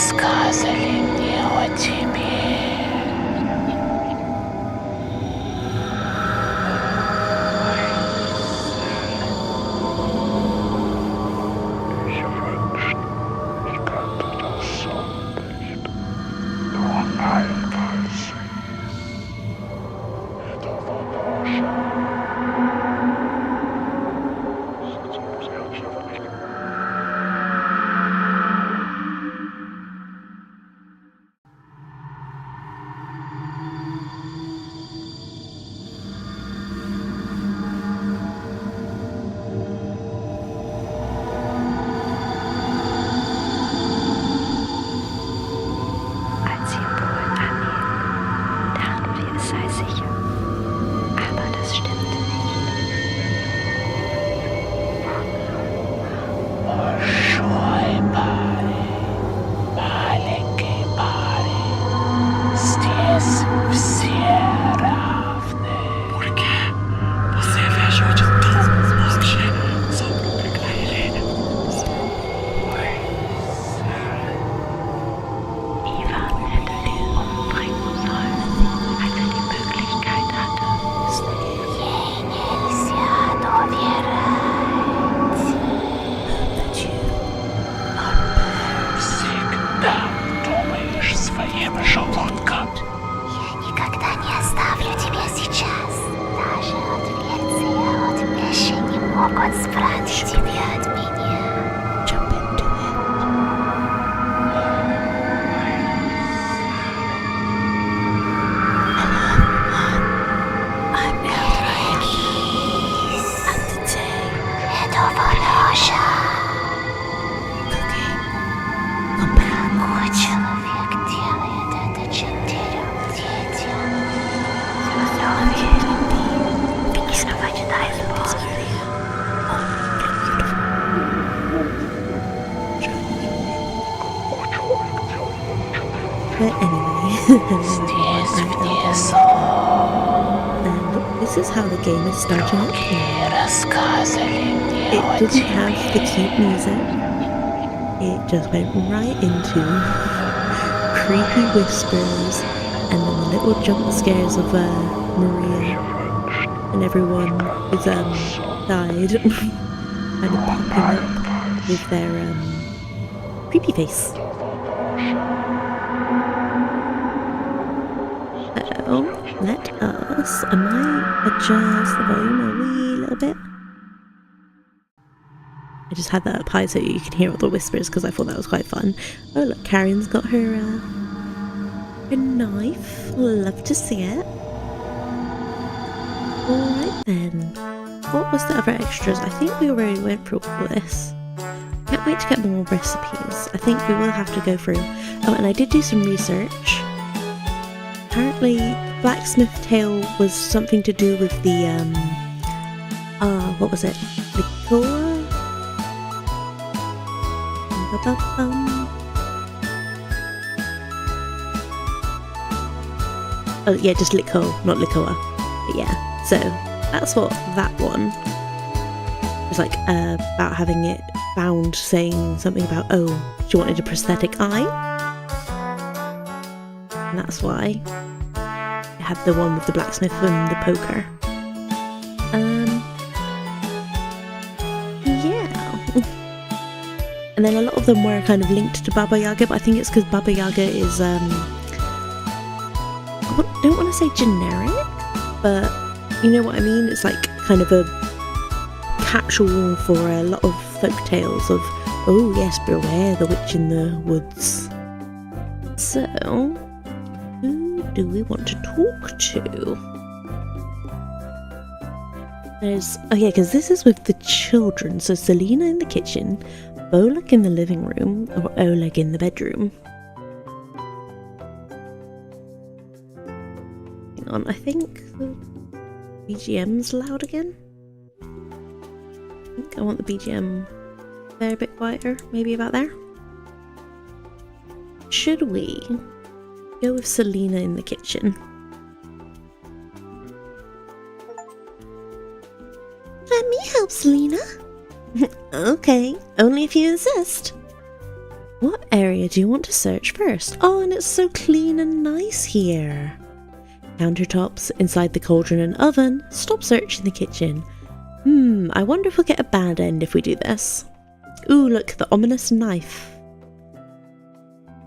рассказали мне о тебе. But anyway, and this is how the game is starting up. It didn't have the cute music. It just went right into creepy whispers and then the little jump scares of Maria and everyone is died kind of popping up with their creepy face. So let us, I might adjust the volume a wee little bit. I just had that up high so you can hear all the whispers because I thought that was quite fun. Oh look, Karen's got her knife. Love to see it. Alright then. What was the other extras? I think we already went through all this. Can't wait to get more recipes. I think we will have to go through. Oh, and I did do some research. Apparently, the blacksmith tale was something to do with the, what was it? Liqueur? Oh yeah, just liqueur, not liqueur. But yeah, so that's what that one was like, about having it found saying something about, oh, she wanted a prosthetic eye. And that's why it had the one with the blacksmith and the poker. Yeah. And then a lot of them were kind of linked to Baba Yaga, but I think it's because Baba Yaga is, I don't want to say generic, but you know what I mean? It's like kind of a catch-all for a lot of folk tales of, oh yes, beware the witch in the woods. So, who do we want to talk to? There's, oh yeah, because this is with the children, so Selena in the kitchen, Bolek in the living room, or Oleg in the bedroom. Hang on, I think the BGM's loud again. I think I want the BGM there a bit quieter, maybe about there. Should we go with Selena in the kitchen? Let me help, Selena. Okay, only if you insist. What area do you want to search first? Oh, and it's so clean and nice here. Countertops, inside the cauldron and oven. Stop searching the kitchen. I wonder if we'll get a bad end if we do this. Ooh, look, the ominous knife.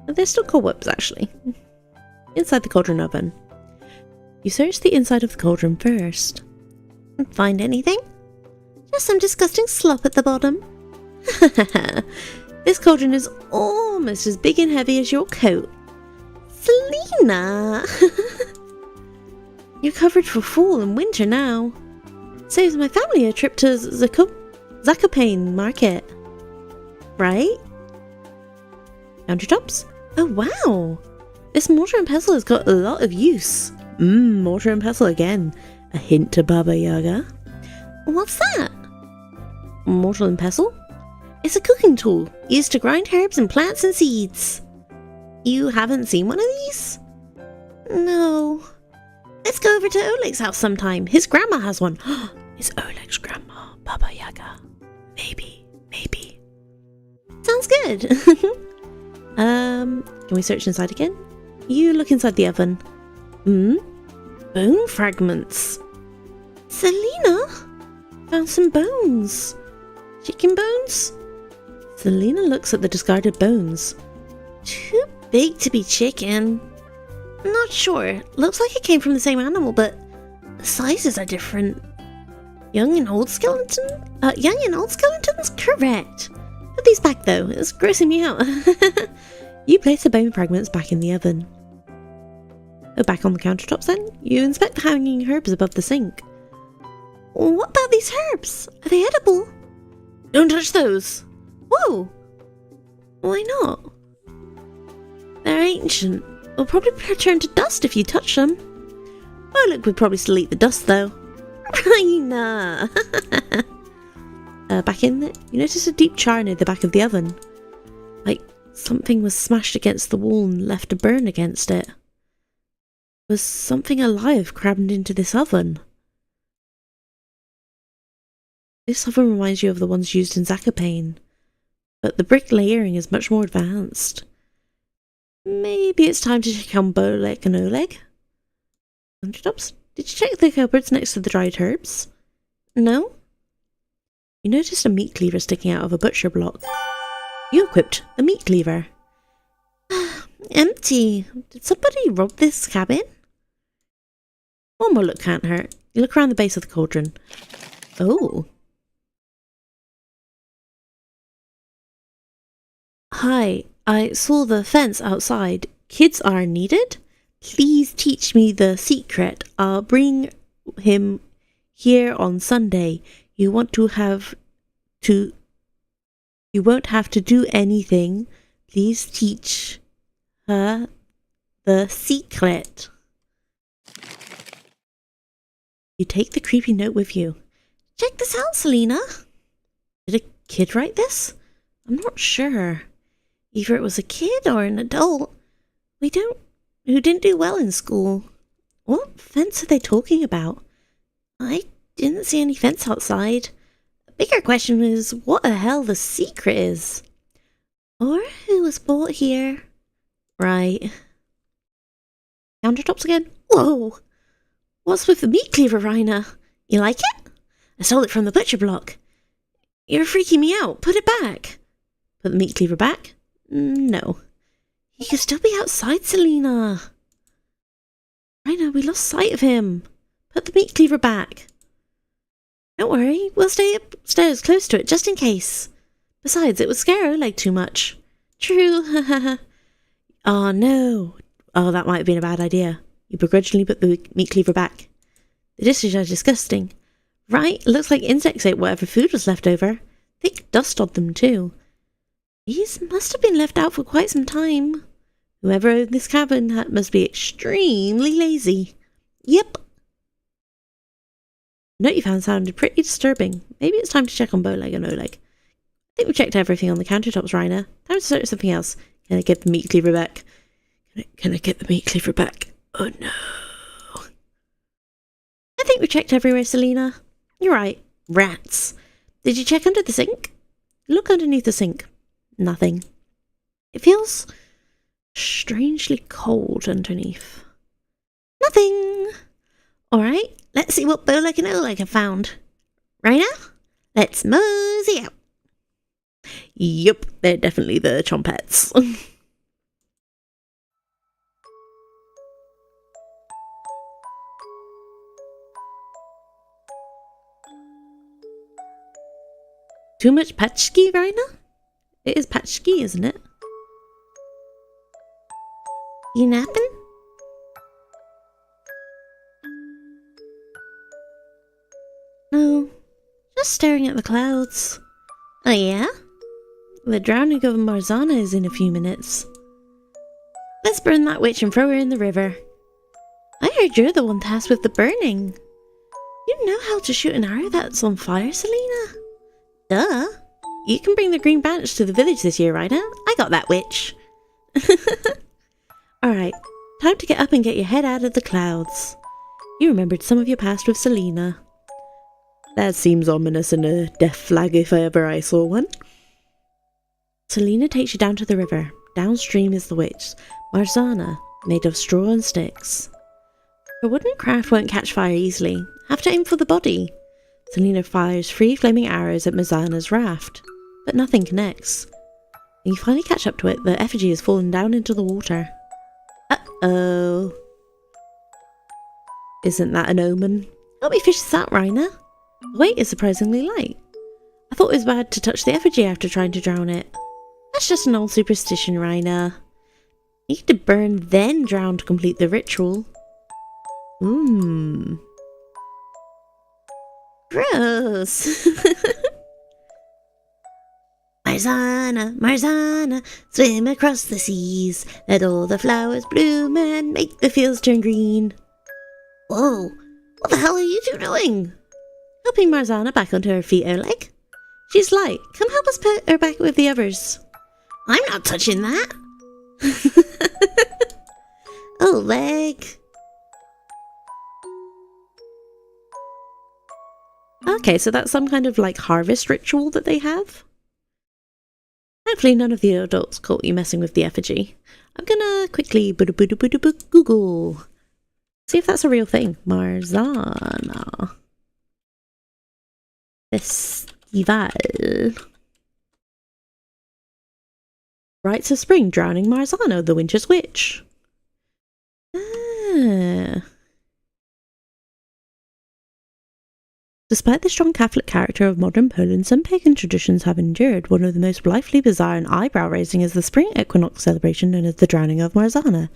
They're still cobwebs, actually. Inside the cauldron oven. You search the inside of the cauldron first. Find anything? Just some disgusting slop at the bottom. This cauldron is almost as big and heavy as your coat. Selena! You're covered for fall and winter now. Saves my family a trip to Zakopane Market. Right? Countertops? Oh wow! This mortar and pestle has got a lot of use. Mortar and pestle again. A hint to Baba Yaga. What's that? Mortar and pestle? It's a cooking tool used to grind herbs and plants and seeds. You haven't seen one of these? No. Let's go over to Oleg's house sometime. His grandma has one. It's Oleg's grandma, Baba Yaga. Maybe. Sounds good. Can we search inside again? You look inside the oven. Bone fragments. Selena found some bones. Chicken bones? Selena looks at the discarded bones. Too big to be chicken. Not sure. Looks like it came from the same animal, but the sizes are different. Young and old skeleton? Young and old skeletons? Correct. Put these back though. It's grossing me out. You place the bone fragments back in the oven. Oh, back on the countertops then? You inspect the hanging herbs above the sink. What about these herbs? Are they edible? Don't touch those. Whoa. Why not? They're ancient. They'll probably turn to dust if you touch them. Oh, look, we'd probably still eat the dust though. Raina! Back in there, you notice a deep char near the back of the oven. Like something was smashed against the wall and left a burn against it. Was something alive crammed into this oven? This oven reminds you of the ones used in Zakopane, but the brick layering is much more advanced. Maybe it's time to check on Bolek and Oleg? Countertops, did you check the cupboards next to the dried herbs? No? You noticed a meat cleaver sticking out of a butcher block. You equipped the meat cleaver. Empty. Did somebody rob this cabin? One more look can't hurt. You look around the base of the cauldron. Oh. Hi, I saw the fence outside. Kids are needed? Please teach me the secret. I'll bring him here on Sunday. You won't have to do anything. Please teach her the secret. You take the creepy note with you. Check this out, Selena. Did a kid write this? I'm not sure. Either it was a kid or an adult. Who didn't do well in school. What fence are they talking about? I didn't see any fence outside. The bigger question is what the hell the secret is. Or who was bought here. Right. Countertops again? Whoa! What's with the meat cleaver, Raina? You like it? I stole it from the butcher block. You're freaking me out. Put it back. Put the meat cleaver back? No. He could still be outside, Selena. Raina, we lost sight of him. Put the meat cleaver back. Don't worry, we'll stay upstairs close to it just in case. Besides, it would scare Oleg too much. True, Oh no. Oh, that might have been a bad idea. You begrudgingly put the meat cleaver back. The dishes are disgusting. Right, it looks like insects ate whatever food was left over. Thick dust on them too. These must have been left out for quite some time. Whoever owned this cabin must be extremely lazy. Yep. The note you found sounded pretty disturbing. Maybe it's time to check on Boleg and Oleg. I think we checked everything on the countertops, Raina. Time to search something else. Can I get the meat cleaver back? Can I get the meat cleaver back? Oh no. I think we checked everywhere, Selena. You're right. Rats. Did you check under the sink? Look underneath the sink. Nothing. It feels strangely cold underneath. Nothing! Alright, let's see what Boleg and Oleg have found. Right now, let's mosey out. Yup, they're definitely the chompettes. Too much patchki right now? It is patchki, isn't it? You napping? No, just staring at the clouds. Oh yeah? The drowning of Marzana is in a few minutes. Let's burn that witch and throw her in the river. I heard you're the one tasked with the burning. You know how to shoot an arrow that's on fire, Selena? Duh. You can bring the green branch to the village this year, Ryder. I got that, witch. Alright, time to get up and get your head out of the clouds. You remembered some of your past with Selena. That seems ominous and a death flag if ever I saw one. Selena takes you down to the river. Downstream is the witch, Marzana, made of straw and sticks. Her wooden craft won't catch fire easily. Have to aim for the body. Selena fires 3 flaming arrows at Marzana's raft, but nothing connects. When you finally catch up to it, the effigy has fallen down into the water. Uh-oh. Isn't that an omen? Help me fish this out, Rainer. The weight is surprisingly light. I thought it was bad to touch the effigy after trying to drown it. That's just an old superstition, Rainer. You need to burn then drown to complete the ritual. Gross. Marzana, Marzana, swim across the seas, let all the flowers bloom and make the fields turn green. Whoa, what the hell are you two doing? Helping Marzana back onto her feet, Oleg. She's light. Come help us put her back with the others. I'm not touching that. Oleg. Okay, so that's some kind of like harvest ritual that they have. Hopefully none of the adults caught you messing with the effigy. I'm gonna quickly Google. See if that's a real thing. Marzana Festival. Rites of Spring drowning Marzano, the Winter's Witch. Despite the strong Catholic character of modern Poland, some pagan traditions have endured. One of the most blithely bizarre and eyebrow-raising is the spring equinox celebration known as the drowning of Marzana.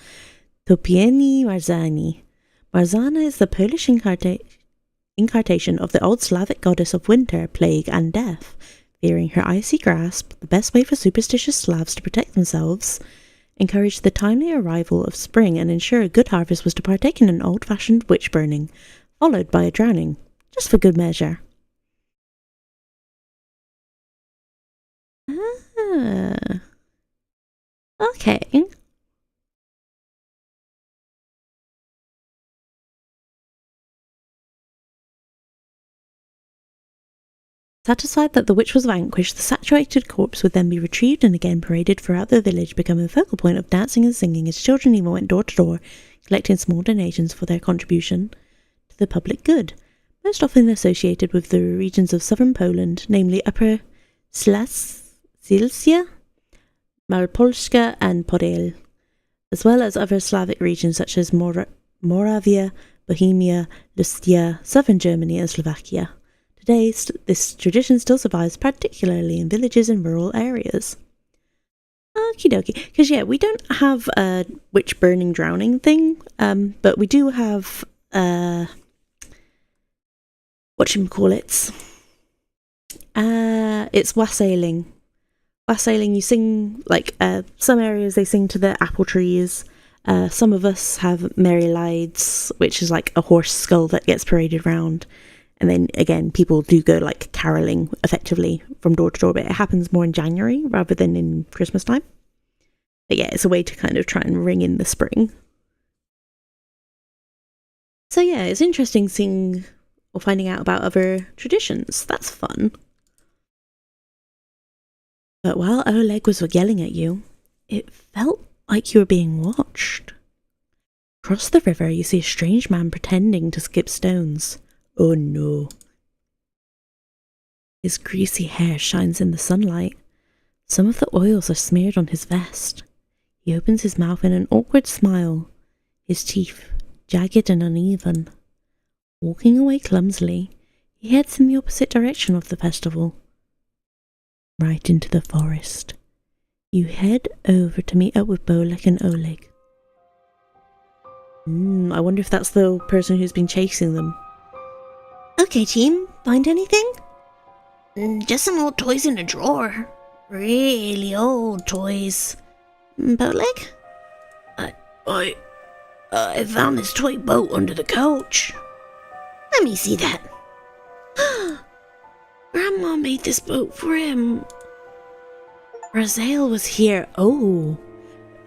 Topieni Marzani. Marzana is the Polish incarnation of the old Slavic goddess of winter, plague, and death. Fearing her icy grasp, the best way for superstitious Slavs to protect themselves, encouraged the timely arrival of spring and ensure a good harvest was to partake in an old-fashioned witch burning, followed by a drowning, just for good measure. Okay. Satisfied that the witch was vanquished, the saturated corpse would then be retrieved and again paraded throughout the village, becoming the focal point of dancing and singing as children even went door to door, collecting small donations for their contribution to the public good, most often associated with the regions of southern Poland, namely Upper Silesia, Małopolska and Podil, as well as other Slavic regions such as Moravia, Bohemia, Lustia, southern Germany and Slovakia. Today, this tradition still survives, particularly in villages and rural areas. Okie dokie. Because, yeah, we don't have a witch burning drowning thing, but we do have, whatchamacallits. It's wassailing. Wassailing, you sing, like, some areas they sing to the apple trees. Some of us have Merry Lides, which is like a horse skull that gets paraded around. And then, again, people do go, like, caroling, effectively, from door to door. But it happens more in January, rather than in Christmas time. But yeah, it's a way to kind of try and ring in the spring. So yeah, it's interesting seeing, or finding out about other traditions. That's fun. But while Oleg was yelling at you, It felt like you were being watched. Across the river, you see a strange man pretending to skip stones. Oh no. His greasy hair shines in the sunlight. Some of the oils are smeared on his vest. He opens his mouth in an awkward smile, his teeth jagged and uneven. Walking away clumsily, he heads in the opposite direction of the festival. Right into the forest. You head over to meet up with Bolek and Oleg. I wonder if that's the person who's been chasing them. Okay, team, find anything? Just some old toys in a drawer. Really old toys. Bolek? I found this toy boat under the couch. Let me see that. Grandma made this boat for him. Raziel was here. Oh,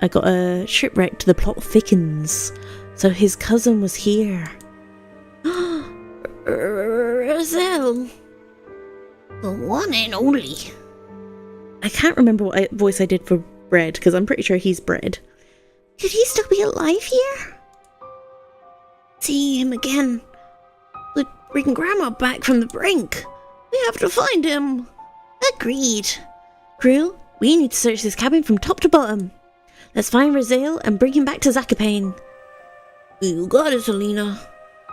I got a shipwrecked. The plot thickens. So his cousin was here. Raziel. The one and only. I can't remember what voice I did for Bread, because I'm pretty sure he's Bread. Could he still be alive here? See him again. Would bring Grandma back from the brink. We have to find him. Agreed. Crew, we need to search this cabin from top to bottom. Let's find Raziel and bring him back to Zakopane. You got it, Selena.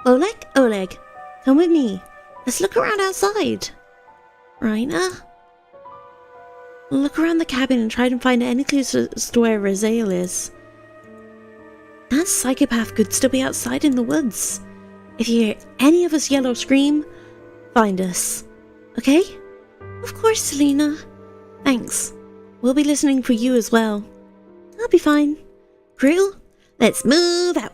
Oleg, come with me. Let's look around outside. Raina? Look around the cabin and try to find any clues as to where Raziel is. That psychopath could still be outside in the woods. If you hear any of us yell or scream, find us. Okay? Of course, Selena. Thanks. We'll be listening for you as well. I'll be fine. Crew, let's move out.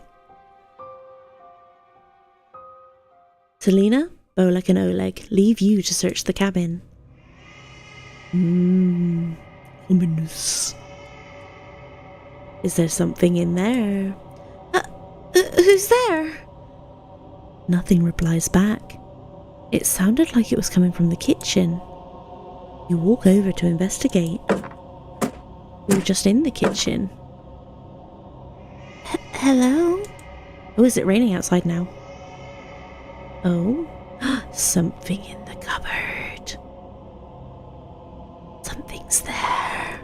Selena, Bolek and Oleg leave you to search the cabin. Ominous. Is there something in there? Who's there? Nothing replies back. It sounded like it was coming from the kitchen. You walk over to investigate. You were just in the kitchen. Hello? Oh, is it raining outside now? Oh, something in the cupboard. Something's there.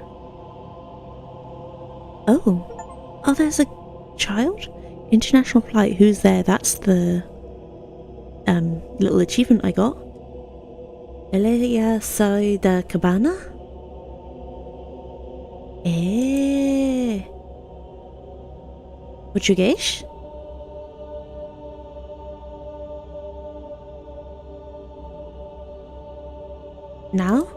Oh, there's a child? International flight, who's there? That's the little achievement I got. Ella soy da cabana? Português? Now?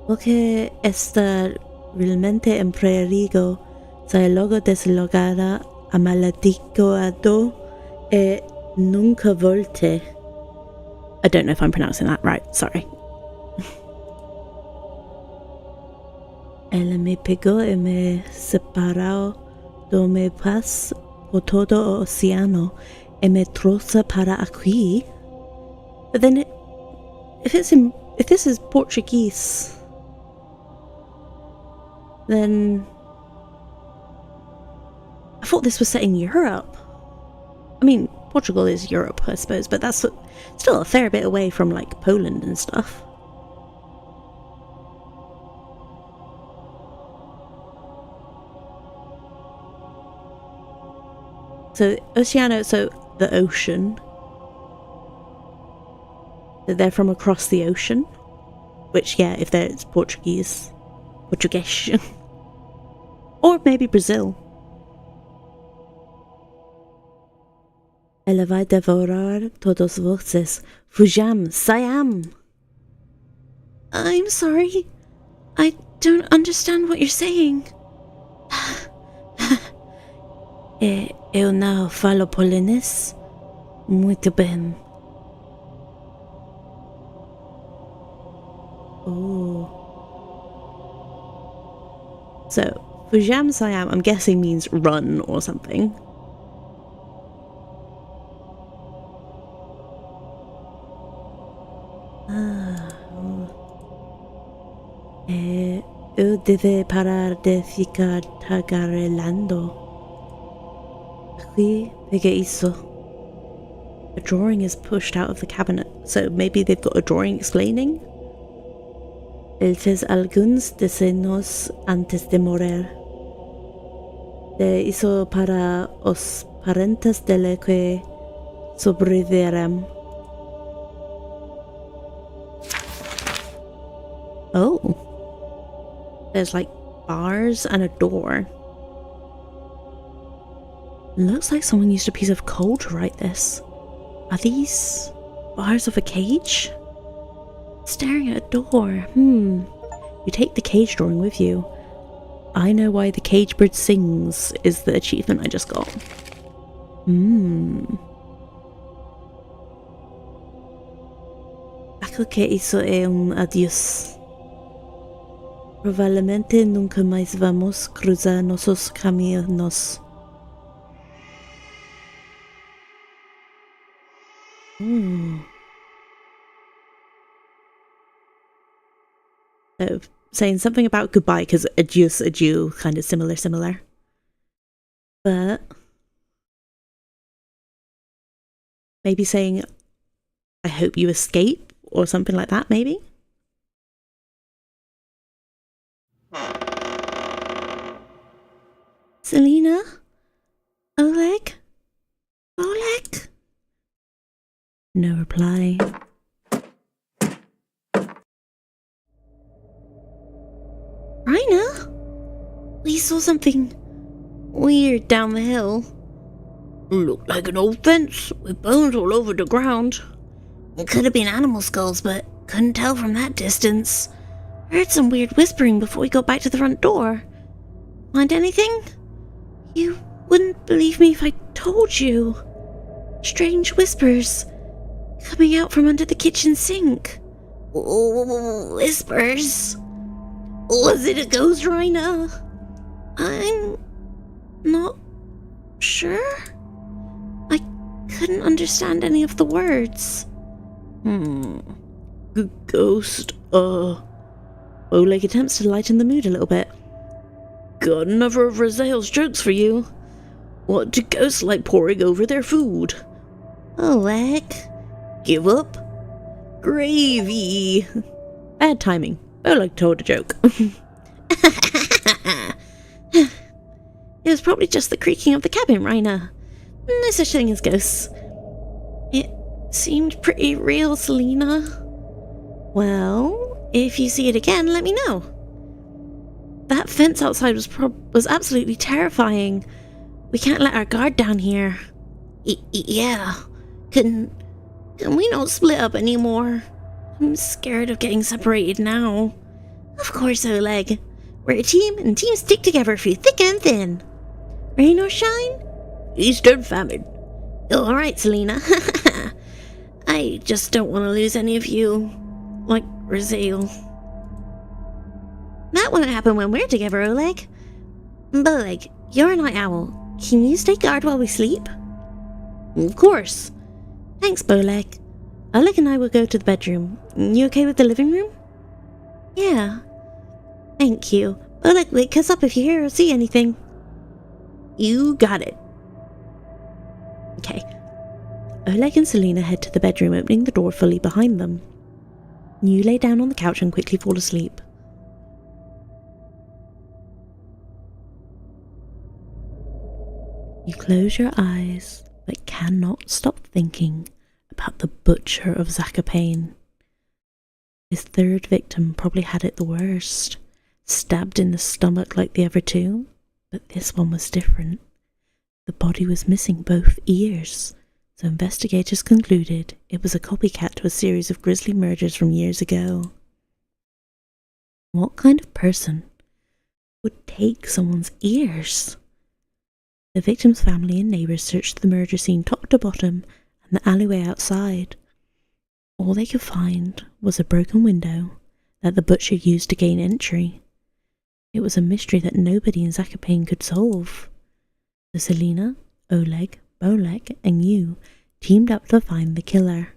Porque está realmente en peligro, se luego deslogada a maledicoado e nunca volte. I don't know if I'm pronouncing that right, sorry. Ella me pegó y me separó do me pas por todo o oceano y me troza para aquí. But then if this is Portuguese, then I thought this was set in Europe. I mean, Portugal is Europe, I suppose, but that's still a fair bit away from like Poland and stuff. So Oceano, so the ocean. They're from across the ocean, which, yeah, if it's Portuguese, or maybe Brazil. Ela vai devorar todos vocês. Fujam, Siam. I'm sorry. I don't understand what you're saying. Eu não falo polonês. Muito bem. Oh. So, Fujam Siam, I'm guessing means run or something. Eu deve parar de ficar tagarelando. Qui pega isso. A drawing is pushed out of the cabinet, so maybe they've got a drawing explaining? Él fez algunos deseos antes de morir. De hizo para os parentes de los que sobrevivieron. Oh. There's like bars and a door. Looks like someone used a piece of coal to write this. Are these bars of a cage? Staring at a door. You take the cage drawing with you. I know why the cage bird sings is the achievement I just got. Aquilo que isso é adiós. Provavelmente nunca mais vamos cruzar nossos caminhos. So, saying something about goodbye, because adieu, kind of similar. But maybe saying, I hope you escape, or something like that, maybe? Selena? Oleg? Oleg? No reply. Raina? We saw something weird down the hill. Looked like an old fence with bones all over the ground. It could have been animal skulls, but couldn't tell from that distance. Heard some weird whispering before we got back to the front door. Find anything? You wouldn't believe me if I told you. Strange whispers coming out from under the kitchen sink. Whispers? Was it a ghost, Raina? I'm not sure. I couldn't understand any of the words. Ghost, Oleg attempts to lighten the mood a little bit. Got another of Raziel's jokes for you. What do ghosts like pouring over their food? Oleg. Give up? Gravy. Bad timing. Oleg told a joke. It was probably just the creaking of the cabin, Raina. No such thing as ghosts. It seemed pretty real, Selena. Well, if you see it again, let me know. That fence outside was absolutely terrifying. We can't let our guard down here. Yeah. Can we not split up anymore? I'm scared of getting separated now. Of course, Oleg. We're a team, and teams stick together through thick and thin. Rain or shine? Eastern famine. Alright, Selena. I just don't want to lose any of you. Like Raziel. That won't happen when we're together, Oleg. Oleg, you're a night owl. Can you stay guard while we sleep? Of course. Thanks, Oleg. Oleg and I will go to the bedroom. You okay with the living room? Yeah. Thank you. Oleg, wake us up if you hear or see anything. You got it. Okay. Oleg and Selena head to the bedroom, opening the door fully behind them. You lay down on the couch and quickly fall asleep. You close your eyes, but cannot stop thinking about the butcher of Isekaied. His third victim probably had it the worst, stabbed in the stomach like the other two, but this one was different. The body was missing both ears, so investigators concluded it was a copycat to a series of grisly murders from years ago. What kind of person would take someone's ears? The victim's family and neighbours searched the murder scene top to bottom and the alleyway outside. All they could find was a broken window that the butcher used to gain entry. It was a mystery that nobody in Isekaied could solve. So Selena, Oleg, Bolek, and you teamed up to find the killer.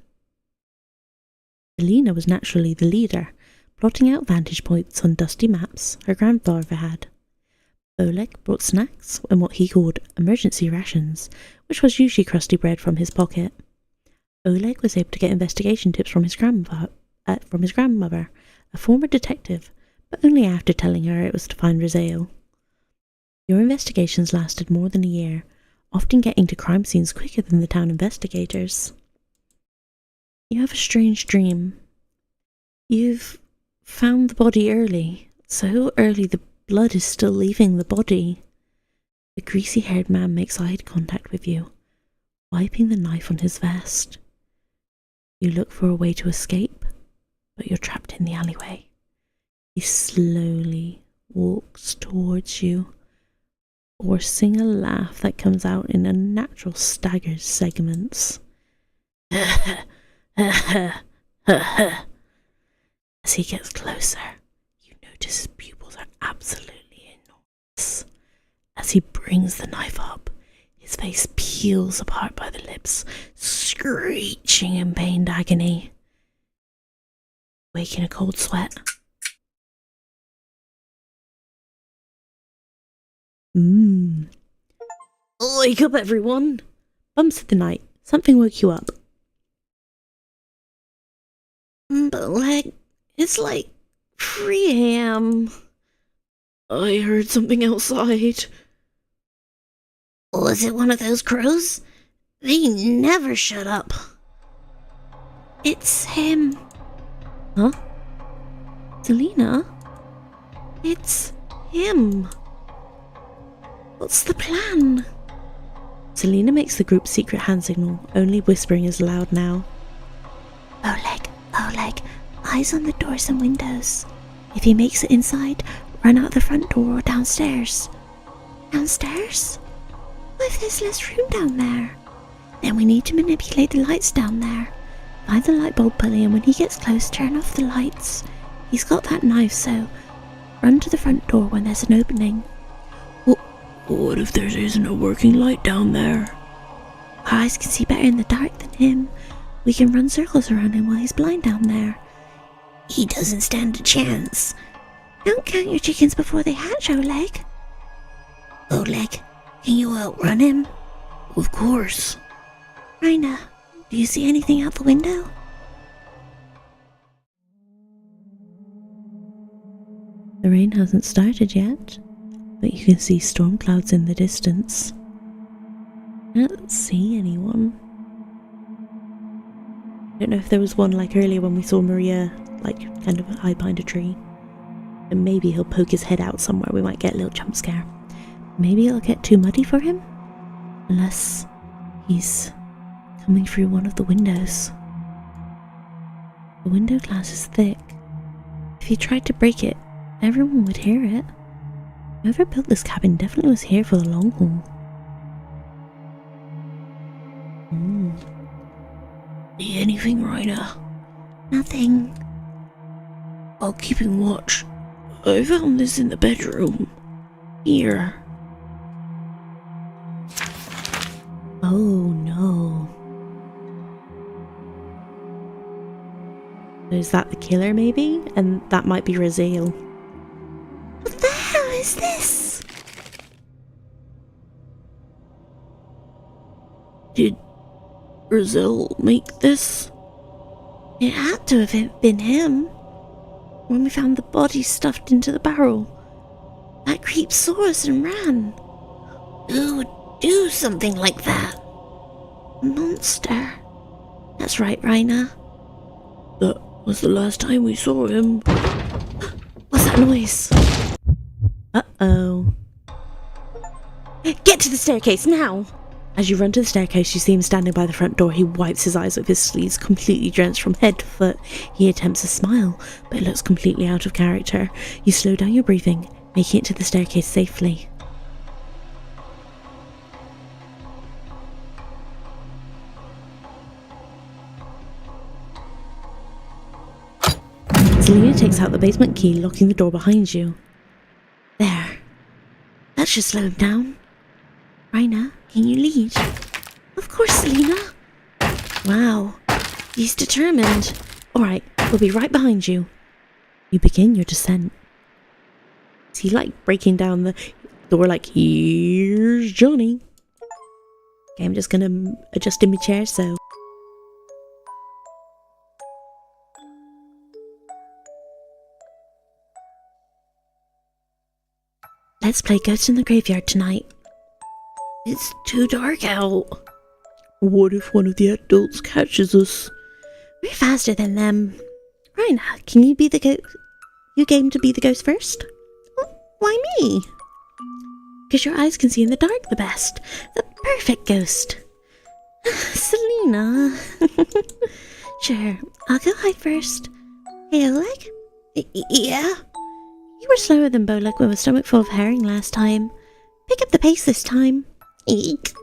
Selena was naturally the leader, plotting out vantage points on dusty maps her grandfather had. Oleg brought snacks and what he called emergency rations, which was usually crusty bread from his pocket. Oleg was able to get investigation tips from his grandmother, a former detective, but only after telling her it was to find Raziel. Your investigations lasted more than a year, often getting to crime scenes quicker than the town investigators. You have a strange dream. You've found the body early, so early the blood is still leaving the body. The greasy-haired man makes eye contact with you, wiping the knife on his vest. You look for a way to escape, but you're trapped in the alleyway. He slowly walks towards you, forcing a laugh that comes out in unnatural staggered segments. As he gets closer, you notice his pupils are absolutely enormous. As he brings the knife up, his face peels apart by the lips, screeching in pained agony. Waking a cold sweat. Wake up, everyone! Bumps of the night. Something woke you up. But it's like 3 a.m. I heard something outside. Was it one of those crows? They never shut up. It's him. Huh? Selena? It's him. What's the plan? Selena makes the group's secret hand signal, only whispering is loud now. Oleg, eyes on the doors and windows. If he makes it inside, run out the front door or downstairs. Downstairs? What if there's less room down there? Then we need to manipulate the lights down there. Find the light bulb pulley, and when he gets close, turn off the lights. He's got that knife, so run to the front door when there's an opening. What if there isn't a working light down there? Our eyes can see better in the dark than him. We can run circles around him while he's blind down there. He doesn't stand a chance. Don't count your chickens before they hatch, Oleg. Oleg, can you outrun him? Of course. Raina, do you see anything out the window? The rain hasn't started yet, but you can see storm clouds in the distance. I don't see anyone. I don't know if there was one like earlier when we saw Maria, like kind of hide behind a tree. And maybe he'll poke his head out somewhere, we might get a little jump scare. Maybe it'll get too muddy for him? Unless he's coming through one of the windows. The window glass is thick. If he tried to break it, everyone would hear it. Whoever built this cabin definitely was here for the long haul. See anything, Raina? Nothing. I'll keep in watch. I found this in the bedroom. Here. Oh no. Is that the killer maybe? And that might be Raziel. What the hell is this? Did Raziel make this? It had to have been him. When we found the body stuffed into the barrel, that creep saw us and ran. Who would do something like that? A monster. That's right, Raina. That was the last time we saw him. What's that noise? Uh-oh. Get to the staircase now! As you run to the staircase, you see him standing by the front door. He wipes his eyes with his sleeves, completely drenched from head to foot. He attempts a smile, but it looks completely out of character. You slow down your breathing, making it to the staircase safely. Selena takes out the basement key, locking the door behind you. There. That should slow him down. Raina, can you lead? Of course, Selena. Wow, he's determined. Alright, we'll be right behind you. You begin your descent. Is he like breaking down the door like, here's Johnny? Okay, I'm just gonna adjust in my chair so. Let's play Ghost in the Graveyard tonight. It's too dark out. What if one of the adults catches us? We're faster than them. Raina, can you be the ghost? You game to be the ghost first? Why me? Because your eyes can see in the dark the best. The perfect ghost. Selena. Sure, I'll go hide first. Hey, Oleg? Yeah? You were slower than Bolek with a stomach full of herring last time. Pick up the pace this time. Eek.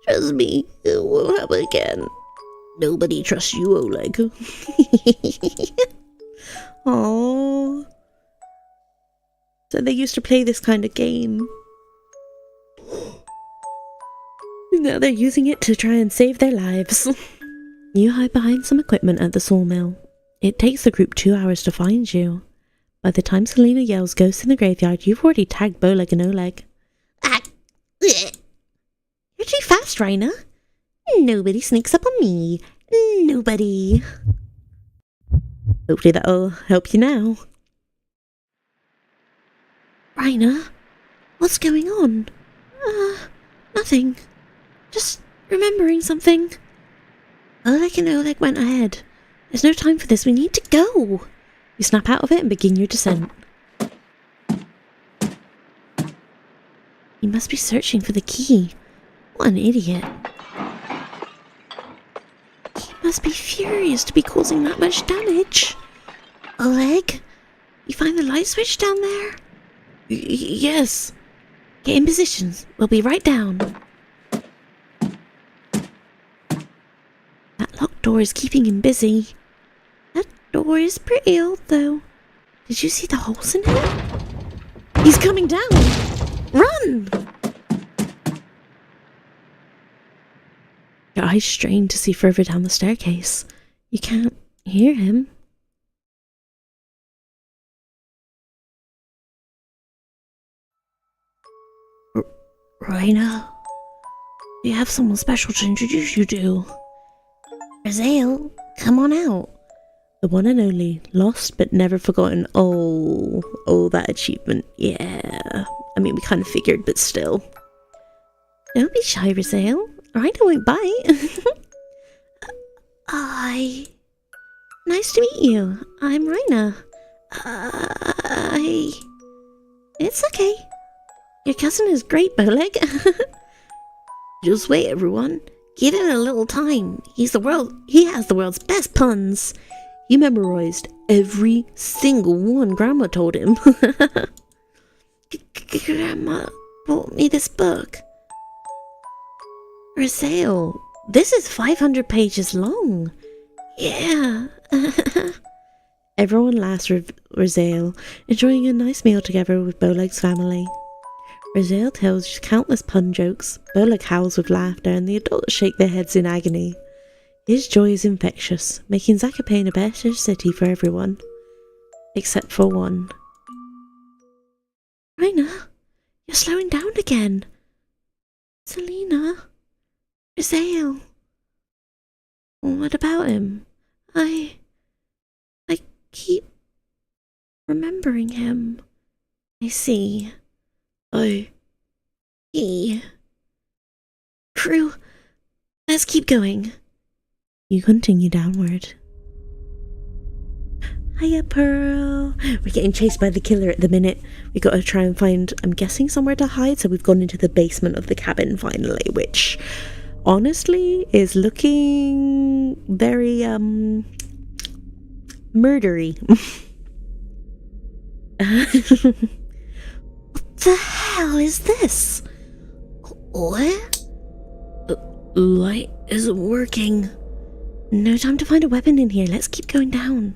Trust me, it won't happen again. Nobody trusts you, Oleg. Aww. So they used to play this kind of game. Now they're using it to try and save their lives. You hide behind some equipment at the sawmill. It takes the group 2 hours to find you. By the time Selena yells Ghost in the Graveyard, you've already tagged Bolek and Oleg. You're too fast, Raina. Nobody sneaks up on me. Nobody. Hopefully that'll help you now. Raina, what's going on? Nothing. Just remembering something. Oleg and Oleg went ahead. There's no time for this, we need to go. You snap out of it and begin your descent. He must be searching for the key. What an idiot. He must be furious to be causing that much damage. Oleg, you find the light switch down there? Yes. Get in position. We'll be right down. That locked door is keeping him busy. That door is pretty old, though. Did you see the holes in it? He's coming down. Run! Your eyes strain to see further down the staircase. You can't hear him. Raina, you have someone special to introduce you to. Raziel, come on out. The one and only, lost but never forgotten. Oh, that achievement. Yeah. I mean, we kind of figured, but still. Don't be shy, Raziel. Raina won't bite. Nice to meet you. I'm Raina. It's okay. Your cousin is great, Bolek. Just wait, everyone. Give him a little time. He has the world's best puns. He memorized every single one Grandma told him. Grandma bought me this book. Raziel, this is 500 pages long. Yeah. Everyone laughs with Raziel, enjoying a nice meal together with Bolek's family. Raziel tells countless pun jokes, Bolek howls with laughter, and the adults shake their heads in agony. His joy is infectious, making Zakopane a better city for everyone. Except for one. Raina, you're slowing down again. Selena. Raziel. What about him? I keep remembering him. I see. Crew, let's keep going. You continue downward. Hiya, Pearl. We're getting chased by the killer at the minute. We gotta try and find, I'm guessing, somewhere to hide, so we've gone into the basement of the cabin finally, which honestly is looking very, murdery. What the hell is this? What? Light isn't working. No time to find a weapon in here. Let's keep going down.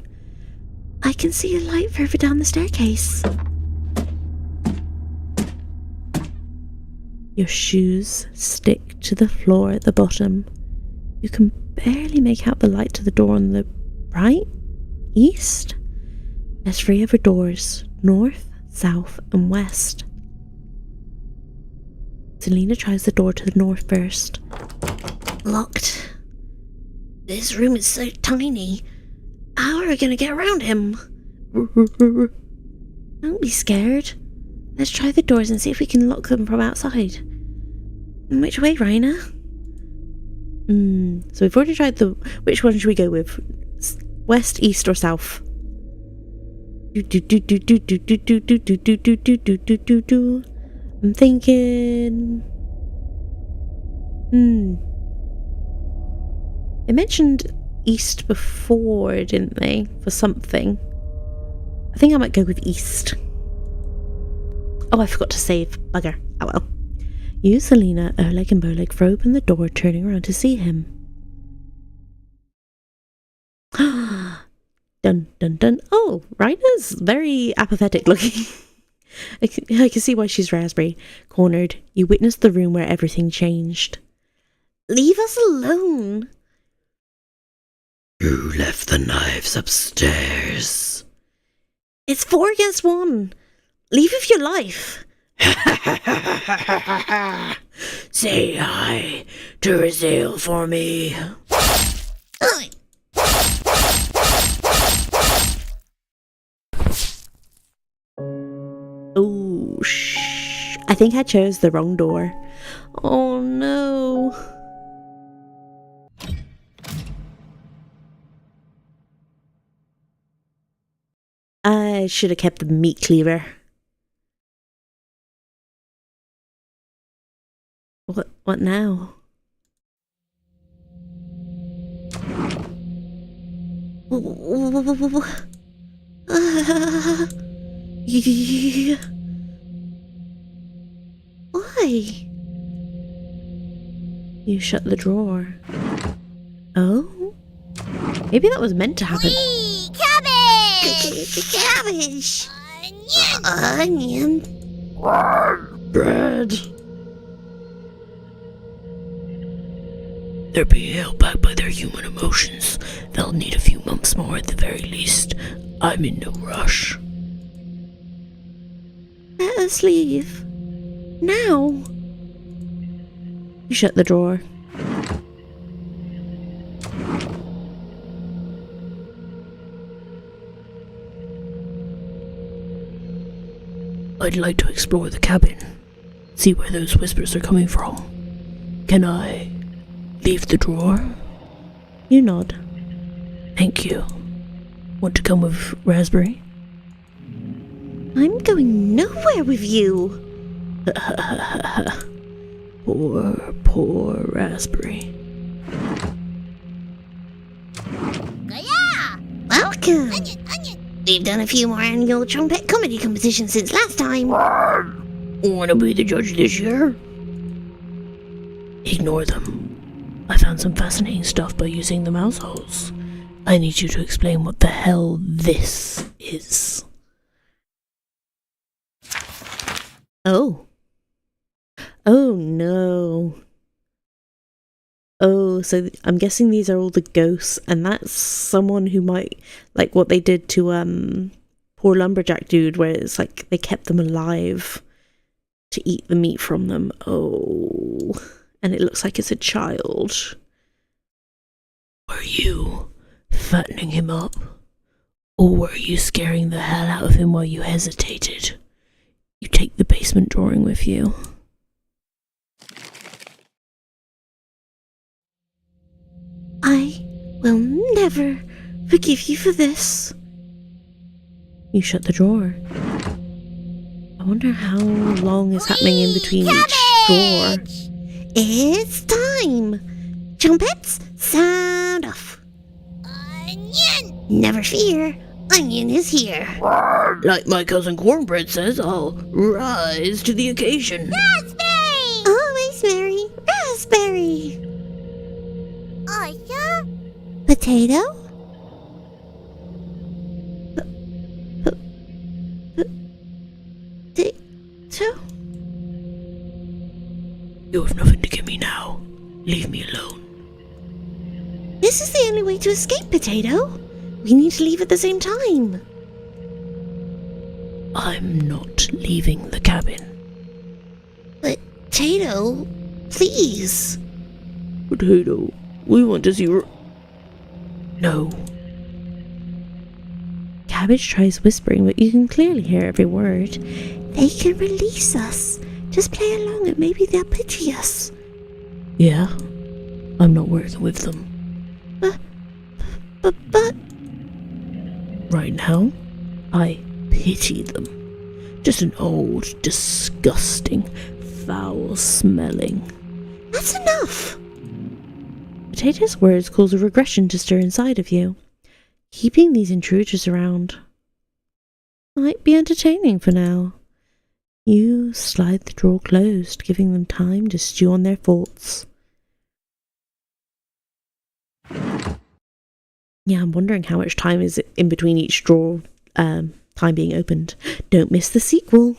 I can see a light further down the staircase. Your shoes stick to the floor at the bottom. You can barely make out the light to the door on the right? East? There's 3 other doors, north, south, and west. Selena tries the door to the north first. Locked. This room is so tiny. How are we gonna get around him? Don't be scared. Let's try the doors and see if we can lock them from outside. Which way, Raina? So we've already tried the... Which one should we go with? West, east, or south? I'm thinking... They mentioned east before, didn't they? For something. I think I might go with east. Oh, I forgot to save. Bugger. Oh well. You, Selena, Erleg, and Boleg throw open the door, turning around to see him. Dun dun dun. Oh, Raina's very apathetic looking. I can see why she's raspberry. Cornered, you witness the room where everything changed. Leave us alone. You left the knives upstairs. It's 4 against 1. Leave with your life. Say hi to Rizal for me. Oh, shh. I think I chose the wrong door. Oh no. I should have kept the meat cleaver. What now? Why? You shut the drawer. Oh? Maybe that was meant to happen. Cabbage! Onion! Bread. They're being held back by their human emotions. They'll need a few months more at the very least. I'm in no rush. Let us leave. Now. You shut the drawer. I'd like to explore the cabin. See where those whispers are coming from. Can I leave the drawer? You nod. Thank you. Want to come with Raspberry? I'm going nowhere with you. Poor Raspberry. Welcome. We've done a few more annual trumpet comedy competitions since last time. Wanna be the judge this year? Ignore them. I found some fascinating stuff by using the mouse holes. I need you to explain what the hell this is. Oh. Oh no. Oh, so I'm guessing these are all the ghosts, and that's someone who might, like what they did to poor lumberjack dude, where it's like they kept them alive to eat the meat from them. Oh, and it looks like it's a child. Were you fattening him up? Or were you scaring the hell out of him while you hesitated? You take the basement drawing with you. I will never forgive you for this. You shut the drawer. I wonder how long is happening in between each drawer. It's time. Trumpets, sound off. Onion! Never fear, Onion is here. Like my cousin Cornbread says, I'll rise to the occasion. Raspberry! Always merry, raspberry. Oh, yeah? Potato? Potato? You have nothing to give me now. Leave me alone. This is the only way to escape, Potato. We need to leave at the same time. I'm not leaving the cabin. But, Tato, please. Potato, we want to see No. Cabbage tries whispering, but you can clearly hear every word. They can release us. Just play along and maybe they'll pity us. Yeah? I'm not working with them. But... Right now, I pity them. Just an old, disgusting, foul-smelling. That's enough. Potato's words cause a regression to stir inside of you. Keeping these intruders around might be entertaining for now. You slide the drawer closed, giving them time to stew on their thoughts. Yeah, I'm wondering how much time is in between each drawer, time being opened. Don't miss the sequel.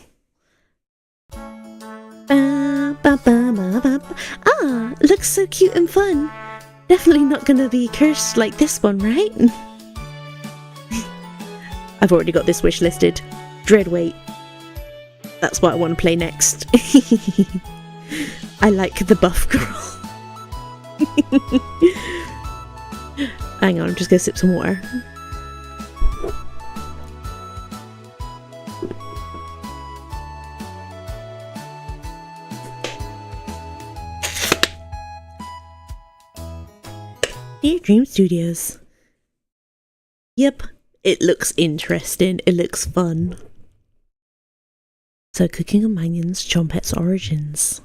Looks so cute and fun. Definitely not gonna be cursed like this one, right? I've already got this wish listed. Dreadweight. That's what I want to play next. I like the buff girl. Hang on, I'm just gonna sip some water. Dear Dream Studios. Yep, it looks interesting. It looks fun. So, Cooking of Minions, Chompet's origins.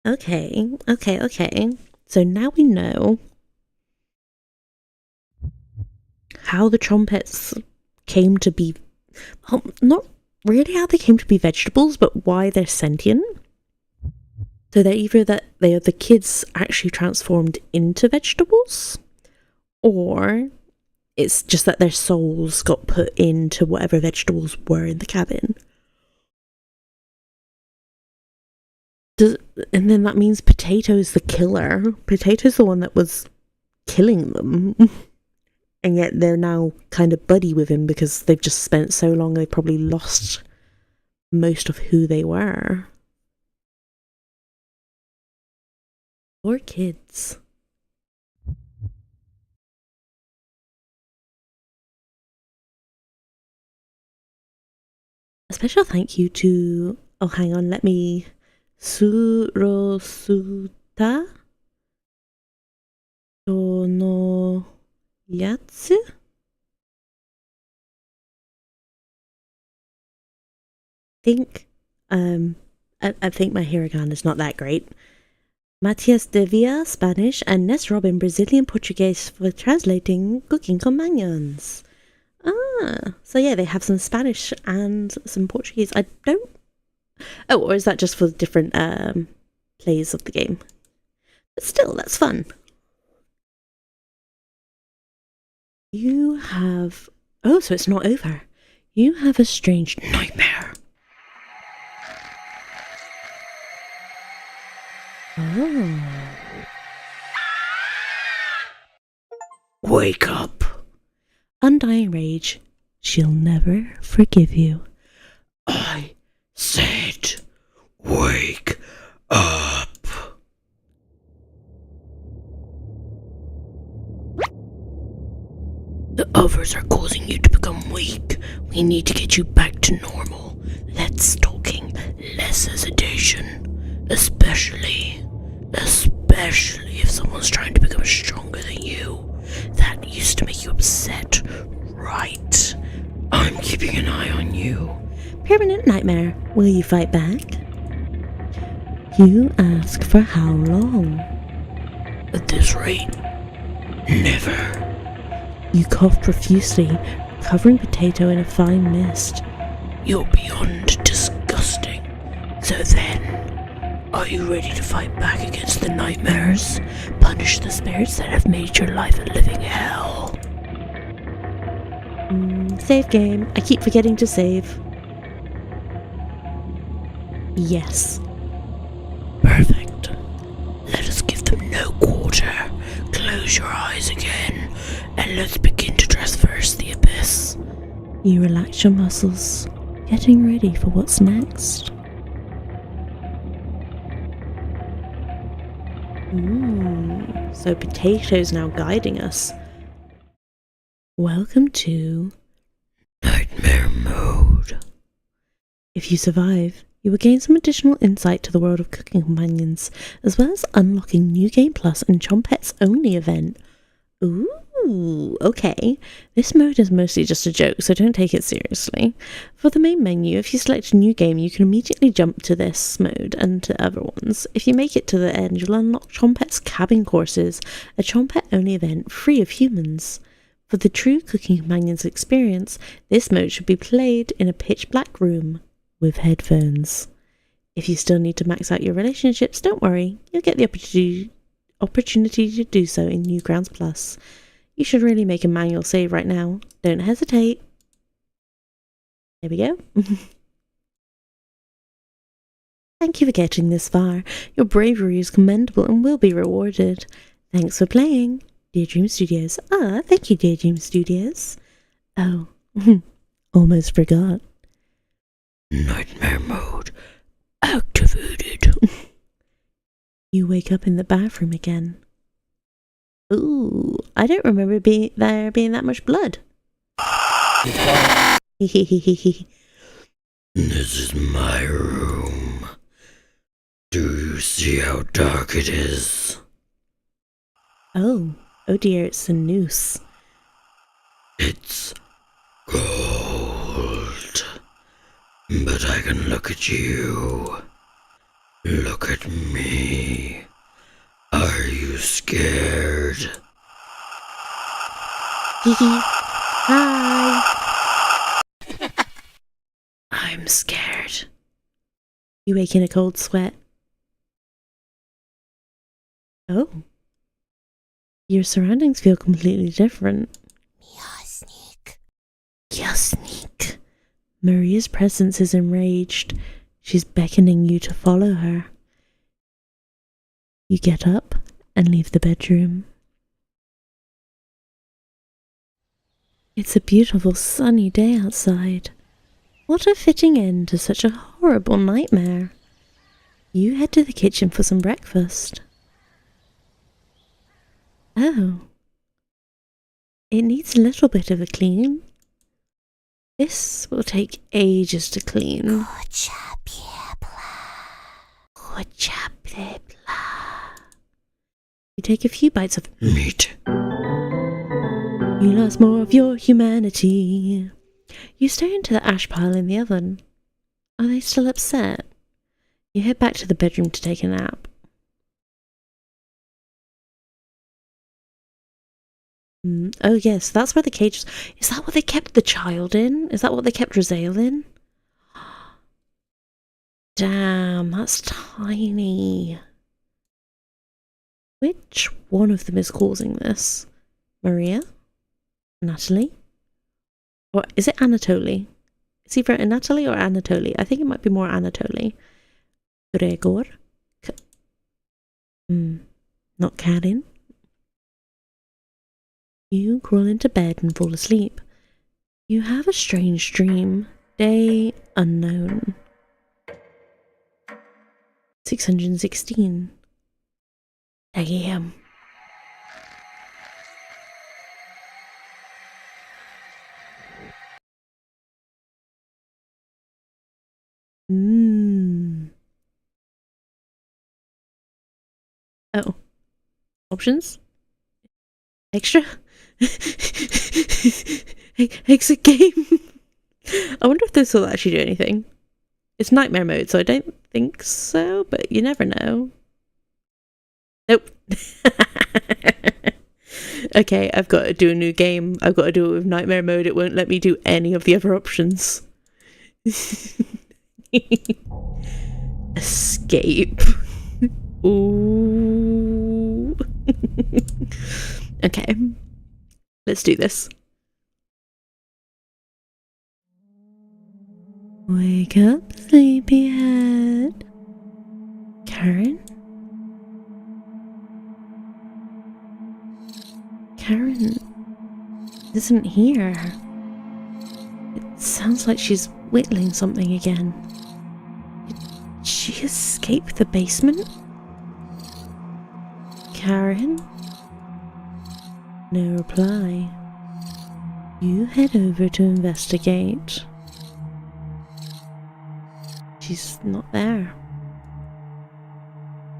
Okay. So now we know how the Chompets came to be. Well, not really how they came to be vegetables, but why they're sentient. So they're either that they are the kids actually transformed into vegetables, or it's just that their souls got put into whatever vegetables were in the cabin. And then that means Potato's the killer. Potato's the one that was killing them. And yet they're now kind of buddy with him because they've just spent so long they've probably lost most of who they were. Poor kids. A special thank you to... Oh, hang on, let me... Surosuta Tono Yatsu? I think my hiragana is not that great. Matias de Villa, Spanish, and Ness Robin, Brazilian Portuguese, for translating Cooking Companions. So yeah, they have some Spanish and some Portuguese. I don't... Oh, or is that just for different plays of the game? But still, that's fun. You have... Oh, so it's not over. You have a strange nightmare. Oh. Wake up. Undying rage. She'll never forgive you. I said, wake up. The others are causing you to become weak. We need to get you back to normal. Less talking, less hesitation. Especially if someone's trying to become stronger than you. That used to make you upset, right? I'm keeping an eye on you. Permanent nightmare. Will you fight back? You ask for how long? At this rate, never. You cough profusely, covering Potato in a fine mist. You're beyond disgusting. So then, are you ready to fight back against the nightmares? Punish the spirits that have made your life a living hell? Save game. I keep forgetting to save. Yes. Perfect. Let us give them no quarter. Close your eyes again, and let's begin to traverse the abyss. You relax your muscles, getting ready for what's next. So Potato's now guiding us. Welcome to Nightmare mode. If you survive, you will gain some additional insight to the world of cooking companions, as well as unlocking New Game Plus and Chompet's Only event. Ooh, okay. This mode is mostly just a joke, so don't take it seriously. For the main menu, if you select a new game, you can immediately jump to this mode and to other ones. If you make it to the end, you'll unlock Chompet's Cabin Courses, a Chompet-only event free of humans. For the true cooking companions experience, this mode should be played in a pitch-black room with headphones. If you still need to max out your relationships, don't worry, you'll get the opportunity to do so in Newgrounds Plus. You should really make a manual save right now. Don't hesitate. There we go. Thank you for getting this far. Your bravery is commendable and will be rewarded. Thanks for playing, Dear Dream Studios. Thank you, Dear Dream Studios. Oh, almost forgot. Nightmare mode activated. You wake up in the bathroom again. Ooh, I don't remember there being that much blood. This is my room. Do you see how dark it is? Oh dear, it's a noose. It's gold. But I can look at you. Look at me. Are you scared? Hi. I'm scared. You wake in a cold sweat. Oh. Your surroundings feel completely different. Sneak. Maria's presence is enraged. She's beckoning you to follow her. You get up and leave the bedroom. It's a beautiful sunny day outside. What a fitting end to such a horrible nightmare. You head to the kitchen for some breakfast. Oh. It needs a little bit of a clean. This will take ages to clean. You take a few bites of Meat. You lost more of your humanity. You stare into the ash pile in the oven. Are they still upset? You head back to the bedroom to take a nap. Oh yes, that's where the cage is. Is that what they kept the child in? Is that what they kept Raziel in? Damn, that's tiny. Which one of them is causing this? Maria? Natalie? Or is it Anatoly? Is either Natalie or Anatoly? I think it might be more Anatoly. Gregor? Not Karin? You crawl into bed and fall asleep. You have a strange dream. Day unknown. 616. Damn. Oh. Options? Extra? Exit game? I wonder if this will actually do anything. It's nightmare mode, so I don't think so, but you never know. Nope. Okay, I've got to do a new game. I've got to do it with nightmare mode. It won't let me do any of the other options. Escape. Ooh. Okay. Let's do this. Wake up, sleepyhead. Karen? Karen isn't here. sounds like she's whittling something again. Did she escape the basement? Karen? No reply. You head over to investigate. She's not there.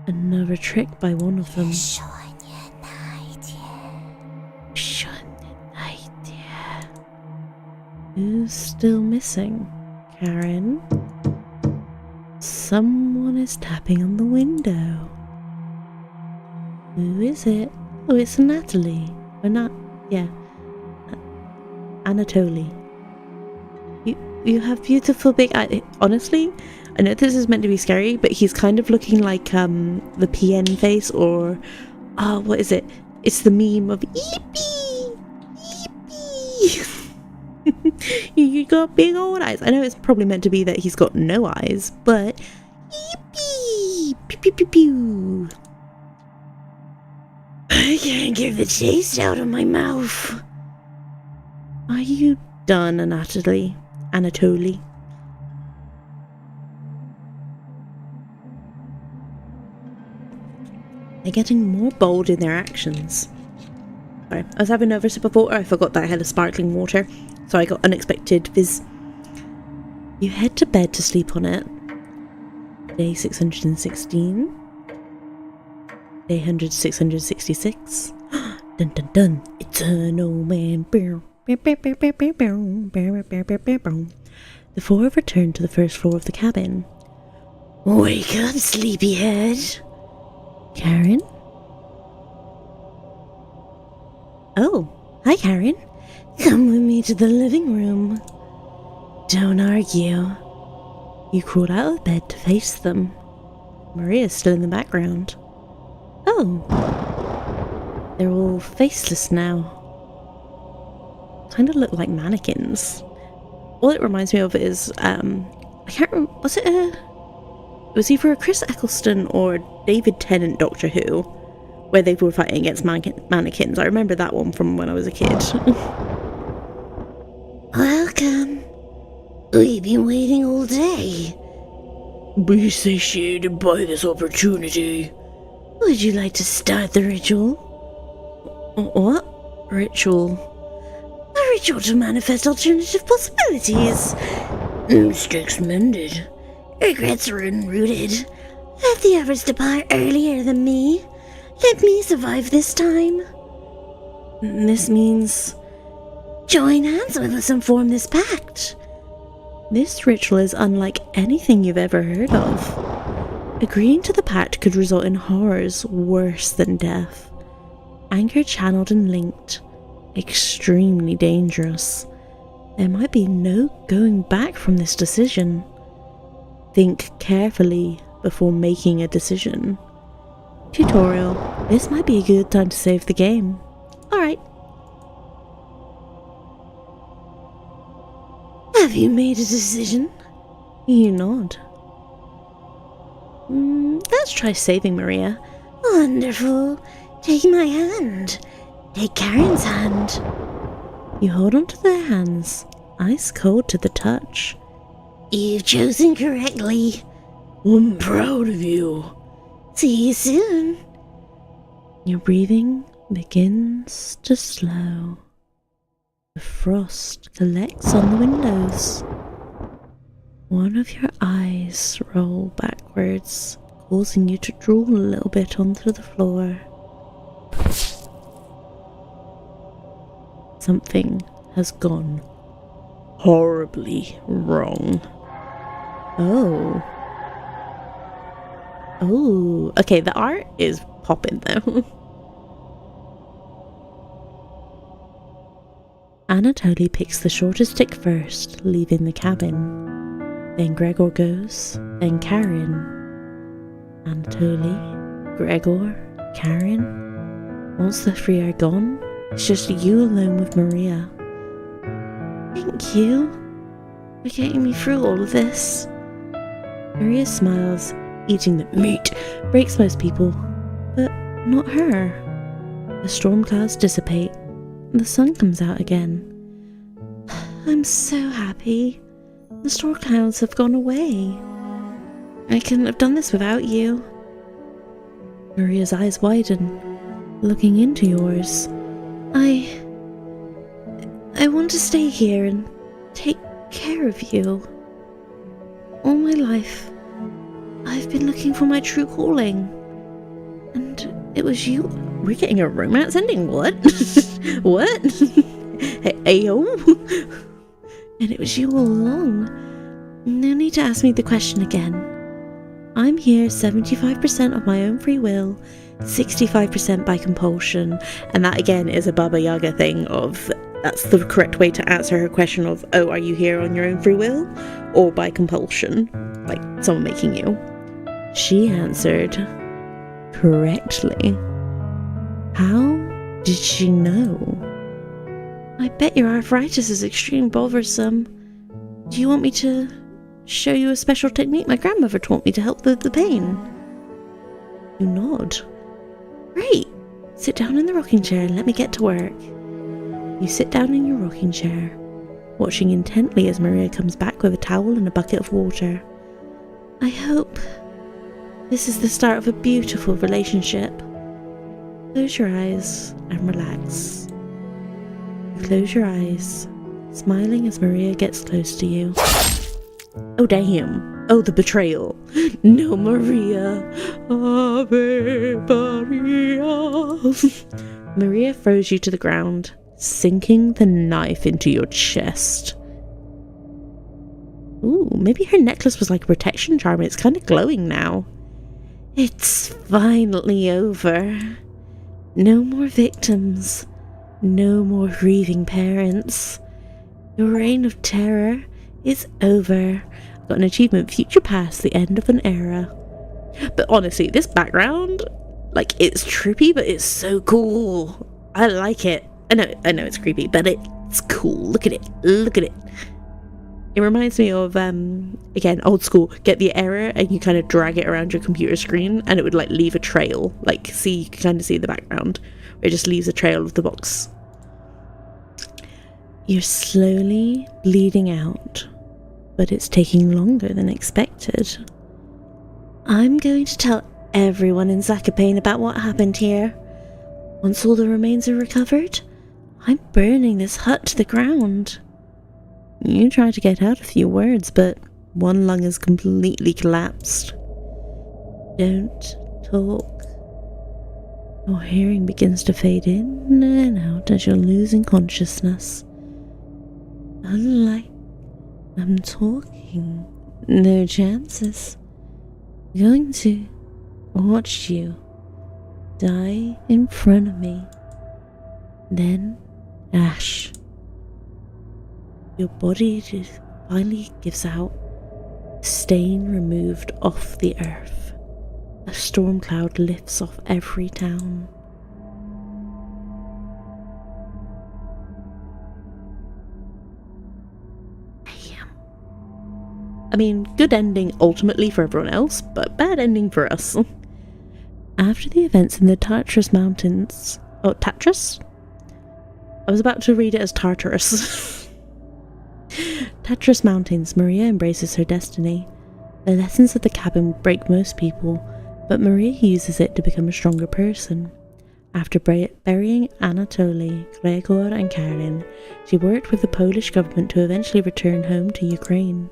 Another trick by one of them. Who's still missing? Karen? Someone is tapping on the window. Who is it? Oh, it's Natalie. Or not? Yeah. Anatoly. You have beautiful big eyes. Honestly, I know this is meant to be scary, but he's kind of looking like the PN face, or what is it? It's the meme of Eepee! Eepee! You got big old eyes. I know it's probably meant to be that he's got no eyes, but Eepee! Pew pew pew pew! I can't get the taste out of my mouth. Are you done, Anatoly? They're getting more bold in their actions. Sorry, I was having another sip of water. I forgot that I had a sparkling water, so I got unexpected viz. You head to bed to sleep on it. Day 616. Day 666. Dun dun dun. Eternal man. The four return to the first floor of the cabin. Wake up, sleepyhead. Karen? Oh, hi, Karen. Come with me to the living room. Don't argue. You crawled out of bed to face them. Maria's still in the background. Oh. They're all faceless now. Kind of look like mannequins. All it reminds me of is, I can't remember, was it either a Chris Eccleston or David Tennant Doctor Who, where they were fighting against mannequins. I remember that one from when I was a kid. Welcome. We've been waiting all day. Be satiated by this opportunity. Would you like to start the ritual? What? Ritual? A ritual to manifest alternative possibilities. Mistakes mended. Regrets rooted. Let the others depart earlier than me. Let me survive this time. This means join hands with us and form this pact. This ritual is unlike anything you've ever heard of. Agreeing to the pact could result in horrors worse than death. Anger channeled and linked. Extremely dangerous. There might be no going back from this decision. Think carefully before making a decision. Tutorial. This might be a good time to save the game. Alright. Have you made a decision? You nod. Let's try saving Maria. Wonderful. Take my hand. Take Karen's hand. You hold onto their hands, ice cold to the touch. You've chosen correctly. I'm proud of you. See you soon. Your breathing begins to slow. The frost collects on the windows. One of your eyes roll backwards, causing you to drool a little bit onto the floor. Something has gone horribly wrong. Oh. Okay, the art is popping though. Anatoly picks the shortest stick first, leaving the cabin. Then Gregor goes, then Karen. Anatoly, Gregor, Karen. Once the three are gone, it's just you alone with Maria. Thank you for getting me through all of this. Maria smiles. Eating the meat breaks most people, but not her. The storm clouds dissipate. The sun comes out again. I'm so happy. The storm clouds have gone away. I couldn't have done this without you. Maria's eyes widen, looking into yours. I want to stay here and take care of you. All my life, I've been looking for my true calling. And it was you. We're getting a romance ending, what? What? Ayo? And it was you all along. No need to ask me the question again. I'm here 75% of my own free will, 65% by compulsion, and that again is a Baba Yaga thing of, that's the correct way to answer her question of, oh, are you here on your own free will or by compulsion, like someone making you? She answered correctly. How did she know? I bet your arthritis is extremely bothersome. Do you want me to show you a special technique my grandmother taught me to help with the pain? You nod. Great. Sit down in the rocking chair and let me get to work. You sit down in your rocking chair, watching intently as Maria comes back with a towel and a bucket of water. I hope this is the start of a beautiful relationship. Close your eyes and relax. Close your eyes, smiling as Maria gets close to you. Oh damn. Oh, the betrayal. No, Maria. Ave Maria. Maria throws you to the ground, sinking the knife into your chest. Ooh, maybe her necklace was like a protection charm. It's kind of glowing now. It's finally over. No more victims. No more grieving parents. Your reign of terror is over. Got an achievement, future past, the end of an era. But honestly, this background, like, it's trippy, but it's so cool. I like it. I know it's creepy, but it's cool. Look at it. Look at it. It reminds me of, again, old school, get the error and you kind of drag it around your computer screen and it would like leave a trail. Like, see, you can kind of see the background. It just leaves a trail of the box. You're slowly bleeding out, but it's taking longer than expected. I'm going to tell everyone in Zakapane about what happened here. Once all the remains are recovered, I'm burning this hut to the ground. You try to get out a few words, but one lung is completely collapsed. Don't talk. Your hearing begins to fade in and out as you're losing consciousness. Unlike I'm talking, no chances. I'm going to watch you die in front of me. Then ash. Your body just finally gives out, stain removed off the earth. A storm cloud lifts off every town. I mean, good ending ultimately for everyone else, but bad ending for us. After the events in the Tartarus Mountains... Oh, Tartarus? I was about to read it as Tartarus. Tartarus Mountains, Maria embraces her destiny. The lessons of the cabin break most people, but Maria uses it to become a stronger person. After burying Anatoly, Gregor and Karin, she worked with the Polish government to eventually return home to Ukraine.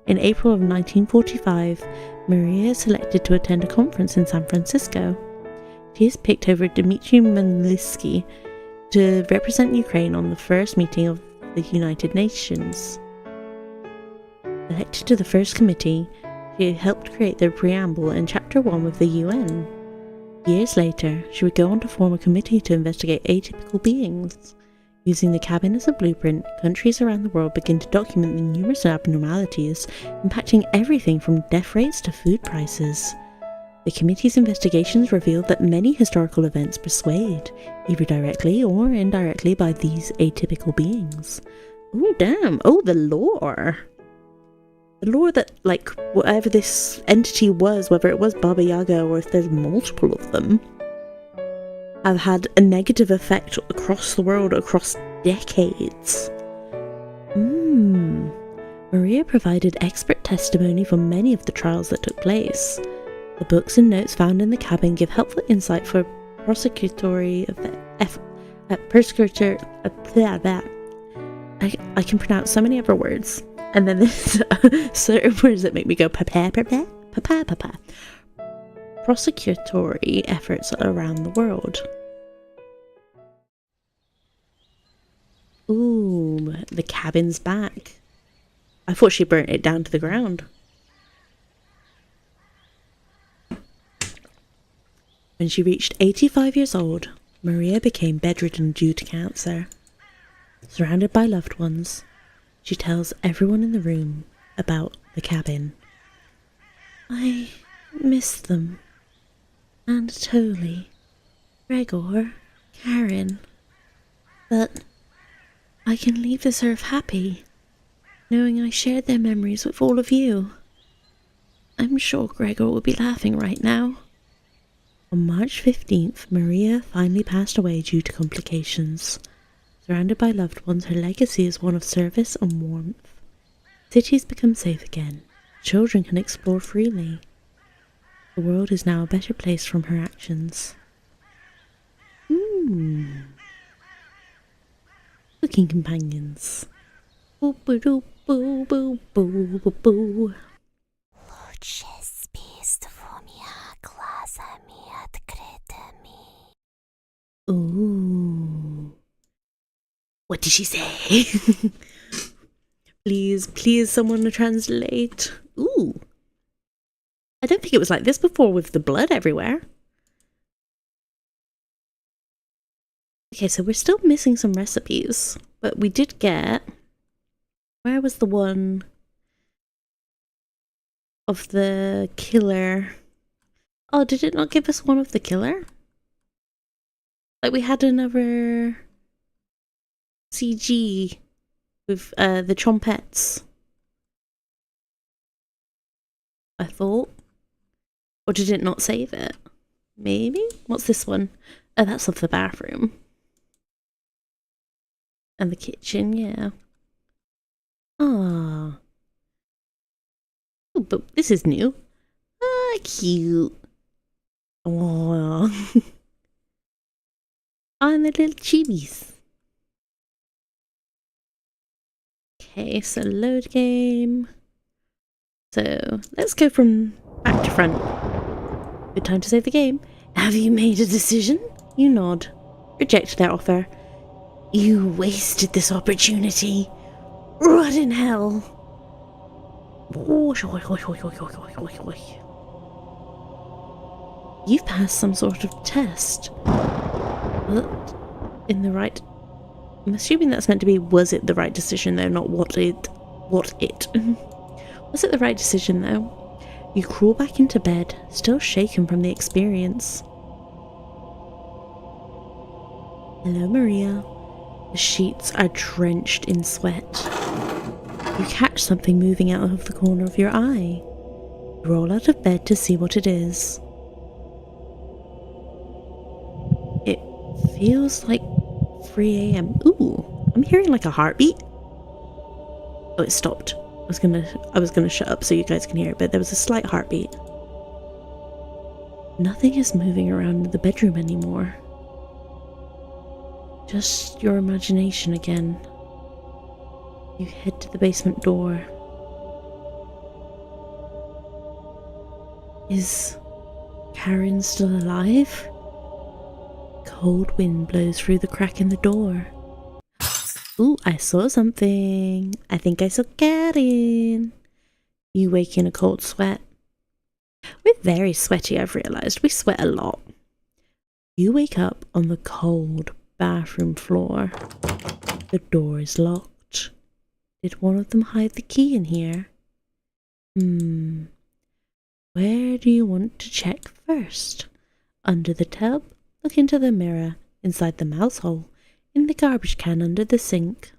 In April of 1945, Maria is selected to attend a conference in San Francisco. She is picked over Dmitry Manlitsky to represent Ukraine on the first meeting of the United Nations. Elected to the first committee, she helped create the preamble in Chapter 1 with the UN. Years later, she would go on to form a committee to investigate atypical beings. Using the cabin as a blueprint, countries around the world begin to document the numerous abnormalities impacting everything from death rates to food prices. The committee's investigations revealed that many historical events persuade, either directly or indirectly, by these atypical beings. Oh damn, oh the lore! The lore that, like, whatever this entity was, whether it was Baba Yaga or if there's multiple of them, have had a negative effect across the world, across decades. Maria provided expert testimony from many of the trials that took place. The books and notes found in the cabin give helpful insight for persecutor. I can pronounce so many other words, and then there's certain words that make me go papa. Prosecutory efforts around the world. Ooh, the cabin's back. I thought she burnt it down to the ground. When she reached 85 years old, Maria became bedridden due to cancer. Surrounded by loved ones, she tells everyone in the room about the cabin. I miss them. Anatoly, Gregor, Karen. But I can leave this earth happy, knowing I shared their memories with all of you. I'm sure Gregor will be laughing right now. On March 15th, Maria finally passed away due to complications. Surrounded by loved ones, her legacy is one of service and warmth. Cities become safe again. Children can explore freely. The world is now a better place from her actions. Cooking companions. Boo boo boo boo boo boo boo boo. Ooh. What did she say? Please, someone to translate. Ooh. I don't think it was like this before with the blood everywhere. Okay, so we're still missing some recipes, but we did get... Where was the one of the killer? Oh, did it not give us one of the killer? Like we had another CG with the trumpets, I thought. Or did it not save it? Maybe? What's this one? Oh, that's of the bathroom. And the kitchen, yeah. Ah. Oh, but this is new. Ah, cute. Oh. On the little chibis. Okay, so load game. So let's go from back to front. Good time to save the game. Have you made a decision? You nod. Reject their offer. You wasted this opportunity. Rot in hell. You've passed some sort of test. In the right... I'm assuming that's meant to be, was it the right decision though, not what it. Was it the right decision though? You crawl back into bed, still shaken from the experience. Hello, Maria. The sheets are drenched in sweat. You catch something moving out of the corner of your eye. You roll out of bed to see what it is. It feels like 3 a.m. Ooh, I'm hearing like a heartbeat. Oh, it stopped. I was gonna shut up so you guys can hear it, but there was a slight heartbeat. Nothing is moving around the bedroom anymore. Just your imagination again. You head to the basement door. Is Karen still alive? Cold wind blows through the crack in the door. Ooh, I saw something. I think I saw Karen. You wake in a cold sweat. We're very sweaty, I've realised. We sweat a lot. You wake up on the cold bathroom floor. The door is locked. Did one of them hide the key in here? Where do you want to check first? Under the tub? Look into the mirror. Inside the mouse hole? In the garbage can under the sink?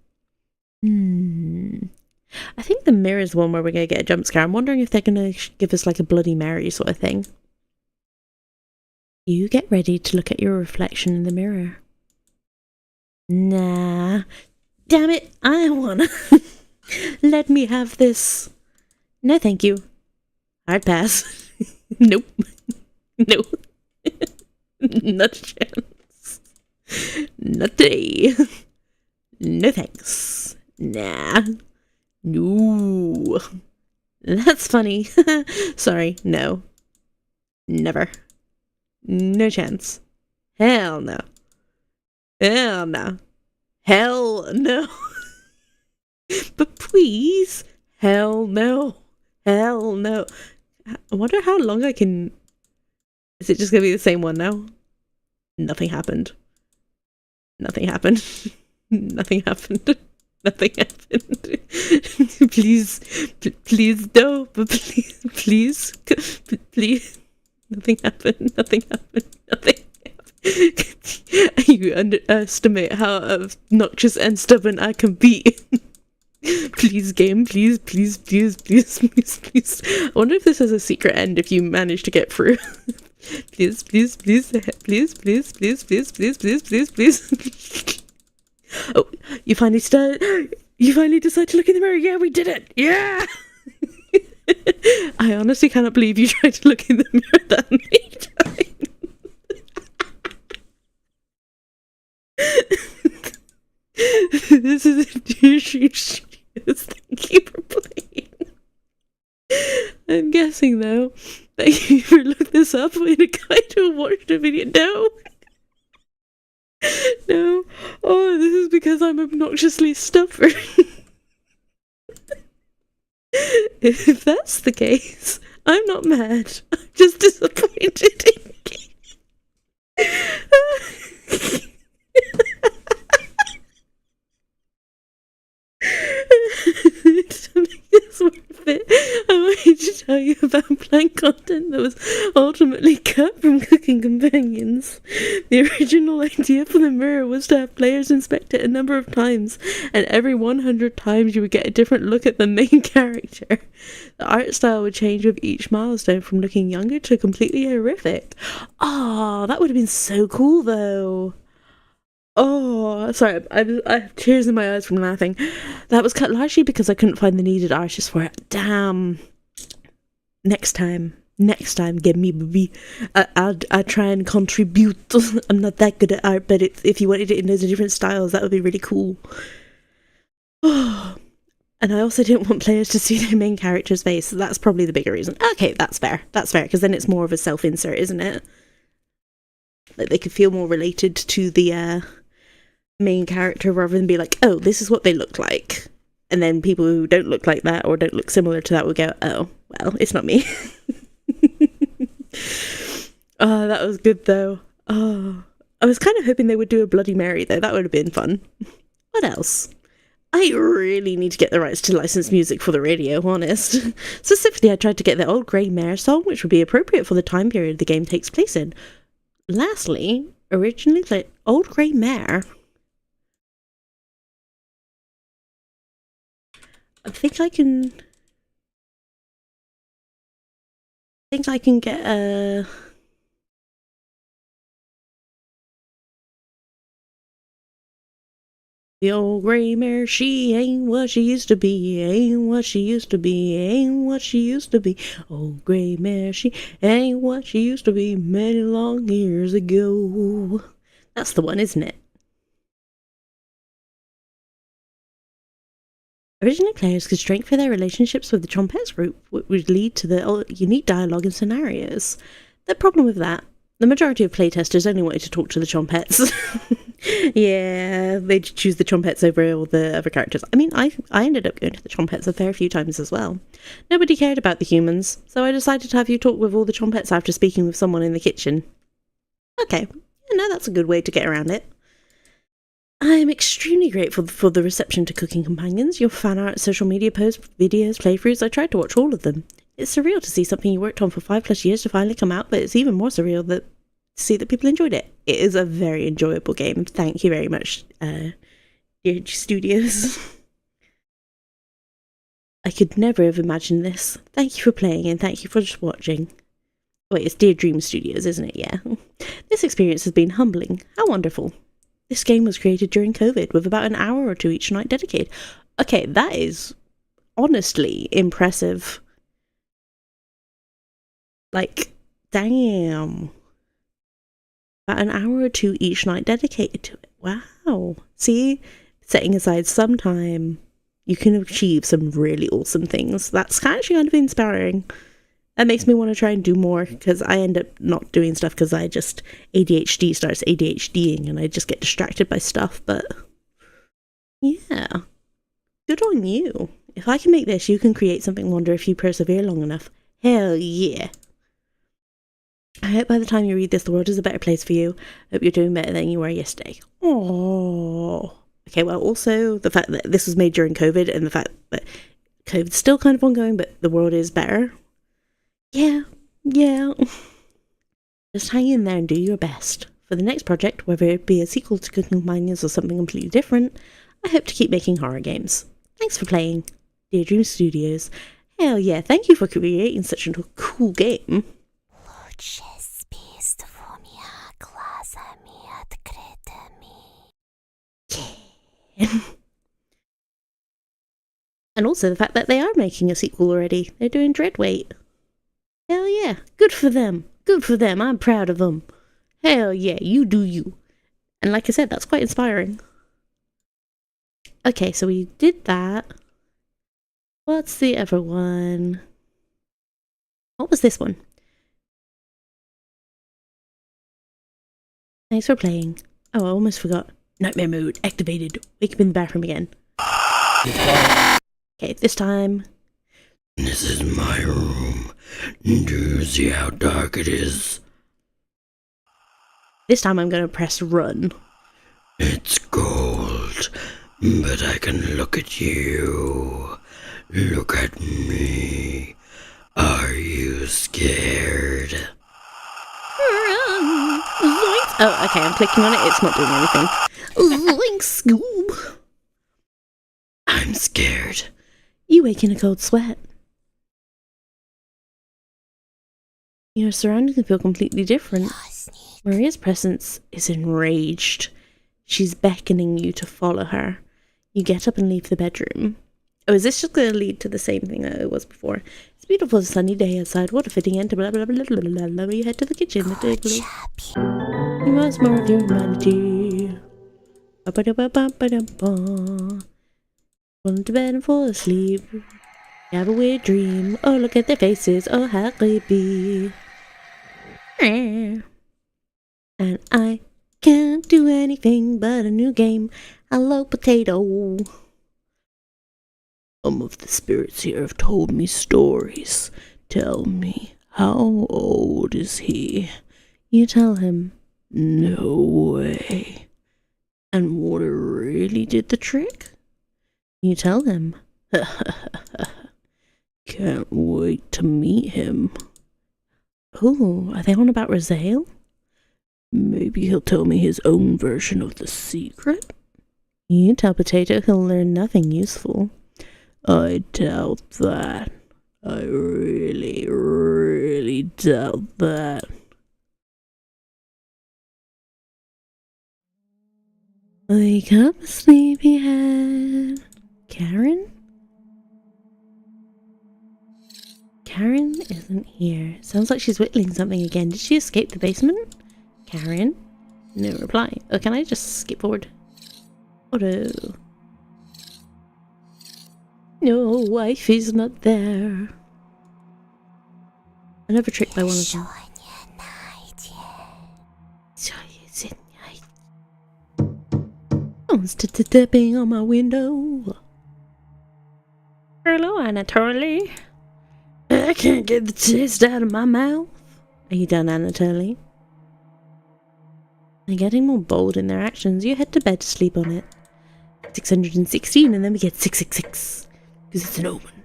I think the mirror is one where we're going to get a jump scare. I'm wondering if they're going to give us like a Bloody Mary sort of thing. You get ready to look at your reflection in the mirror. Nah. Damn it, I wanna. Let me have this. No, thank you. Hard pass. Nope. No. Not a chance. Not today. No thanks. Nah. No. That's funny. Sorry, no. Never. No chance. Hell no. Hell no. Hell no. But please. Hell no. Hell no. I wonder how long I can... Is it just going to be the same one now? Nothing happened. Nothing happened. Nothing happened. Nothing happened. Please. Please, no. But please. Please. Nothing happened. Nothing happened. Nothing happened. You underestimate how obnoxious and stubborn I can be. Please, game, please, please, please, please, please, please. I wonder if this has a secret end if you manage to get through. Please, please, please, please, please, please, please, please, please, please, please. Oh, you finally decided to look in the mirror. Yeah, we did it. Yeah. I honestly cannot believe you tried to look in the mirror that many times. This is a douche. Thank you for playing. I'm guessing though that you ever looked this up in a guide to watch the video. No. No. Oh, this is because I'm obnoxiously stubborn. If that's the case, I'm not mad. I'm just disappointed in you. To make this worth it, I wanted to tell you about planned content that was ultimately cut from Cooking Companions. The original idea for the mirror was to have players inspect it a number of times, and every 100 times you would get a different look at the main character. The art style would change with each milestone, from looking younger to completely horrific. Oh, that would have been so cool though. Oh, sorry, I have tears in my eyes from laughing. That was cut largely because I couldn't find the needed artist for it. Damn. Next time, give me, baby. I'll try and contribute. I'm not that good at art, but if you wanted it in those different styles, that would be really cool. Oh, and I also didn't want players to see their main character's face. So that's probably the bigger reason. Okay, that's fair. That's fair, because then it's more of a self-insert, isn't it? Like they could feel more related to the main character rather than be like, oh, this is what they look like. And then people who don't look like that or don't look similar to that will go, oh, well, it's not me. Oh, that was good though. Oh, I was kind of hoping they would do a Bloody Mary though. That would have been fun. What else? I really need to get the rights to licensed music for the radio, honest. Specifically, I tried to get the Old Grey Mare song, which would be appropriate for the time period the game takes place in. Lastly, originally played Old Grey Mare. I think I can get a... The old grey mare, she ain't what she used to be, ain't what she used to be, ain't what she used to be. Old grey mare, she ain't what she used to be many long years ago. That's the one, isn't it? Originally, players could strengthen their relationships with the Trompettes group, which would lead to the unique dialogue and scenarios. The problem with that, the majority of playtesters only wanted to talk to the Trompettes. Yeah, they'd choose the Trompettes over all the other characters. I mean, I ended up going to the Trompettes a fair few times as well. Nobody cared about the humans, so I decided to have you talk with all the Trompettes after speaking with someone in the kitchen. Okay, no, that's a good way to get around it. I am extremely grateful for the reception to Cooking Companions, your fan art, social media posts, videos, playthroughs. I tried to watch all of them. It's surreal to see something you worked on for 5+ years to finally come out, but it's even more surreal to see that people enjoyed it. It is a very enjoyable game. Thank you very much, dear studios. I could never have imagined this. Thank you for playing and thank you for just watching. Wait, it's Dear Dream Studios, isn't it? Yeah. This experience has been humbling. How wonderful. This game was created during COVID with about an hour or two each night dedicated. Okay, that is honestly impressive. Like, damn. About an hour or two each night dedicated to it. Wow. See, setting aside some time, you can achieve some really awesome things. That's actually kind of inspiring. That makes me want to try and do more, because I end up not doing stuff because I just ADHD starts ADHDing and I just get distracted by stuff. But yeah, good on you. If I can make this, you can create something wonder if you persevere long enough. Hell yeah. I hope by the time you read this, the world is a better place for you. Hope you're doing better than you were yesterday. Oh. Okay, well, also the fact that this was made during COVID and the fact that COVID's still kind of ongoing, but the world is better. Yeah. Just hang in there and do your best. For the next project, whether it be a sequel to Cooking Companions or something completely different, I hope to keep making horror games. Thanks for playing, Dear Dream Studios. Hell yeah, thank you for creating such a cool game. And also the fact that they are making a sequel already. They're doing Dreadweight. Hell yeah, good for them. Good for them, I'm proud of them. Hell yeah, you do you. And like I said, that's quite inspiring. Okay, so we did that. What's the other one? What was this one? Thanks for playing. Oh, I almost forgot. Nightmare mode activated. Wake up in the bathroom again. Okay, this time. This is my room. Do you see how dark it is? This time I'm gonna press run. It's cold, but I can look at you. Look at me. Are you scared? Oh, okay, I'm clicking on it. It's not doing anything. Zoink, Scoob. I'm scared. You wake in a cold sweat. Your surroundings feel completely different. Maria's presence is enraged. She's beckoning you to follow her. You get up and leave the bedroom. Oh, is this just going to lead to the same thing that it was before? It's a beautiful sunny day outside. What a fitting end to blah blah blah blah blah blah. You head to the kitchen. You must more of your humanity. Fall into bed and fall asleep. You have a weird dream. Oh, look at their faces. Oh, how creepy. And I can't do anything but a new game. Hello, potato. Some of the spirits here have told me stories. Tell me, how old is he? You tell him. No way. And water really did the trick? You tell him. Can't wait to meet him. Ooh, are they on about Raziel? Maybe he'll tell me his own version of the secret? You tell Potato he'll learn nothing useful. I doubt that. I really, really doubt that. Wake up, sleepyhead. Karen? Karen isn't here. Sounds like she's whittling something again. Did she escape the basement? Karen? No reply. Oh, can I just skip forward? Auto. No, wife is not there. Another trick by one of them. Someone's tapping on my window. Hello, Anatoly. I can't get the taste out of my mouth. Are you done, Anatoly? They're getting more bold in their actions. You head to bed to sleep on it. 616, and then we get 666. Because it's an omen.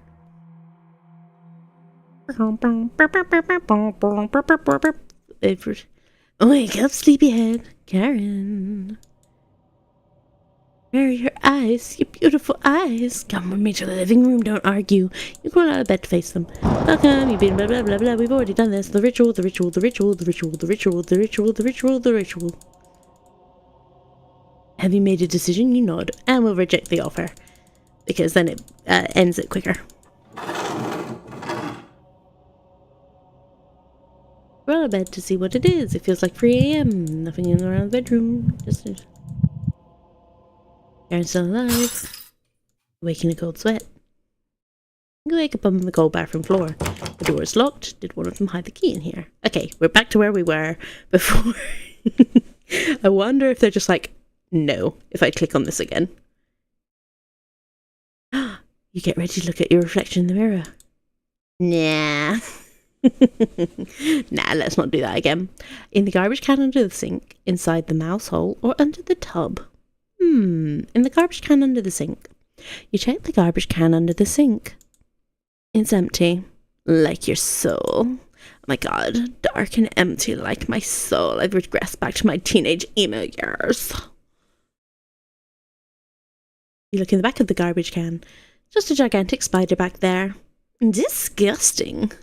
Wake up, sleepyhead. Karen. Where are your eyes? Your beautiful eyes. Come with me to the living room. Don't argue. You crawl out of bed to face them. Welcome. You've been blah blah blah blah. We've already done this. The ritual, the ritual, the ritual, the ritual, the ritual, the ritual, the ritual, the ritual. Have you made a decision? You nod. And we'll reject the offer. because then it ends it quicker. We're out of bed to see what it is. It feels like 3 a.m. Nothing in around the bedroom. Just Karen's still alive. Waking a cold sweat. You wake up on the cold bathroom floor. The door is locked. Did one of them hide the key in here? Okay, we're back to where we were before. I wonder if they're just like, no, if I click on this again. You get ready to look at your reflection in the mirror. Nah. Nah, let's not do that again. In the garbage can under the sink, inside the mouse hole, or under the tub? In the garbage can under the sink. You check the garbage can under the sink. It's empty. Like your soul. Oh my god, dark and empty like my soul. I've regressed back to my teenage emo years. You look in the back of the garbage can. Just a gigantic spider back there. Disgusting.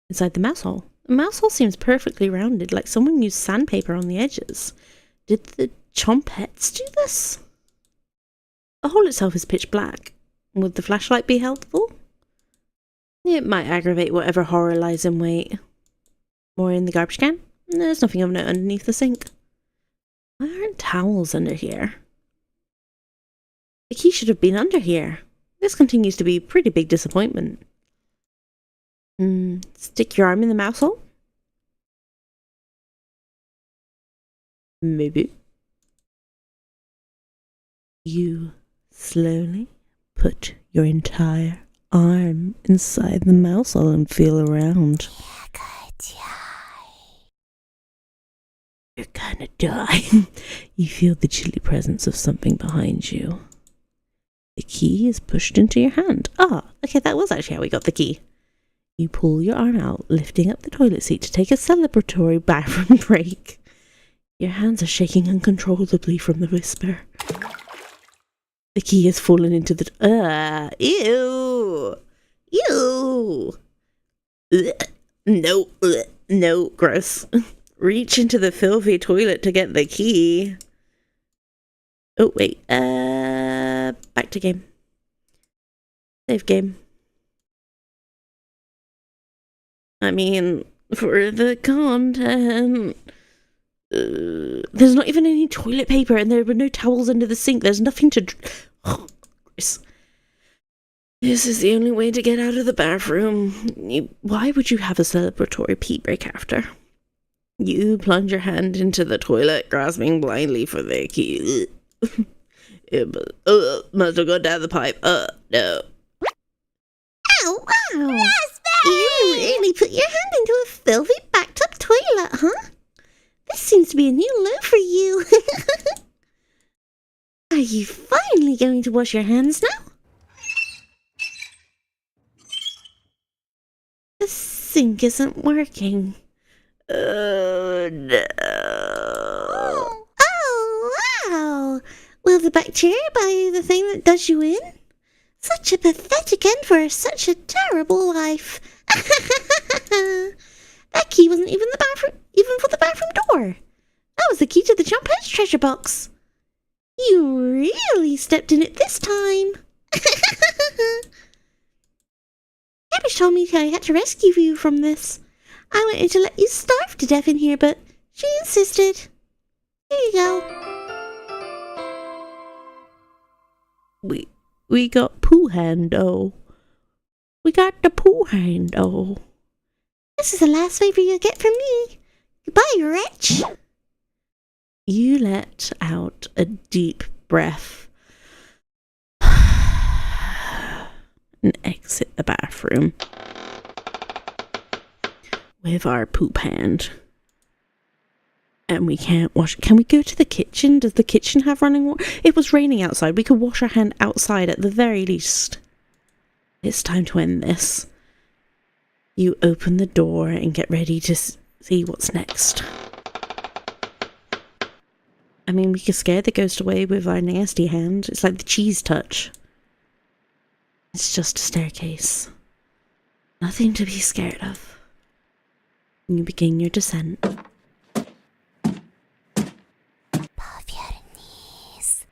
Inside the mouse hole. The mouse hole seems perfectly rounded, like someone used sandpaper on the edges. Did the chompettes do this? The hole itself is pitch black. Would the flashlight be helpful? It might aggravate whatever horror lies in wait. More in the garbage can? There's nothing of note underneath the sink. Why aren't towels under here? The key should have been under here. This continues to be a pretty big disappointment. Stick your arm in the mouse hole? Maybe. You slowly put your entire arm inside the mouse hole and feel around. You're gonna die. You feel the chilly presence of something behind you. The key is pushed into your hand. Okay, that was actually how we got the key. You pull your arm out, lifting up the toilet seat to take a celebratory bathroom break. Your hands are shaking uncontrollably from the whisper. The key has fallen into the... Ew! Ew! No, no, gross. Reach into the filthy toilet to get the key. Oh, wait. Back to game. Save game. I mean, for the content... there's not even any toilet paper and there were no towels under the sink. There's nothing to... This is the only way to get out of the bathroom. Why would you have a celebratory pee break after? You plunge your hand into the toilet, grasping blindly for the key. Must have gone down the pipe. No. Ow, ow! You really put your hand into a filthy backed-up toilet, huh? This seems to be a new look for you. Are you finally going to wash your hands now? The sink isn't working. Oh, no. Oh, wow. Will the bacteria buy you the thing that does you in? Such a pathetic end for such a terrible life. That key wasn't even for the bathroom door. That was the key to the Jumphead's treasure box. You really stepped in it this time. Cabbage told me I had to rescue you from this. I wanted to let you starve to death in here, but she insisted. Here you go. We got poo handle. We got the poo handle. This is the last favor you'll get from me. Goodbye, wretch. You let out a deep breath and exit the bathroom with our poop hand. And we can't wash. Can we go to the kitchen? Does the kitchen have running water? It was raining outside. We could wash our hand outside at the very least. It's time to end this. You open the door and get ready to see what's next. I mean, we could scare the ghost away with our nasty hand. It's like the cheese touch. It's just a staircase. Nothing to be scared of. You begin your descent. Above your knees.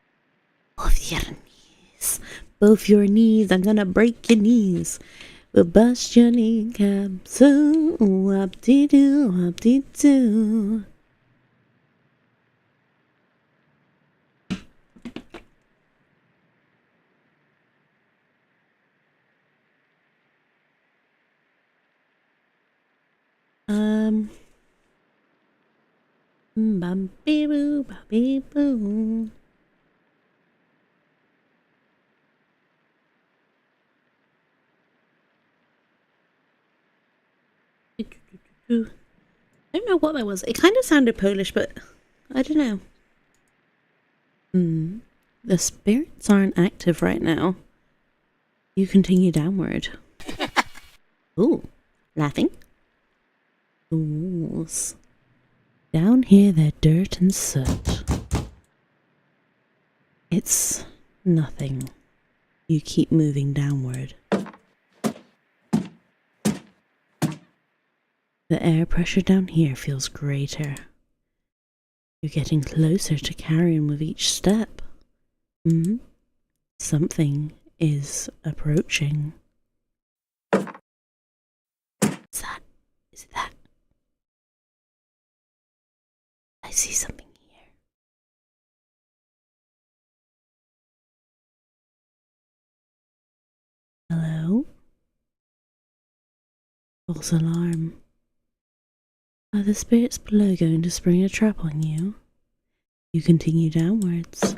Above your knees. both your knees. I'm gonna break your knees. We'll bust your kneecaps. So up-de-doo, up-de-doo. Bumpy-boo, bumpy-boo. I don't know what that was. It kind of sounded Polish, but I don't know. The spirits aren't active right now. You continue downward. Ooh, laughing. Ghouls. Down here they're dirt and soot. It's nothing. You keep moving downward. The air pressure down here feels greater. You're getting closer to carrying with each step. Something is approaching. What's that? Is it that? I see something here. Hello? False alarm. Are the spirits below going to spring a trap on you? You continue downwards.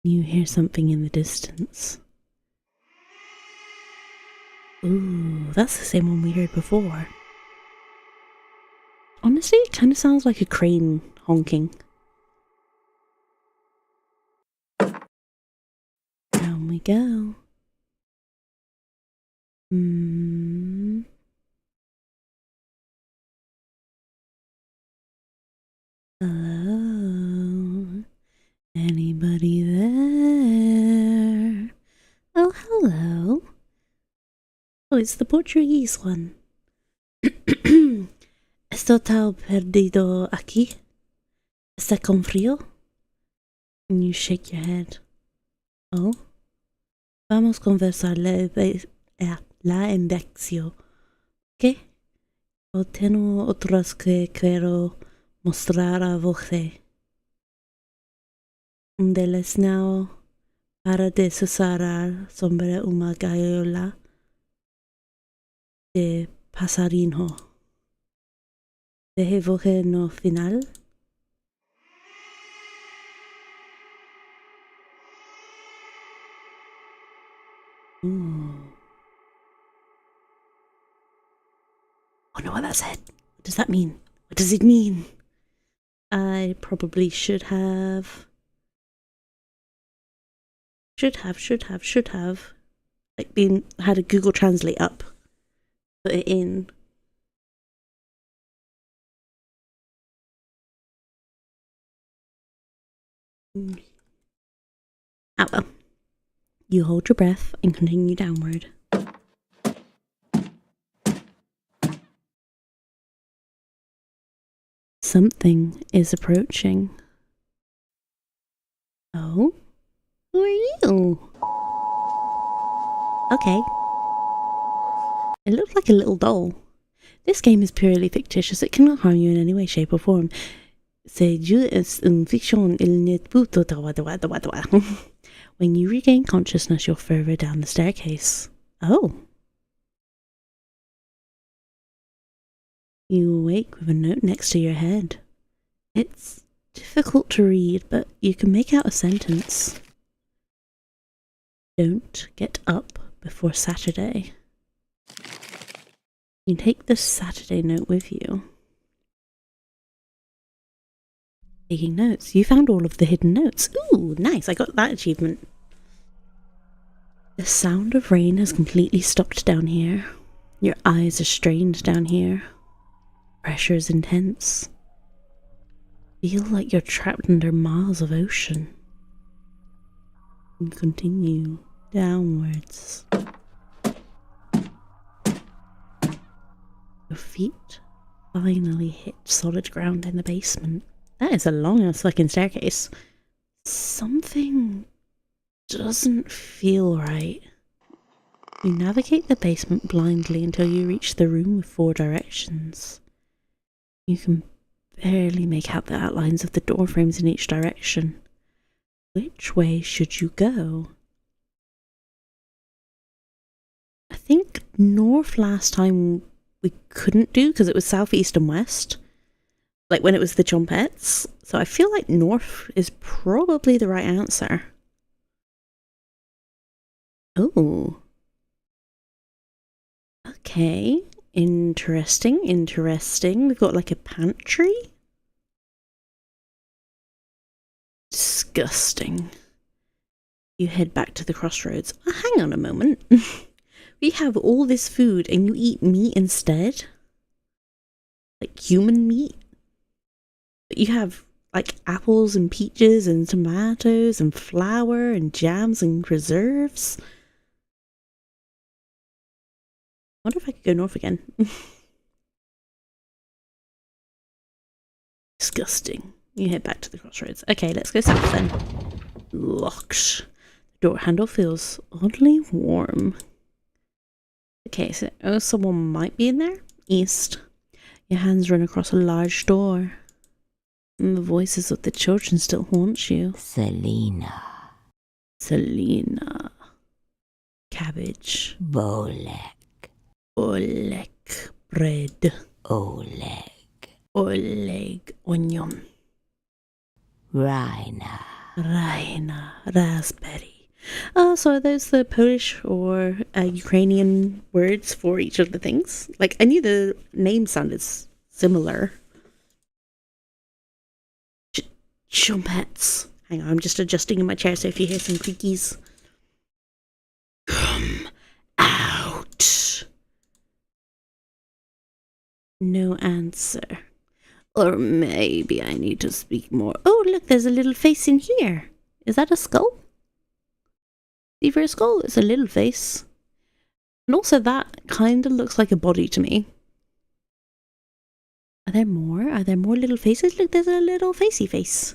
You hear something in the distance. Ooh, that's the same one we heard before. Honestly, it kind of sounds like a crane honking. Down we go. Hello? Anybody there? Oh, hello. Oh, it's the Portuguese one. ¿Esto está perdido aquí? ¿Está con frío? And you shake your head. Oh? Vamos a conversar la indexio. ¿Qué? O tengo otras que quiero mostrar a você. Un deleznao para desusar sobre una gaiola de passarinho. Deje você no final? Ooh. Oh no, what that said. What does that mean? What does it mean? I probably should have like had a Google Translate up, put it in. Oh well. You hold your breath and continue downward. Something is approaching. Oh? Who are you? Okay. It looked like a little doll. This game is purely fictitious. It cannot harm you in any way, shape, or form. C'est juste une fiction. Il n'est pas tout. When you regain consciousness, you're further down the staircase. Oh. You awake with a note next to your head. It's difficult to read, but you can make out a sentence. Don't get up before Saturday. You take the Saturday note with you. Taking notes. You found all of the hidden notes. Ooh, nice. I got that achievement. The sound of rain has completely stopped down here. Your eyes are strained down here. Pressure is intense. Feel like you're trapped under miles of ocean. And continue downwards. Your feet finally hit solid ground in the basement. That is a long ass fucking staircase. Something doesn't feel right. You navigate the basement blindly until you reach the room with 4 directions. You can barely make out the outlines of the door frames in each direction. Which way should you go? I think north last time we couldn't do because it was south, east and west. Like when it was the jumpettes. So I feel like north is probably the right answer. Oh. Okay. Interesting. We've got like a pantry. Disgusting. You head back to the crossroads. Oh, hang on a moment. We have all this food and you eat meat instead? Like human meat? But you have like apples and peaches and tomatoes and flour and jams and preserves. I wonder if I could go north again. Disgusting. You head back to the crossroads. Okay, let's go south then. Locked. The door handle feels oddly warm. Okay, so someone might be in there. East. Your hands run across a large door. And the voices of the children still haunt you. Selena. Cabbage. Bolek. Oleg. Bread. Oleg. Oleg. Onion. Raina. Raspberry. So are those the Polish or Ukrainian words for each of the things? Like, I knew the name sounded similar. Chumpets. Hang on, I'm just adjusting in my chair so if you hear some creakies. Come out. No answer. Or maybe I need to speak more. Oh, look, there's a little face in here. Is that a skull? See, for a skull, it's a little face. And also that kind of looks like a body to me. Are there more? Are there more little faces? Look, there's a little facey face.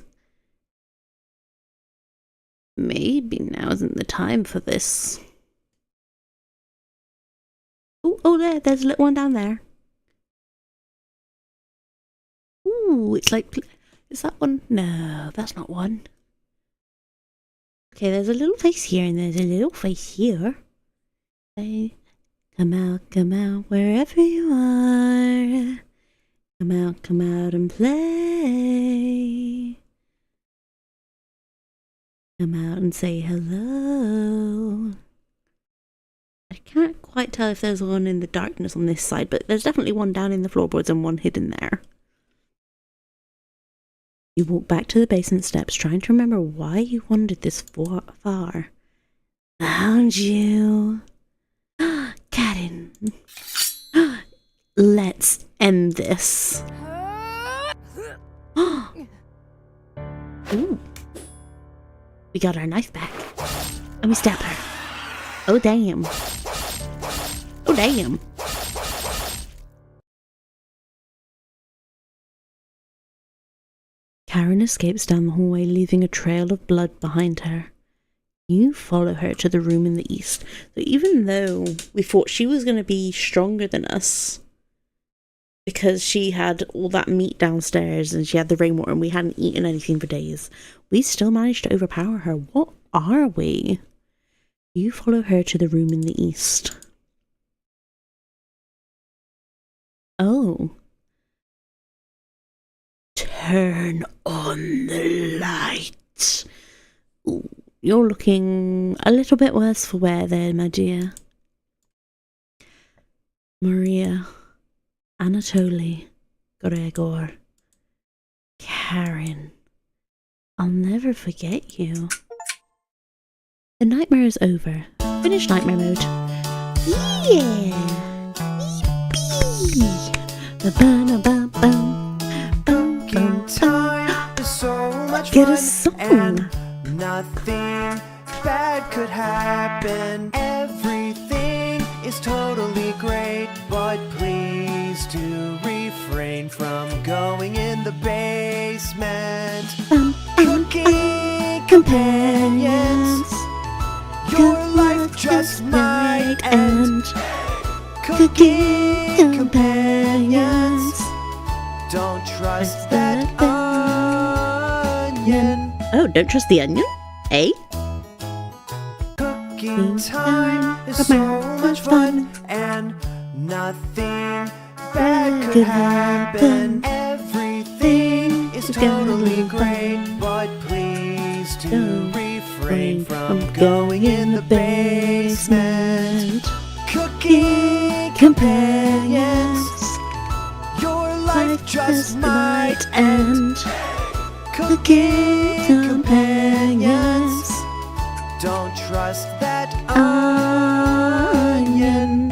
Maybe now isn't the time for this. Oh, there's a little one down there. Ooh, it's like, is that one? No, that's not one. Okay, there's a little face here and there's a little face here. Hey, come out, wherever you are. Come out and play. Come out and say hello. I can't quite tell if there's one in the darkness on this side, but there's definitely one down in the floorboards and one hidden there. You walk back to the basement steps, trying to remember why you wandered this far. Found you. Karen. Let's end this. Ooh. We got our knife back. And we stab her. Oh, damn. Oh, damn. Karen escapes down the hallway, leaving a trail of blood behind her. You follow her to the room in the east. So even though we thought she was going to be stronger than us, because she had all that meat downstairs and she had the rainwater and we hadn't eaten anything for days, we still managed to overpower her. What are we? You follow her to the room in the east. Oh. Turn on the light. Ooh, you're looking a little bit worse for wear there, my dear. Maria, Anatoly, Gregor, Karen, I'll never forget you. The nightmare is over. Finish nightmare mode. Yeah! Yippee! Ba-ba-ba-ba-bum. So much Get a fun song. and nothing bad could happen. Everything is totally great, but please do refrain from going in the basement. Cooking companions. Your life just might end. Cooking companions. Don't trust that onion. Oh, don't trust the onion? Eh? Cooking time is so much fun, and nothing bad could happen. Everything is totally great, but please do refrain from going in the basement. Cooking companions, your life just might end. Cooking companions, don't trust that onion.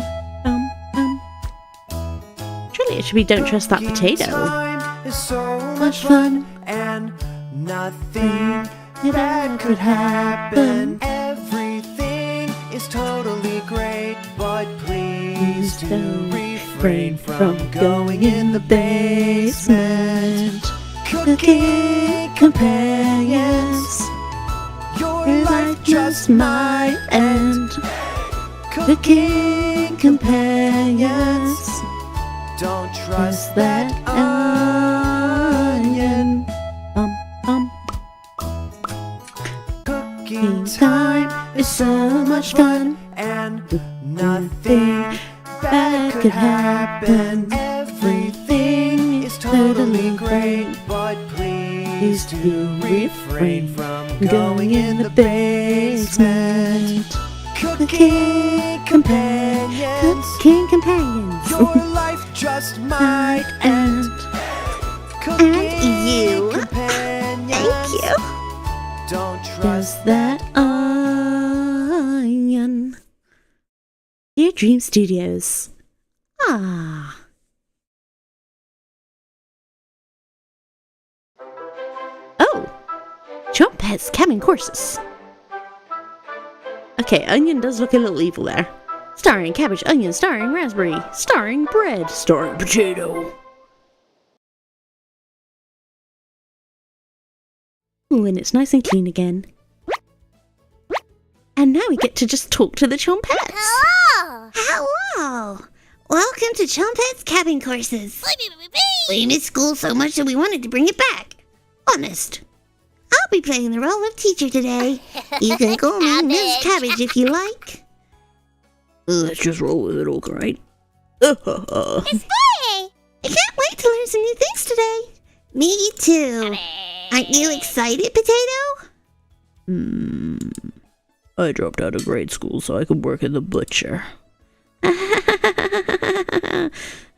Surely it should be don't trust that potato. Time is so much fun, and nothing bad could happen. Everything is totally great, but please do refrain from going in the basement. Cooking companions, your life just might end. Cooking companions, don't trust that onion. Cooking time is so much fun, and nothing bad could happen. Everything is totally great, but please do refrain from going in the basement. Cooking companions, Cooking companions. your life just might end. And you. Companions, Thank you. don't trust that onion. Dear Dream Studios. Ah. Oh. Trumpets cabin courses. Okay, onion does look a little evil there. Starring cabbage, onion, starring raspberry, starring bread, starring potato. Ooh, and it's nice and clean again. And now we get to just talk to the Chompettes. Hello! Hello! Welcome to Chompet's cabin courses. We missed school so much that we wanted to bring it back. Honest. I'll be playing the role of teacher today. You can call me Miss Cabbage if you like. Let's just roll with it, alright? It's funny! I can't wait to learn some new things today. Me too. Aren't you excited, Potato? I dropped out of grade school so I could work at the butcher.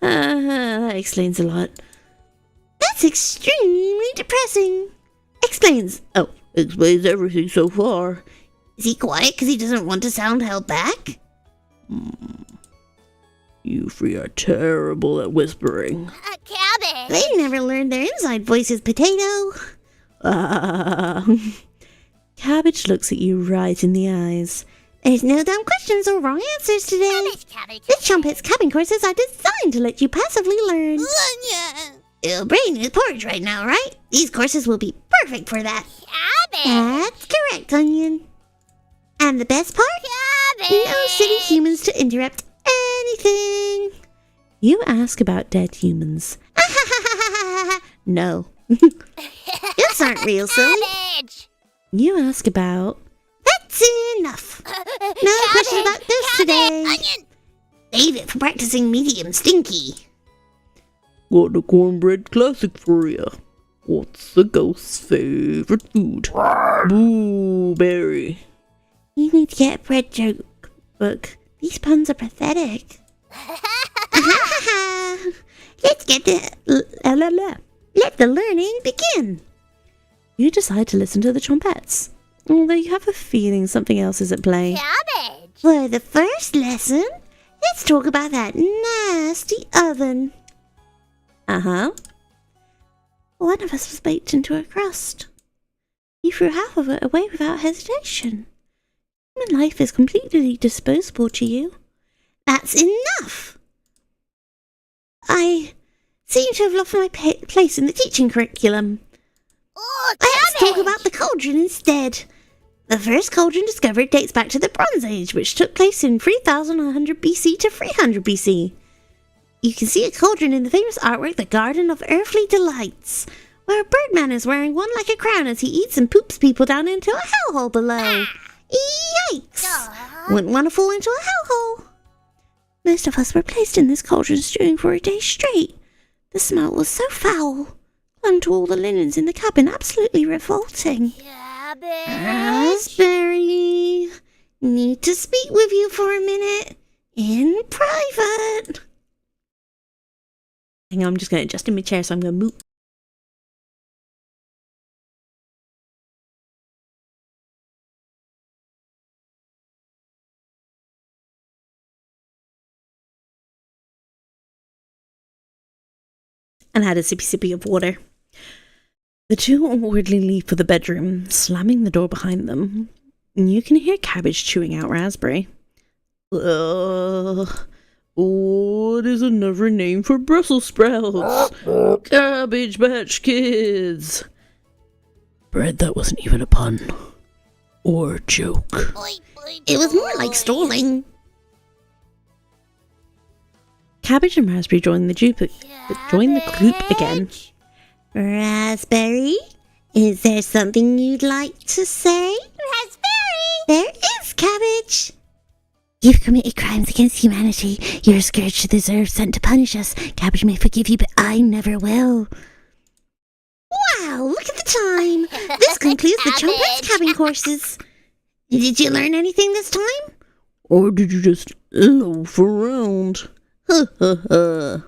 That explains a lot. That's extremely depressing. Explains. Oh, Explains everything so far. Is he quiet because he doesn't want to sound held back? You three are terrible at whispering. Cabbage! They never learned their inside voices, Potato. Cabbage looks at you right in the eyes. There's no dumb questions or wrong answers today. The Trumpet's cabin courses are designed to let you passively learn. You're brain is porridge right now, right? These courses will be perfect for that. That's correct, Onion. And the best part? No silly humans to interrupt anything. You ask about dead humans. No. Those aren't real, silly. You ask about... That's enough. No questions about this today. Save it for practicing medium stinky. Got the cornbread classic for ya. What's the ghost's favorite food? Blueberry. You need to get a bread joke book. These puns are pathetic. Let's get let the learning begin. You decide to listen to the Chompettes, although you have a feeling something else is at play. For the first lesson, let's talk about that nasty oven. Uh-huh. One of us was baked into a crust. You threw half of it away without hesitation. Human life is completely disposable to you. That's enough! I seem to have lost my place in the teaching curriculum. Let's talk about the cauldron instead. The first cauldron discovered dates back to the Bronze Age, which took place in 3100 BC to 300 BC. You can see a cauldron in the famous artwork The Garden of Earthly Delights, where a birdman is wearing one like a crown as he eats and poops people down into a hellhole below. Yikes! Wouldn't want to fall into a hellhole. Most of us were placed in this cauldron stewing for a day straight. The smell was so foul, clung to all the linens in the cabin, absolutely revolting. Raspberry, need to speak with you for a minute, in private. Hang on, I'm just going to adjust in my chair, so I'm going to move. And had a sippy of water. The two awkwardly leave for the bedroom, slamming the door behind them. You can hear Cabbage chewing out Raspberry. What is another name for Brussels sprouts? Cabbage Patch Kids. Bread, that wasn't even a pun. Or joke. It was more like stalling. Cabbage and Raspberry join the group again. Raspberry, is there something you'd like to say? Raspberry! There is, Cabbage. You've committed crimes against humanity. You're a scourge to deserve, sent to punish us. Cabbage may forgive you, but I never will. Wow, look at the time. This concludes the Trumpet's cabin courses. Did you learn anything this time? Or did you just loaf around? Ha ha ha.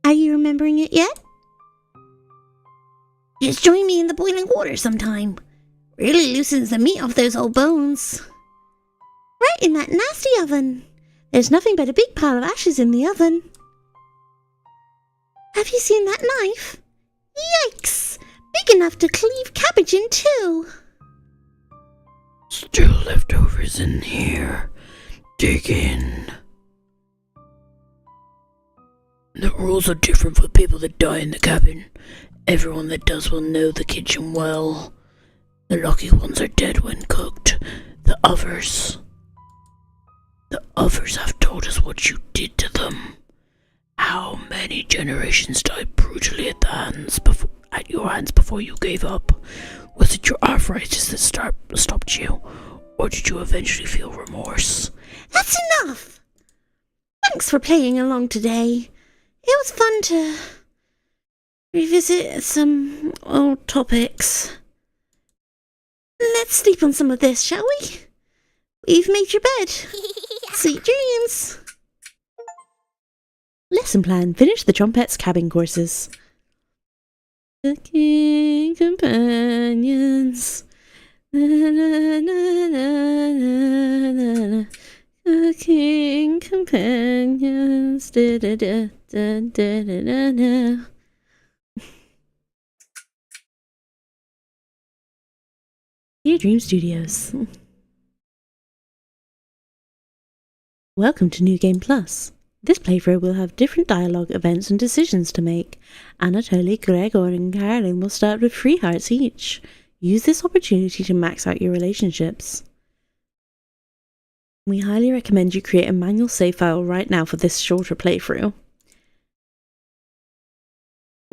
Are you remembering it yet? Just join me in the boiling water sometime. Really loosens the meat off those old bones. Right in that nasty oven. There's nothing but a big pile of ashes in the oven. Have you seen that knife? Yikes! Big enough to cleave Cabbage in two. Still leftovers in here. Dig in. The rules are different for people that die in the cabin. Everyone that does will know the kitchen well. The lucky ones are dead when cooked. The others have told us what you did to them. How many generations died brutally at your hands before you gave up? Was it your arthritis that stopped you? Or did you eventually feel remorse? That's enough! Thanks for playing along today. It was fun to revisit some old topics. Let's sleep on some of this, shall we? We've made your bed. Sweet dreams. Lesson plan. Finish the Trumpet's cabin courses. Cooking companions. Na, na, na, na, na, na. Cooking companions. Da, da, da, da, da, da, da, da. Dear Dream Studios. Welcome to New Game Plus. This playthrough will have different dialogue, events and decisions to make. Anatoly, Gregor and Caroline will start with 3 hearts each. Use this opportunity to max out your relationships. We highly recommend you create a manual save file right now for this shorter playthrough.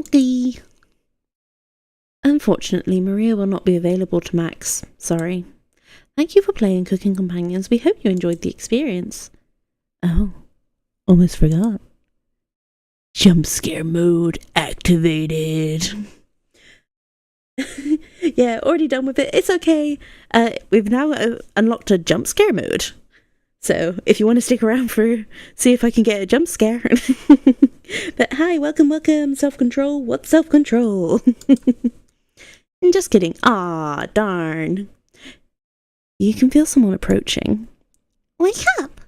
Okay. Unfortunately, Maria will not be available to max. Sorry. Thank you for playing Cooking Companions. We hope you enjoyed the experience. Oh, almost forgot. Jump scare mode activated. Yeah, already done with it. It's okay. We've now unlocked a jump scare mode. So if you want to stick around see if I can get a jump scare. But hi, welcome. Self-control. What's self-control? Just kidding. Ah, darn. You can feel someone approaching. Wake up!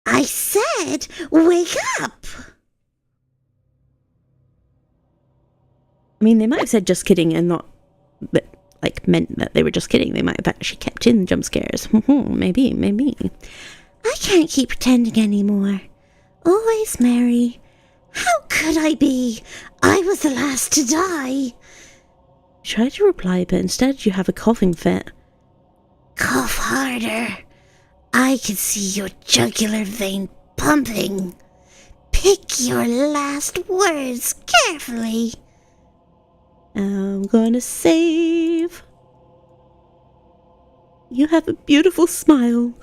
I said, wake up! I mean, they might have said just kidding and not, but meant that they were just kidding. They might have actually kept in jump scares. Maybe. I can't keep pretending anymore. Always merry, How could I be? I was the last to die. You try to reply, but instead you have a coughing fit. Cough harder. I can see your jugular vein pumping. Pick your last words carefully. I'm gonna save. You have a beautiful smile.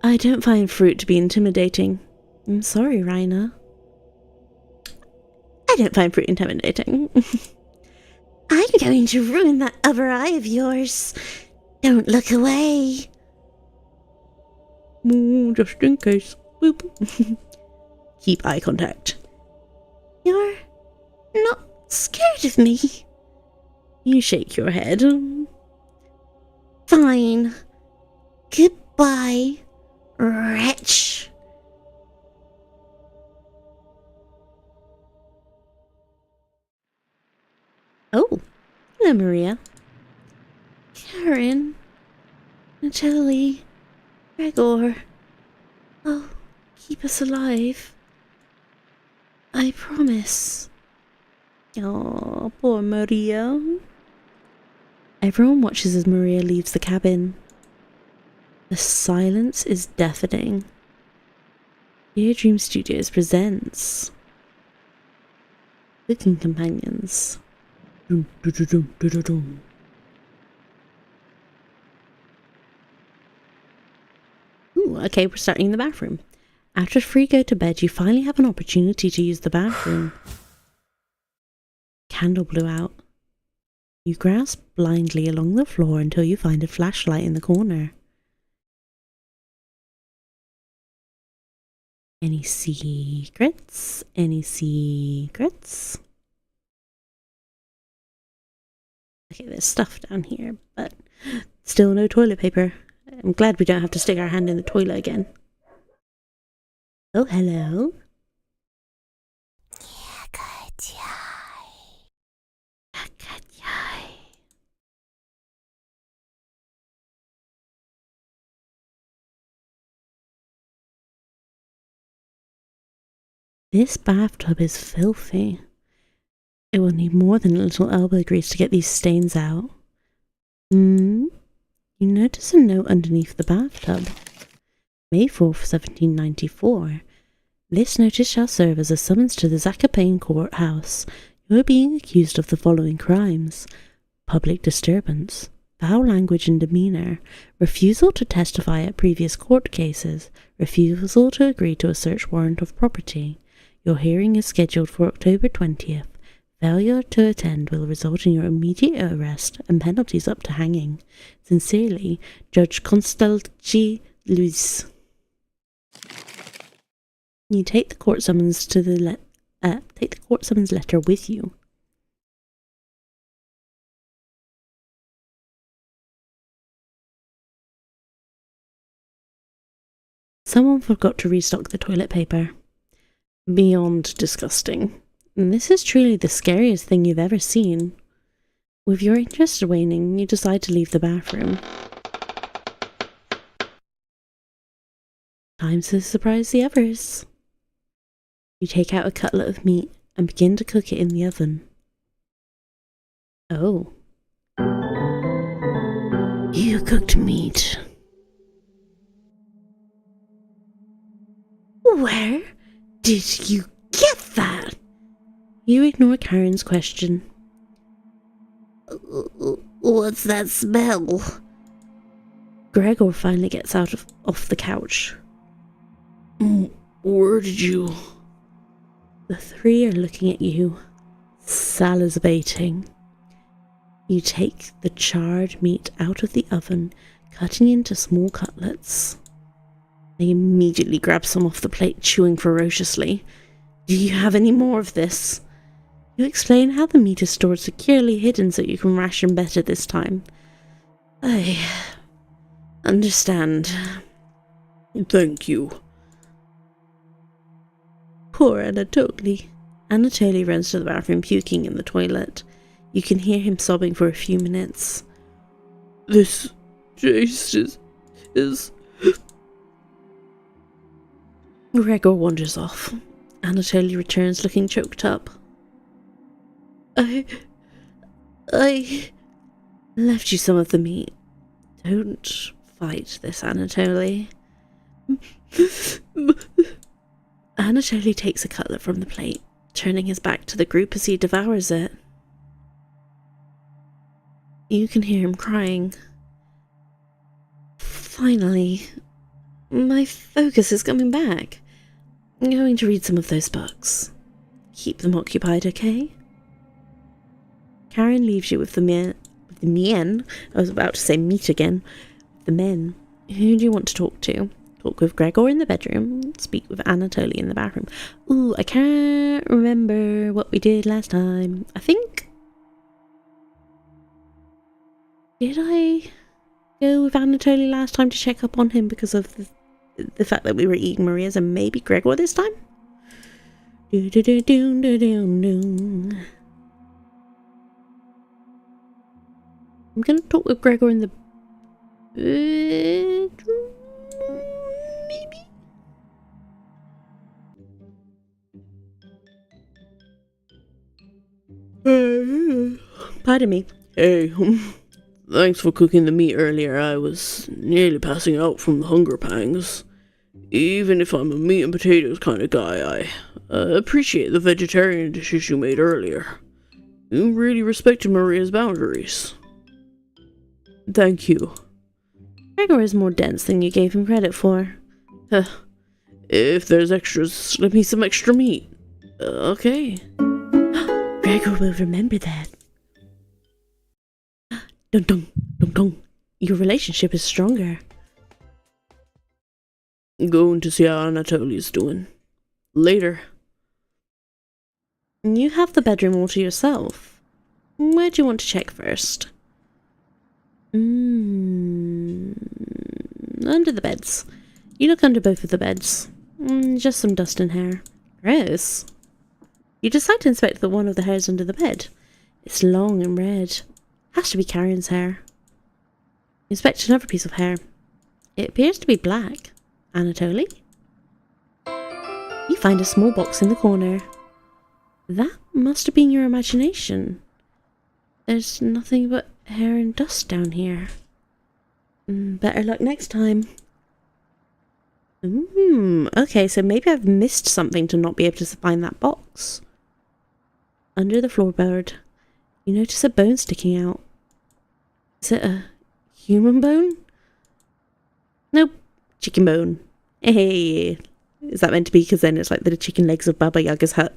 I don't find fruit to be intimidating. I'm sorry, Raina. I don't find fruit intimidating. I'm going to ruin that other eye of yours. Don't look away. Just in case. Boop. Keep eye contact. You're not scared of me. You shake your head. Fine. Goodbye, wretch. Oh, hello, Maria. Karen, Natalie, Gregor. Oh, keep us alive. I promise. Oh, poor Maria. Everyone watches as Maria leaves the cabin. The silence is deafening. Dear Dream Studios presents Cooking Companions. Dum, dum, dum, dum, dum, dum. Ooh, okay, we're starting in the bathroom. After Free go to bed, you finally have an opportunity to use the bathroom. Candle blew out. You grasp blindly along the floor until you find a flashlight in the corner. Any secrets? Any secrets? Okay, there's stuff down here, but still no toilet paper. I'm glad we don't have to stick our hand in the toilet again. Oh, hello. This bathtub is filthy. It will need more than a little elbow grease to get these stains out. You notice a note underneath the bathtub. May 4th, 1794. This notice shall serve as a summons to the Zakopane courthouse. You are being accused of the following crimes: public disturbance, foul language and demeanour, refusal to testify at previous court cases, refusal to agree to a search warrant of property. Your hearing is scheduled for October 20th. Failure to attend will result in your immediate arrest and penalties up to hanging. Sincerely, Judge Constalci Luis. You take the court summons to the court summons letter with you. Someone forgot to restock the toilet paper. Beyond disgusting. And this is truly the scariest thing you've ever seen. With your interest waning, you decide to leave the bathroom. Time to surprise the others. You take out a cutlet of meat and begin to cook it in the oven. Oh. You cooked meat. Where did you get that? You ignore Karen's question. What's that smell? Gregor finally gets off the couch. Where did you... The three are looking at you, salivating. You take the charred meat out of the oven, cutting into small cutlets. They immediately grab some off the plate, chewing ferociously. Do you have any more of this? You explain how the meat is stored securely hidden so you can ration better this time. I understand. Thank you. Poor Anatoly. Anatoly runs to the bathroom, puking in the toilet. You can hear him sobbing for a few minutes. This taste is... Gregor wanders off. Anatoly returns looking choked up. I left you some of the meat. Don't fight this, Anatoly. Anatoly takes a cutlet from the plate, turning his back to the group as he devours it. You can hear him crying. Finally, my focus is coming back. I'm going to read some of those books. Keep them occupied, okay? Karen leaves you with the men. I was about to say meat again. The men. Who do you want to talk to? Talk with Gregor in the bedroom. Speak with Anatoly in the bathroom. Ooh, I can't remember what we did last time. I think... Did I go with Anatoly last time to check up on him because of the fact that we were eating Maria's, and maybe Gregor this time? I'm gonna talk with Gregor in the bedroom, maybe? Pardon me. Hey, thanks for cooking the meat earlier. I was nearly passing out from the hunger pangs. Even if I'm a meat and potatoes kind of guy, I appreciate the vegetarian dishes you made earlier. You really respected Maria's boundaries. Thank you. Gregor is more dense than you gave him credit for. If there's extras, slip me some extra meat. Okay. Gregor will remember that. Dun dun, dun dun. Your relationship is stronger. Going to see how Anatoly's doing. Later. You have the bedroom all to yourself. Where do you want to check first? Under the beds. You look under both of the beds. Just some dust and hair. Gross. You decide to inspect one of the hairs under the bed. It's long and red. Has to be Karen's hair. Inspect another piece of hair. It appears to be black. Anatoly? You find a small box in the corner. That must have been your imagination. There's nothing but hair and dust down here. Better luck next time. Okay, so maybe I've missed something to not be able to find that box. Under the floorboard, you notice a bone sticking out. Is it a human bone? Nope, chicken bone. Hey, is that meant to be because then it's like the chicken legs of Baba Yaga's hut?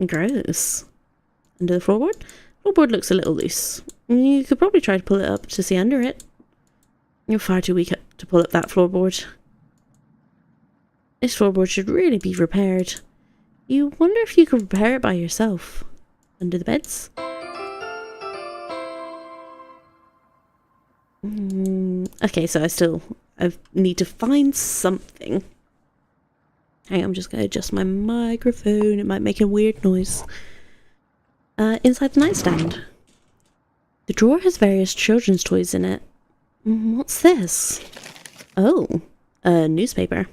Gross. Under the floorboard? Floorboard looks a little loose. You could probably try to pull it up to see under it. You're far too weak to pull up that floorboard. This floorboard should really be repaired. You wonder if you could repair it by yourself. Under the beds? Okay, so I need to find something. Hang on, I'm just going to adjust my microphone. It might make a weird noise. Inside the nightstand. The drawer has various children's toys in it. What's this? Oh, a newspaper.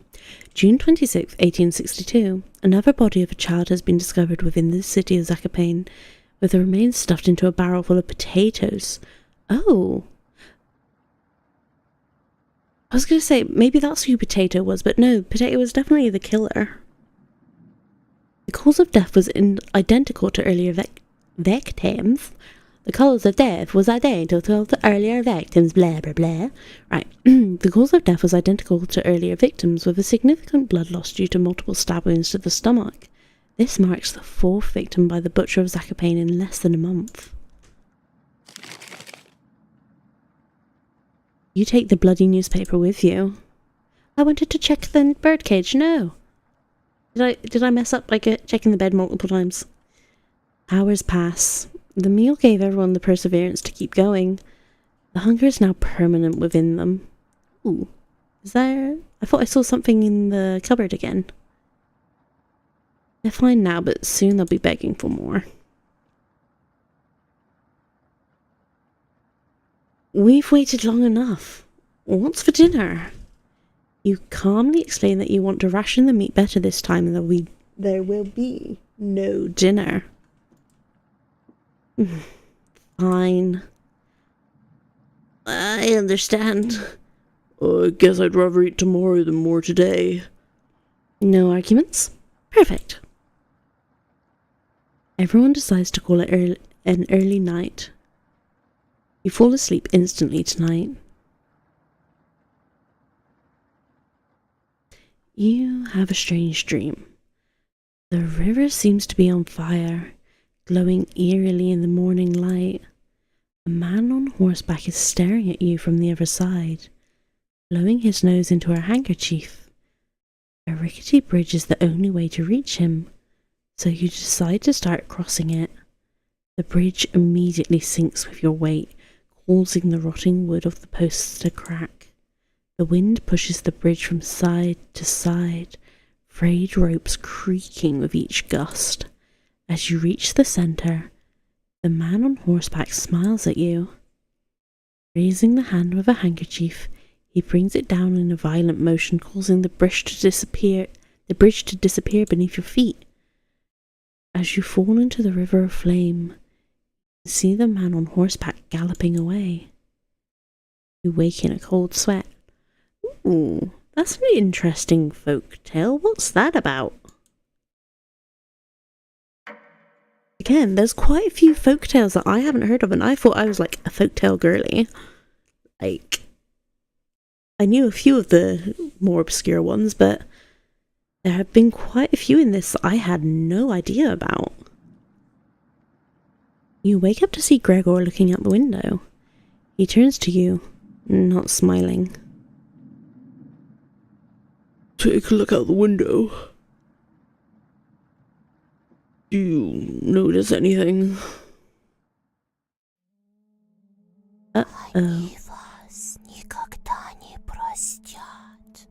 June 26th, 1862. Another body of a child has been discovered within the city of Zakopane, with the remains stuffed into a barrel full of potatoes. Oh. I was going to say, maybe that's who Potato was, but no, Potato was definitely the killer. The cause of death was identical to earlier victims. The cause of death was identical to earlier victims, blah, blah, blah. Right. The cause of death was identical to earlier victims, with a significant blood loss due to multiple stab wounds to the stomach. This marks the fourth victim by the butcher of Zakopane in less than a month. You take the bloody newspaper with you. I wanted to check the birdcage, no. Did I mess up by checking the bed multiple times? Hours pass. The meal gave everyone the perseverance to keep going. The hunger is now permanent within them. Ooh. Is there... I thought I saw something in the cupboard again. They're fine now, but soon they'll be begging for more. We've waited long enough. What's for dinner? You calmly explain that you want to ration the meat better this time and that there will be no dinner. Fine. I understand. I guess I'd rather eat tomorrow than more today. No arguments? Perfect. Everyone decides to call it an early night. You fall asleep instantly tonight. You have a strange dream. The river seems to be on fire, glowing eerily in the morning light. A man on horseback is staring at you from the other side, blowing his nose into a handkerchief. A rickety bridge is the only way to reach him, so you decide to start crossing it. The bridge immediately sinks with your weight, causing the rotting wood of the posts to crack. The wind pushes the bridge from side to side, frayed ropes creaking with each gust. As you reach the centre, the man on horseback smiles at you. Raising the hand with a handkerchief, he brings it down in a violent motion, causing the bridge to disappear beneath your feet. As you fall into the river of flame, you see the man on horseback galloping away. You wake in a cold sweat. Ooh, that's an interesting folk tale. What's that about? Again, there's quite a few folk tales that I haven't heard of, and I thought I was like a folk tale girly. Like, I knew a few of the more obscure ones, but there have been quite a few in this that I had no idea about. You wake up to see Gregor looking out the window. He turns to you, not smiling. Take a look out the window. Do you notice anything? Uh-oh. Вас никогда не простят.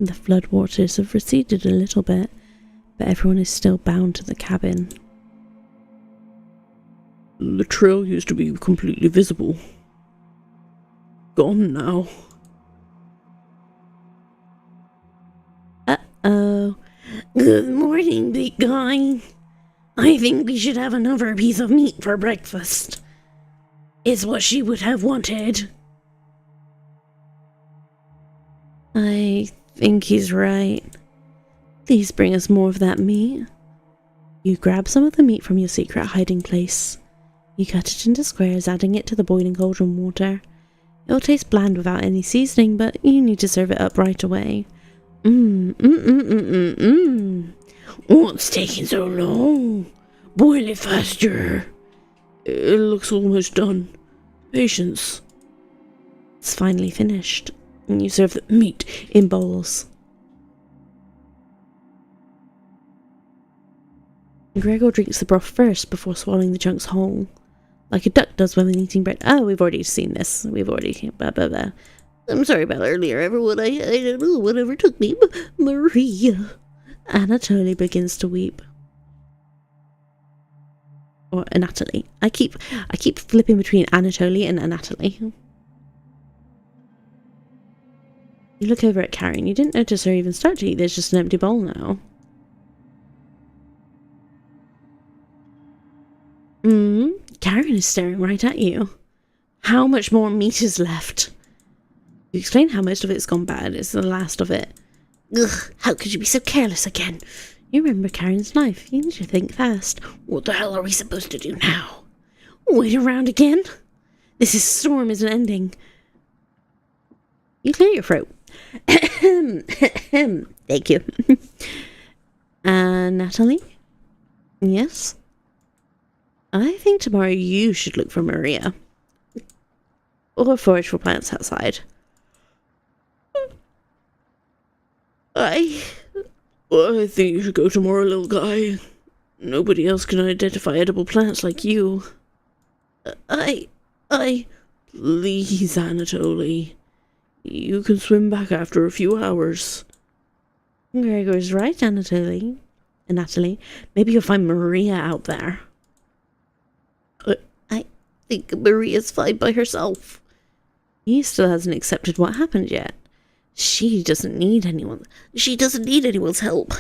The floodwaters have receded a little bit, but everyone is still bound to the cabin. The trail used to be completely visible. Gone now. Uh-oh. Good morning, big guy. I think we should have another piece of meat for breakfast. It's what she would have wanted. I think he's right. Please bring us more of that meat. You grab some of the meat from your secret hiding place. You cut it into squares, adding it to the boiling cauldron water. It'll taste bland without any seasoning, but you need to serve it up right away. What's taking so long? Boil it faster. It looks almost done. Patience. It's finally finished, and you serve the meat in bowls. Gregor drinks the broth first before swallowing the chunks whole, like a duck does when eating bread. Oh, we've already seen this. We've already blah blah blah. I'm sorry about earlier, everyone. I don't know whatever took me. Maria. Anatoly begins to weep. Or Anatoly. I keep flipping between Anatoly and Anatoly. You look over at Karen. You didn't notice her even start to eat. There's just an empty bowl now. Karen is staring right at you. How much more meat is left? You explain how most of it's gone bad. It's the last of it. Ugh, how could you be so careless again? You remember Karen's knife. You need to think fast. What the hell are we supposed to do now? Wait around again? This storm isn't ending. You clear your throat. Thank you. Natalie? Yes? I think tomorrow you should look for Maria. Or forage for plants outside. I think you should go tomorrow, little guy. Nobody else can identify edible plants like you. Please, Anatoly. You can swim back after a few hours. Gregor's right, Anatoly. Natalie, maybe you'll find Maria out there. I think Maria's fine by herself. He still hasn't accepted what happened yet. She doesn't need anyone. She doesn't need anyone's help.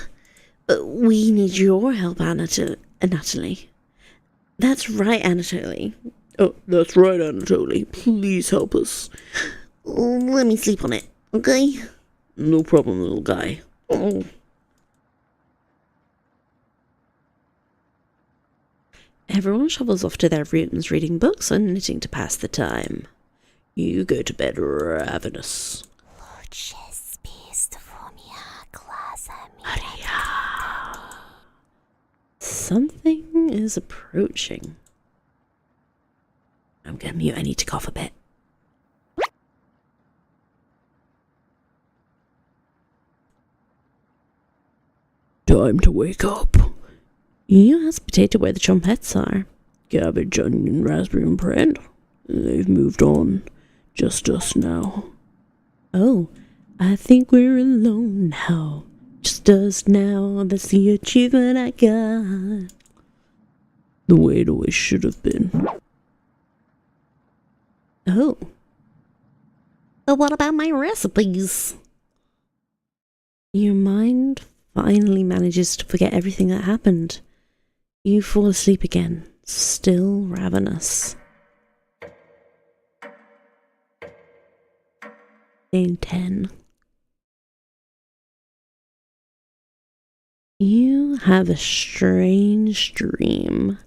But we need your help, Anatoly. That's right, Anatoly. Oh, that's right, Anatoly. Please help us. Let me sleep on it, okay? No problem, little guy. Oh. Everyone shovels off to their rooms, reading books and knitting to pass the time. You go to bed ravenous. Lucius beast fumia glazami. Something is approaching. I'm gonna mute. I need to cough a bit. Time to wake up. You ask Potato where the trumpets are. Cabbage, onion, raspberry, and bread. They've moved on. Just us now. Oh, I think we're alone now. Just us now. That's the achievement I got. The way it always should have been. Oh. But what about my recipes? Your mind finally manages to forget everything that happened. You fall asleep again, still ravenous. Day 10. You have a strange dream.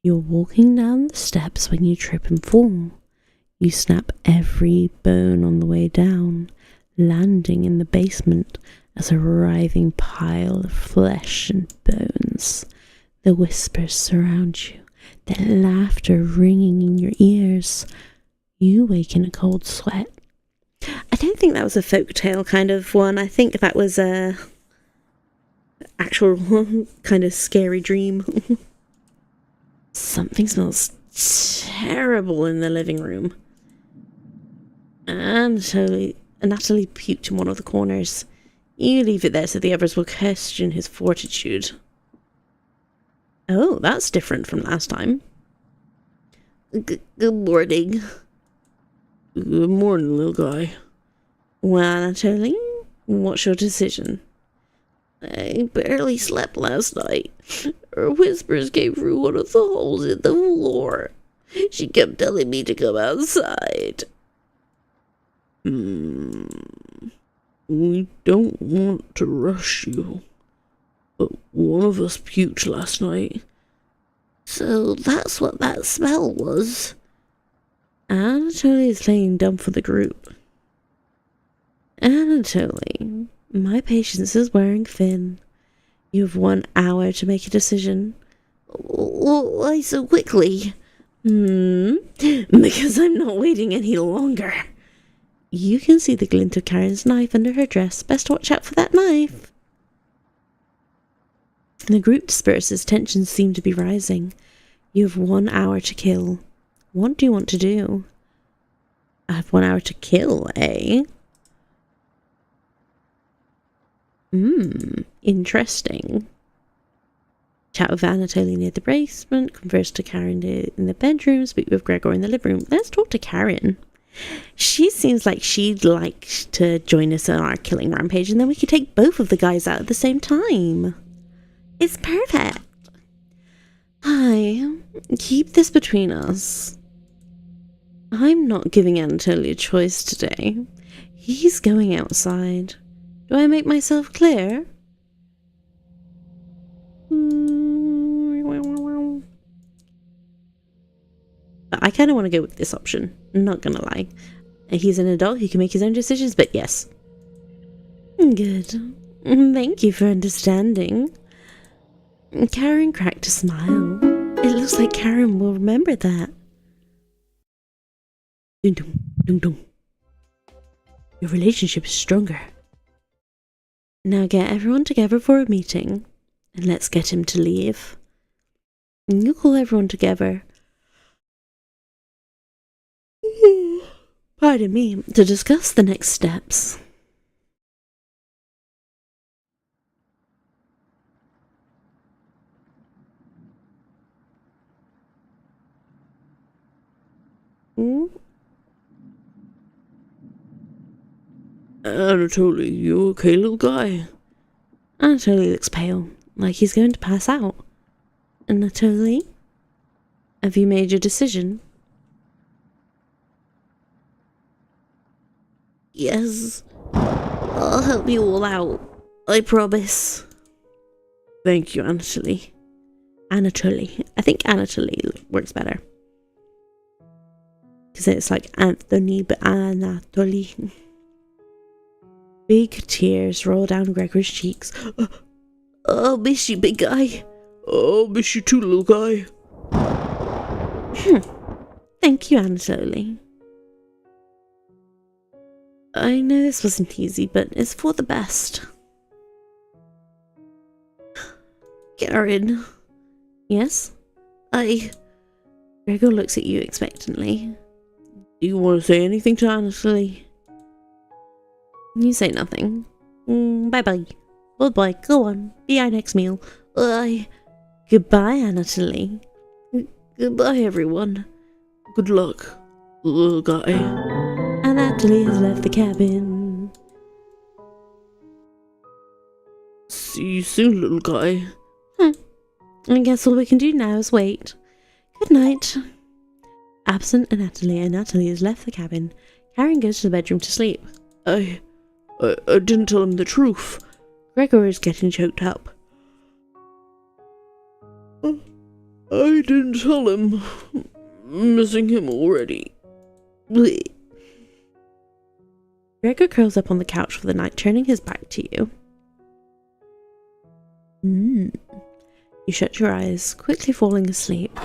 You're walking down the steps when you trip and fall. You snap every bone on the way down, landing in the basement as a writhing pile of flesh and bones. The whispers surround you, their laughter ringing in your ears. You wake in a cold sweat. I don't think that was a folktale kind of one. I think that was a actual kind of scary dream. Something smells terrible in the living room. And Natalie puked in one of the corners. You leave it there so the others will question his fortitude. Oh, that's different from last time. Good morning. Good morning, little guy. Well, Anatoly, what's your decision? I barely slept last night. Her whispers came through one of the holes in the floor. She kept telling me to come outside. We don't want to rush you, but one of us puked last night. So that's what that smell was. Anatoly is playing dumb for the group. Anatoly, my patience is wearing thin. You have 1 hour to make a decision. Why so quickly? Because I'm not waiting any longer. You can see the glint of Karen's knife under her dress. Best watch out for that knife. The group disperses. Tensions seem to be rising. You have 1 hour to kill. What do you want to do? I have 1 hour to kill, eh? Interesting. Chat with Anatoly near the basement, converse to Karen in the bedroom, speak with Gregor in the living room. Let's talk to Karen. She seems like she'd like to join us on our killing rampage, and then we could take both of the guys out at the same time. It's perfect. Hi, keep this between us. I'm not giving Anatoly a choice today. He's going outside. Do I make myself clear? But I kind of want to go with this option. I'm not gonna lie. He's an adult, he can make his own decisions, but yes. Good. Thank you for understanding. Karen cracked a smile. It looks like Karen will remember that. Dum dum dum. Your relationship is stronger. Now get everyone together for a meeting, and let's get him to leave. You call everyone together. Pardon me, to discuss the next steps. Anatoly, you okay, little guy? Anatoly looks pale, like he's going to pass out. Anatoly, have you made your decision? Yes, I'll help you all out. I promise. Thank you, Anatoly. Anatoly. I think Anatoly works better. Because it's like Anthony, but Anatoly. Big tears roll down Gregor's cheeks. I'll miss you, big guy. I'll miss you too, little guy. Thank you, Anatoly. I know this wasn't easy, but it's for the best. Karen. Yes? Gregor looks at you expectantly. Do you want to say anything to Anatoly? You say nothing. Bye-bye. Goodbye. Go on. Be our next meal. Goodbye, Anatoly. Goodbye, everyone. Good luck, little guy. Anatoly has left the cabin. See you soon, little guy. I guess all we can do now is wait. Good night. Absent Anatoly has left the cabin. Karen goes to the bedroom to sleep. I didn't tell him the truth. Gregor is getting choked up. I didn't tell him. Missing him already. Gregor curls up on the couch for the night, turning his back to you. You shut your eyes, quickly falling asleep.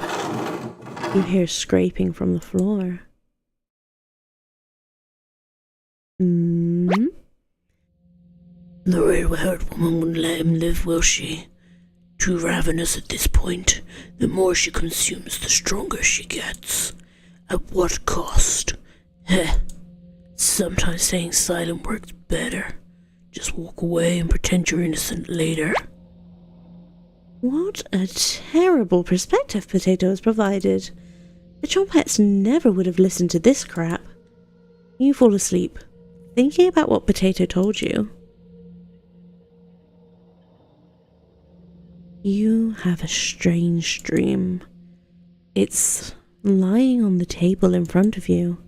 You hear scraping from the floor. The red-haired woman wouldn't let him live, will she? Too ravenous at this point. The more she consumes, the stronger she gets. At what cost? Heh. Sometimes staying silent works better. Just walk away and pretend you're innocent later. What a terrible perspective Potato has provided. The Chompettes never would have listened to this crap. You fall asleep, thinking about what Potato told you. You have a strange dream. It's lying on the table in front of you.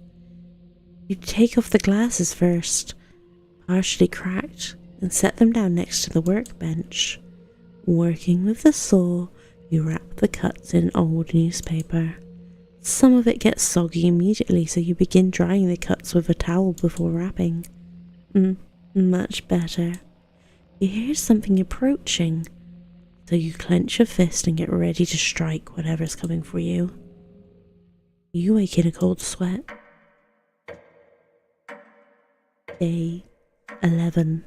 You take off the glasses first, partially cracked, and set them down next to the workbench. Working with the saw, you wrap the cuts in old newspaper. Some of it gets soggy immediately, so you begin drying the cuts with a towel before wrapping. Much better. You hear something approaching, so you clench your fist and get ready to strike whatever's coming for you. You wake in a cold sweat. Day 11.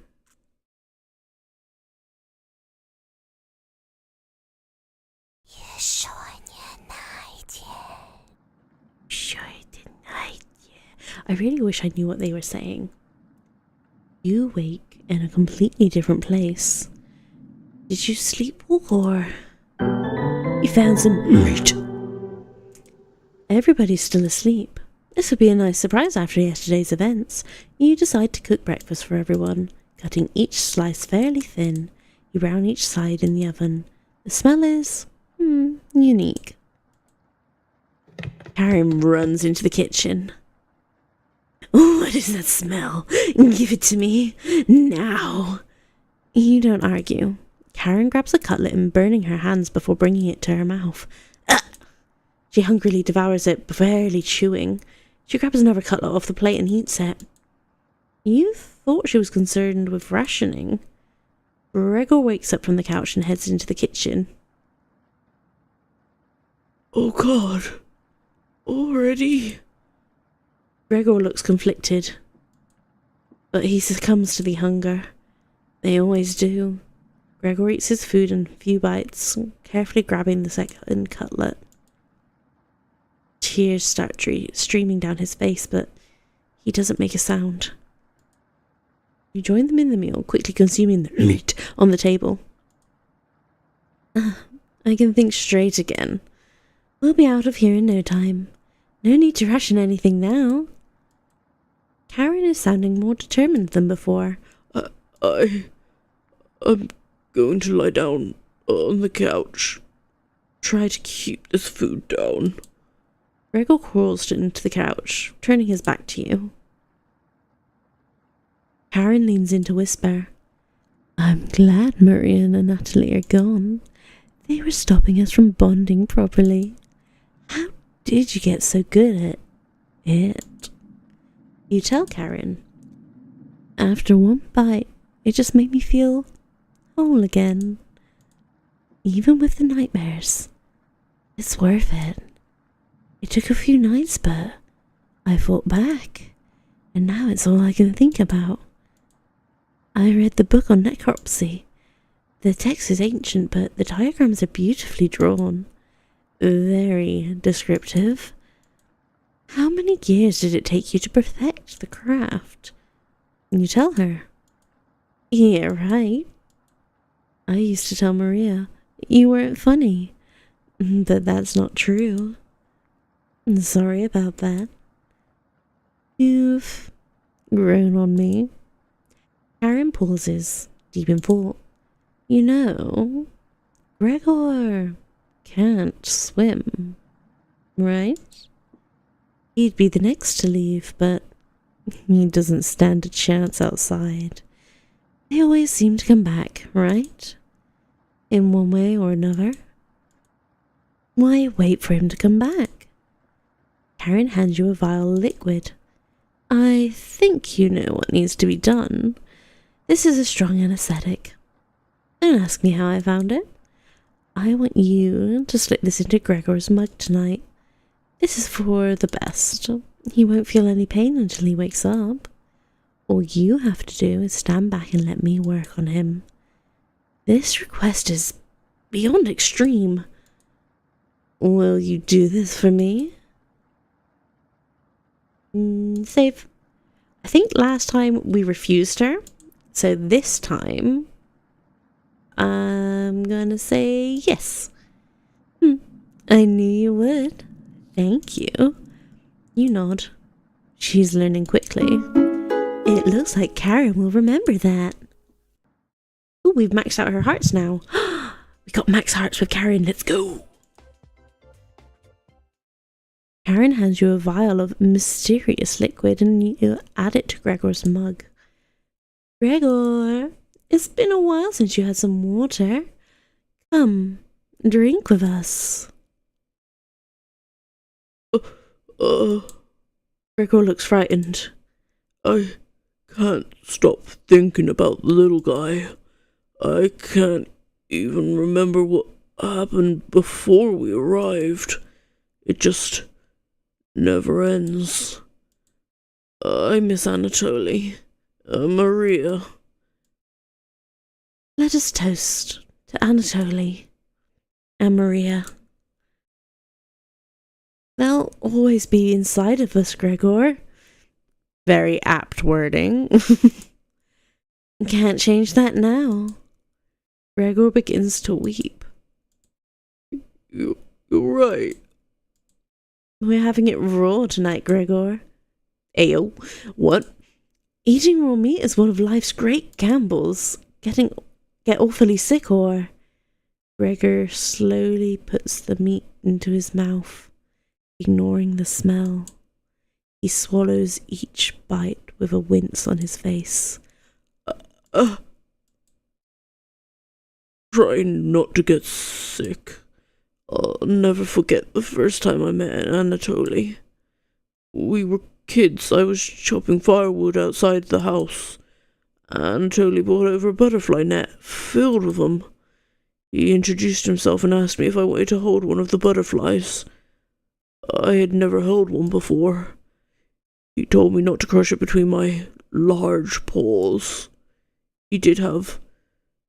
I really wish I knew what they were saying. You wake in a completely different place. Did you sleepwalk or you found some meat? Everybody's still asleep. This would be a nice surprise after yesterday's events. You decide to cook breakfast for everyone, cutting each slice fairly thin. You brown each side in the oven. The smell is unique. Karen runs into the kitchen. What is that smell? Give it to me. Now. You don't argue. Karen grabs a cutlet and burning her hands before bringing it to her mouth. She hungrily devours it, barely chewing. She grabs another cutlet off the plate and eats it. You thought she was concerned with rationing. Gregor wakes up from the couch and heads into the kitchen. Oh God. Already? Gregor looks conflicted, but he succumbs to the hunger. They always do. Gregor eats his food in a few bites, carefully grabbing the second cutlet. Tears start streaming down his face, but he doesn't make a sound. You join them in the meal, quickly consuming the meat on the table. I can think straight again. We'll be out of here in no time. No need to ration anything now. Karen is sounding more determined than before. I'm going to lie down on the couch. Try to keep this food down. Gregor crawls into the couch, turning his back to you. Karen leans in to whisper, I'm glad Maria and Natalie are gone. They were stopping us from bonding properly. How did you get so good at it? You tell Karen. After one bite, it just made me feel whole again. Even with the nightmares. It's worth it. It took a few nights, but I fought back. And now it's all I can think about. I read the book on necropsy. The text is ancient, but the diagrams are beautifully drawn. Very descriptive. How many years did it take you to perfect the craft? You tell her. Yeah, right. I used to tell Maria, you weren't funny. But that's not true. Sorry about that. You've grown on me. Karen pauses, deep in thought. You know, Gregor can't swim, right? He'd be the next to leave, but he doesn't stand a chance outside. They always seem to come back, right? In one way or another. Why wait for him to come back? Karen hands you a vial of liquid. I think you know what needs to be done. This is a strong anesthetic. Don't ask me how I found it. I want you to slip this into Gregor's mug tonight. This is for the best. He won't feel any pain until he wakes up. All you have to do is stand back and let me work on him. This request is beyond extreme. Will you do this for me? Save. I think last time we refused her. So this time, I'm gonna say yes. I knew you would. Thank you. You nod. She's learning quickly. It looks like Karen will remember that. Ooh, we've maxed out her hearts now. We got max hearts with Karen. Let's go. Karen hands you a vial of mysterious liquid and you add it to Gregor's mug. Gregor, it's been a while since you had some water. Come, drink with us. Gregor looks frightened. I can't stop thinking about the little guy. I can't even remember what happened before we arrived. It just never ends. I miss Anatoly. Maria. Let us toast to Anatoly and Maria. They'll always be inside of us, Gregor. Very apt wording. Can't change that now. Gregor begins to weep. You're right. We're having it raw tonight, Gregor. Ayo, what? Eating raw meat is one of life's great gambles. Get awfully sick or... Gregor slowly puts the meat into his mouth, ignoring the smell. He swallows each bite with a wince on his face. Try not to get sick. I'll never forget the first time I met Anatoly. We were kids. I was chopping firewood outside the house. Anatoly brought over a butterfly net filled with them. He introduced himself and asked me if I wanted to hold one of the butterflies. I had never held one before. He told me not to crush it between my large paws. He did have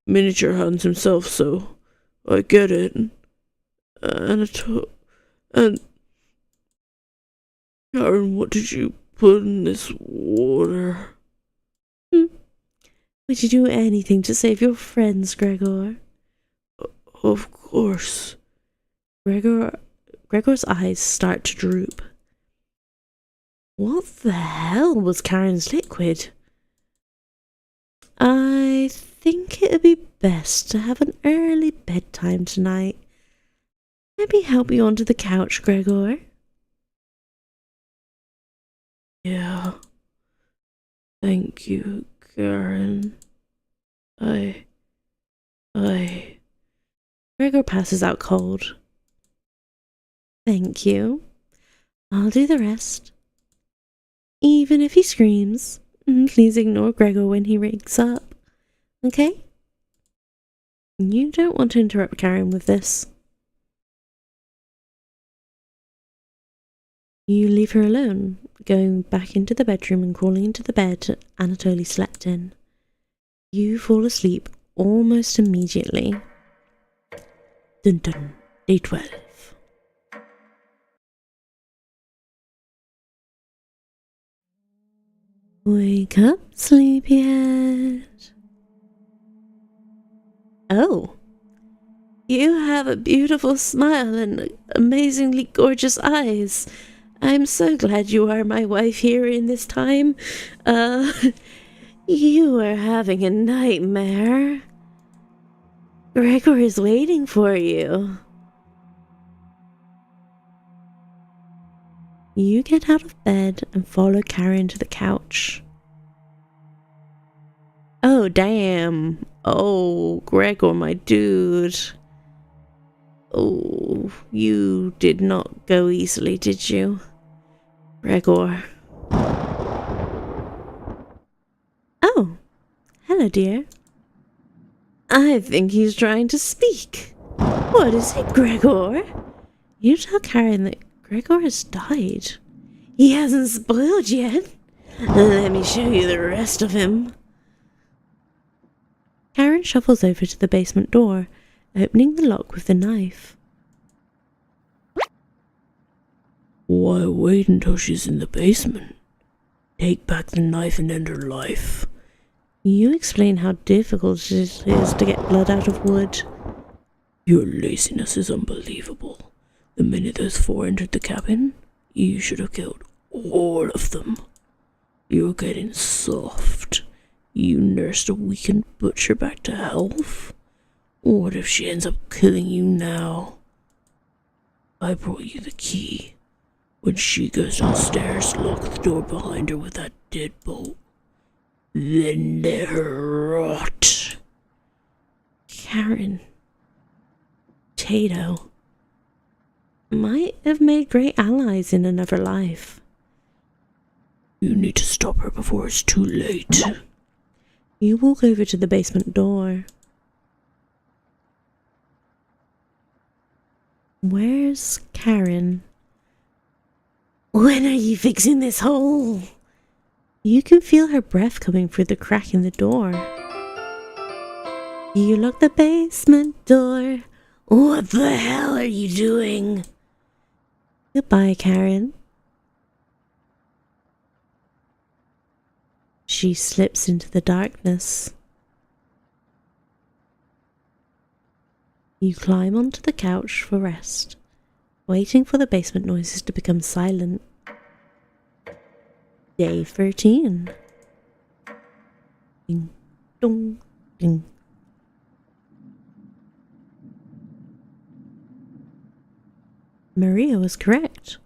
miniature hands himself, so I get it. And Karen, what did you put in this water? Would you do anything to save your friends, Gregor? Of course. Gregor's eyes start to droop. What the hell was Karen's liquid? I think it'd be best to have an early bedtime tonight. Let me help you onto the couch, Gregor. Yeah. Thank you, Karen. Gregor passes out cold. Thank you. I'll do the rest. Even if he screams, please ignore Gregor when he wakes up. Okay? You don't want to interrupt Karen with this. You leave her alone, going back into the bedroom and crawling into the bed Anatoly slept in. You fall asleep almost immediately. Dun dun, day 12. Wake up, sleepyhead. Oh, you have a beautiful smile and amazingly gorgeous eyes. I'm so glad you are my wife here in this time. You are having a nightmare. Gregor is waiting for you. You get out of bed and follow Karen to the couch. Oh, damn. Oh, Gregor, my dude. Oh, you did not go easily, did you? Gregor. Oh, hello, dear. I think he's trying to speak. What is it, Gregor? You tell Karen that Gregor has died. He hasn't spoiled yet. Let me show you the rest of him. Karen shuffles over to the basement door, opening the lock with the knife. Why wait until she's in the basement? Take back the knife and end her life. You explain how difficult it is to get blood out of wood. Your laziness is unbelievable. The minute those 4 entered the cabin, you should have killed all of them. You're getting soft. You nursed a weakened butcher back to health? What if she ends up killing you now? I brought you the key. When she goes downstairs, lock the door behind her with that deadbolt. Then let her rot. Karen. Tato. Might have made great allies in another life. You need to stop her before it's too late. You walk over to the basement door. Where's Karen? When are you fixing this hole? You can feel her breath coming through the crack in the door. You lock the basement door. What the hell are you doing? Goodbye, Karen. She slips into the darkness. You climb onto the couch for rest, waiting for the basement noises to become silent. Day 13. Ding, dong, ding. Maria was correct.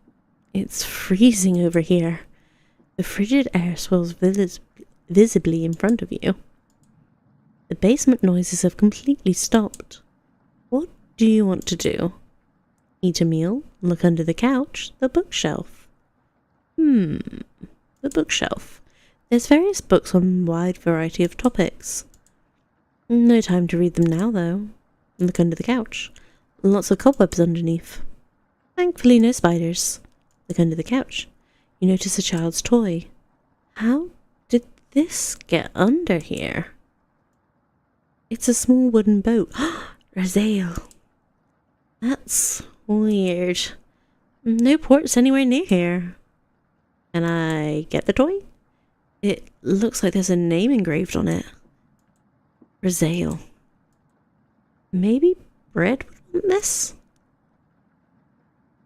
It's freezing over here. The frigid air swirls visibly in front of you. The basement noises have completely stopped. What do you want to do? Eat a meal? Look under the couch? The bookshelf? The bookshelf. There's various books on a wide variety of topics. No time to read them now, though. Look under the couch. Lots of cobwebs underneath. Thankfully, no spiders. Look under the couch. You notice a child's toy. How did this get under here? It's a small wooden boat. Raziel. That's weird. No ports anywhere near here. Can I get the toy? It looks like there's a name engraved on it. Raziel. Maybe Bread would want this?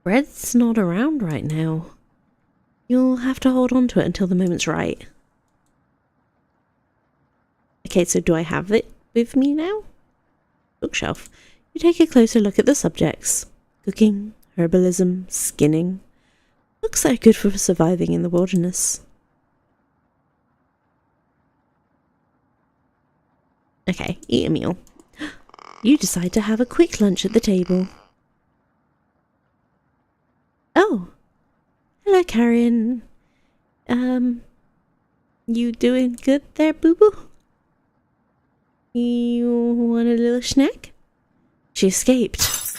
Bread's not around right now. You'll have to hold on to it until the moment's right. Okay, so do I have it with me now? Bookshelf. You take a closer look at the subjects. Cooking, herbalism, skinning. Books that are good for surviving in the wilderness. Okay, eat a meal. You decide to have a quick lunch at the table. Oh, hello, Karen. You doing good there, boo-boo? You want a little snack? She escaped.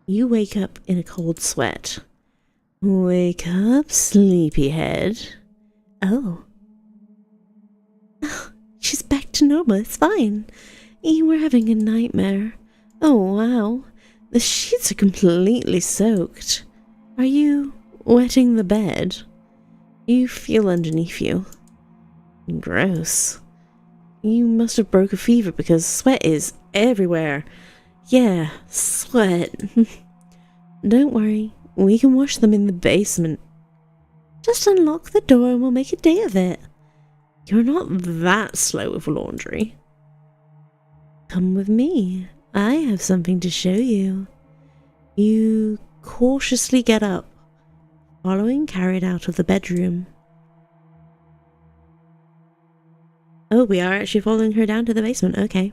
You wake up in a cold sweat. Wake up, sleepyhead. Oh. She's back to normal, it's fine. You were having a nightmare. Oh, wow. The sheets are completely soaked. Are you wetting the bed? You feel underneath you. Gross. You must have broke a fever because sweat is everywhere. Yeah, sweat. Don't worry, we can wash them in the basement. Just unlock the door and we'll make a day of it. You're not that slow with laundry. Come with me. I have something to show you. You cautiously get up, following Karen out of the bedroom. Oh, we are actually following her down to the basement. Okay.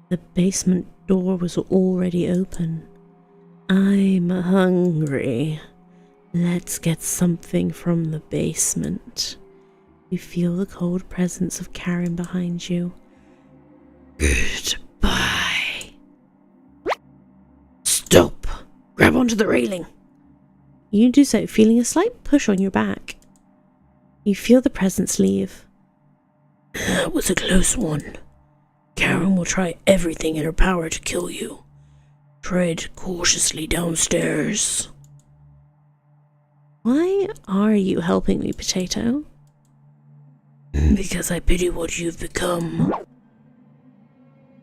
The basement door was already open. I'm hungry. Let's get something from the basement. You feel the cold presence of Karen behind you. Goodbye. Stop! Grab onto the railing. You do so, feeling a slight push on your back. You feel the presence leave. That was a close one. Karen will try everything in her power to kill you. Tread cautiously downstairs. Why are you helping me, Potato? Because I pity what you've become.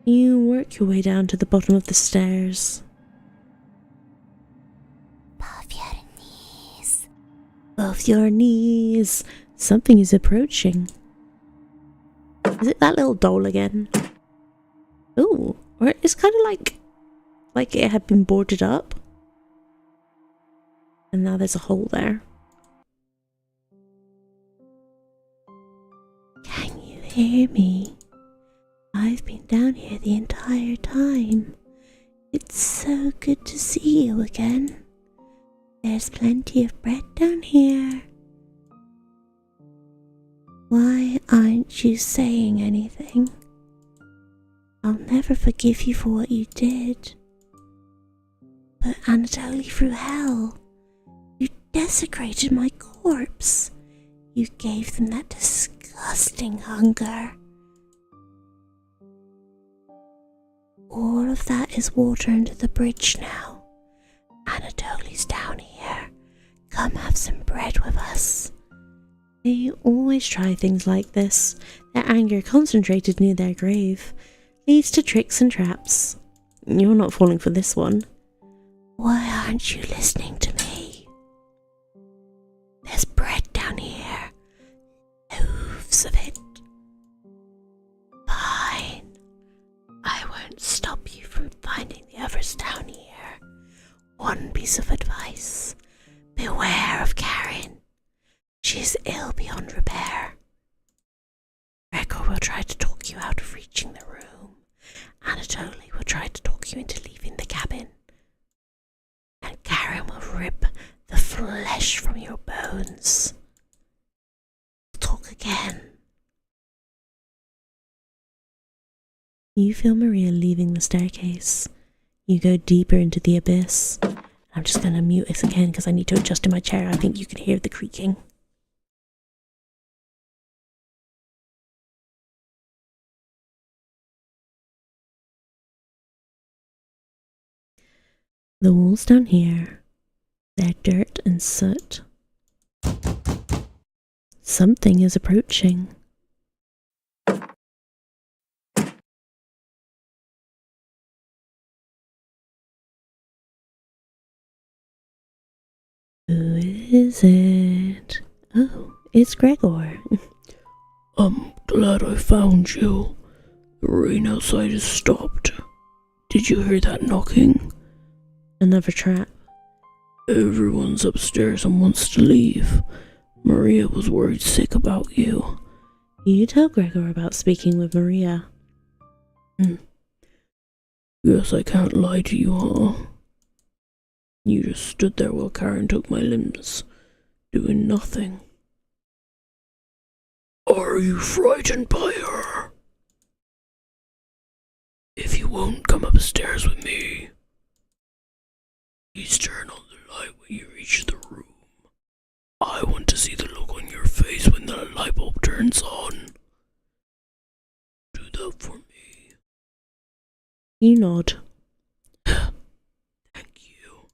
You work your way down to the bottom of the stairs. Above your knees. Off your knees. Something is approaching. Is it that little doll again? Ooh, or it's kind of like it had been boarded up. And now there's a hole there. Can you hear me? I've been down here the entire time. It's so good to see you again. There's plenty of bread down here. Why aren't you saying anything? I'll never forgive you for what you did. But Anatoly through hell. You desecrated my corpse. You gave them that disgusting hunger. All of that is water under the bridge now. Anatoly's down here. Come have some bread with us. They always try things like this. Their anger concentrated near their grave leads to tricks and traps. You're not falling for this one. Why aren't you listening to me? There's bread down here. Loaves of it. Fine. I won't stop you from finding the others down here. One piece of advice. Beware of Karen. She's ill beyond repair. Gregor will try to talk you out of reaching the room. Anatoly will try to talk you into leaving the cabin. And Karen will rip the flesh from your bones. Talk again. You feel Maria leaving the staircase. You go deeper into the abyss. I'm just going to mute this again because I need to adjust in my chair. I think you can hear the creaking. The walls down here, they're dirt and soot. Something is approaching. Who is it? Oh, it's Gregor. I'm glad I found you. The rain outside has stopped. Did you hear that knocking? Another trap. Everyone's upstairs and wants to leave. Maria was worried sick about you. You tell Gregor about speaking with Maria. Guess I can't lie to you, huh? You just stood there while Karen took my limbs, doing nothing. Are you frightened by her? If you won't come upstairs with me, please turn on the light when you reach the room. I want to see the look on your face when the light bulb turns on. Do that for me. You nod. Thank you.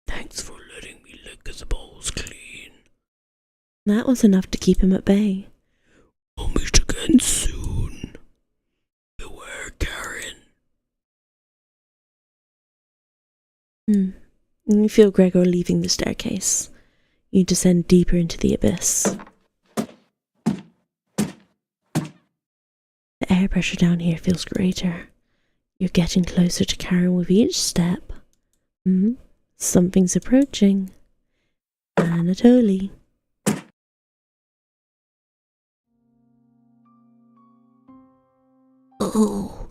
Thanks for letting me lick his balls clean. That was enough to keep him at bay. We'll meet again soon. Beware, Karen. You feel Gregor leaving the staircase. You descend deeper into the abyss. The air pressure down here feels greater. You're getting closer to Karen with each step. Something's approaching. Anatoly. Oh,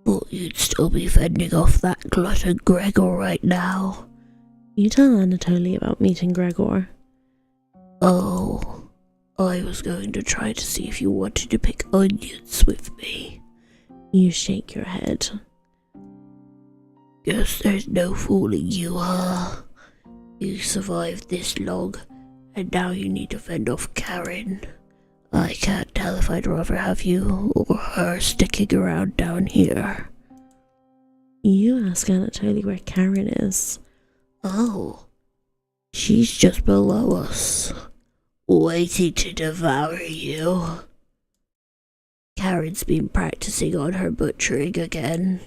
but you'd still be fending off that glutton Gregor right now. You tell Anatoly about meeting Gregor. Oh, I was going to try to see if you wanted to pick onions with me. You shake your head. Guess there's no fooling you, huh? You survived this long, and now you need to fend off Karen. I can't tell if I'd rather have you or her sticking around down here. You ask Anatoly where Karen is. Oh, she's just below us, waiting to devour you. Karen's been practicing on her butchering again.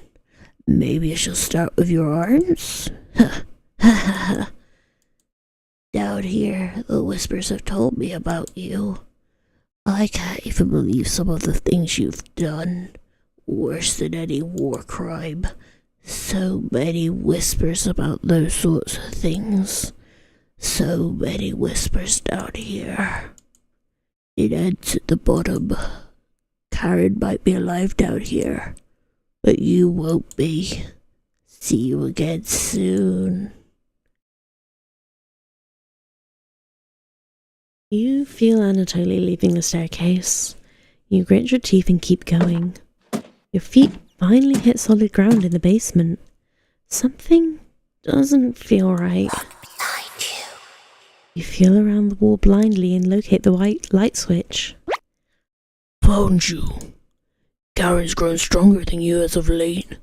Maybe she'll start with your arms? Down here, the whispers have told me about you. I can't even believe some of the things you've done. Worse than any war crime. So many whispers about those sorts of things. So many whispers down here. It ends at the bottom. Karen might be alive down here, but you won't be. See you again soon. You feel Anatoly leaving the staircase. You grit your teeth and keep going. Your feet finally hit solid ground in the basement. Something doesn't feel right. Behind you. You feel around the wall blindly and locate the white light switch. Found you. Karen's grown stronger than you as of late.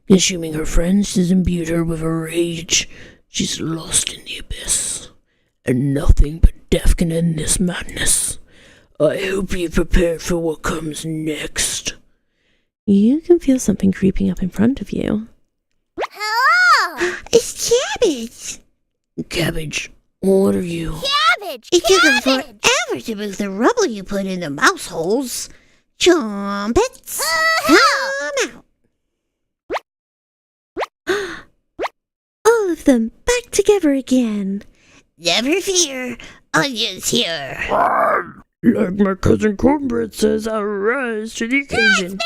Consuming her friends has imbued her with a rage. She's lost in the abyss. And nothing but death can end this madness. I hope you're prepared for what comes next. You can feel something creeping up in front of you. Hello! It's Cabbage! Cabbage, what are you? Cabbage! It took him Cabbage! forever to move the rubble you put in the mouse holes. Trumpets, come out! All of them back together again. Never fear, onions here. Like my cousin Cornbread says, I'll rise to the occasion.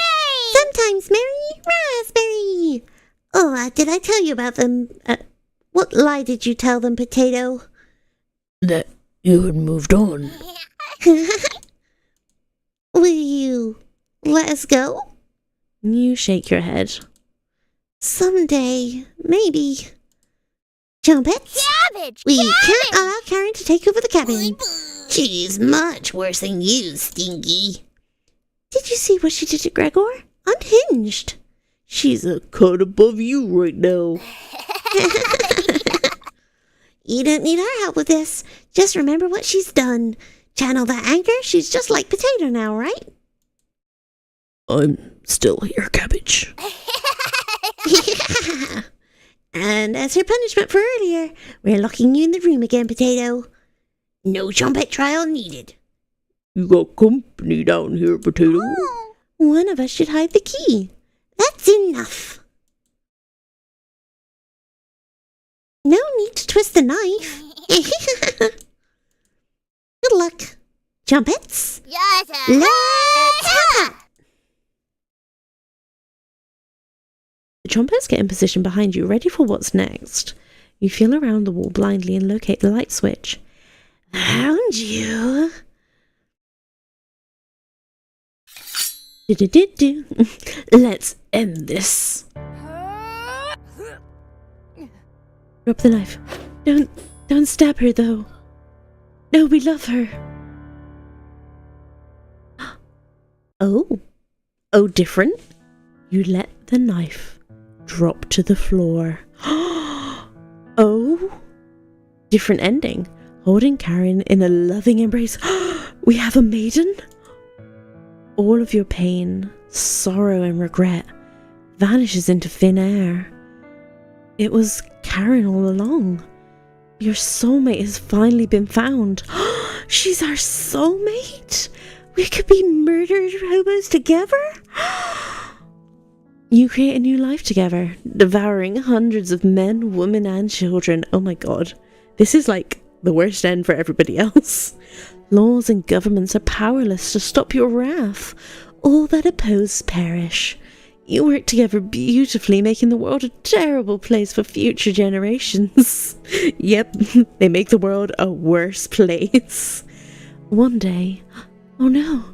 Sometimes Mary Raspberry. Oh, did I tell you about them? What lie did you tell them, Potato? That you had moved on. Will you let us go? You shake your head. Someday, maybe. Trumpets? Cabbage! We Cabbage! can't allow Karen to take over the cabin. She's much worse than you, Stinky. Did you see what she did to Gregor? Unhinged. She's a cut above you right now. You don't need our help with this. Just remember what she's done. Channel that anger. She's just like Potato now, right? I'm still here, Cabbage. And as your punishment for earlier, we're locking you in the room again, Potato. No trumpet trial needed. You got company down here, Potato. One of us should hide the key. That's enough. No need to twist the knife. Good luck. Trumpets. Yes. Let's have it. The trumpets get in position behind you, ready for what's next. You feel around the wall blindly and locate the light switch. Found you. Do-do-do-do. Let's end this. Drop the knife. Don't stab her, though. No, we love her. Oh, different? You let the knife drop to the floor. Oh, different ending. Holding Karen in a loving embrace. We have a maiden? All of your pain, sorrow, and regret vanishes into thin air. It was Karen all along. Your soulmate has finally been found. She's our soulmate? We could be murdered hobos together? You create a new life together, devouring hundreds of men, women, and children. Oh my god. This is like the worst end for everybody else. Laws and governments are powerless to stop your wrath. All that oppose perish. You work together beautifully, making the world a terrible place for future generations. Yep, they make the world a worse place. One day, oh no,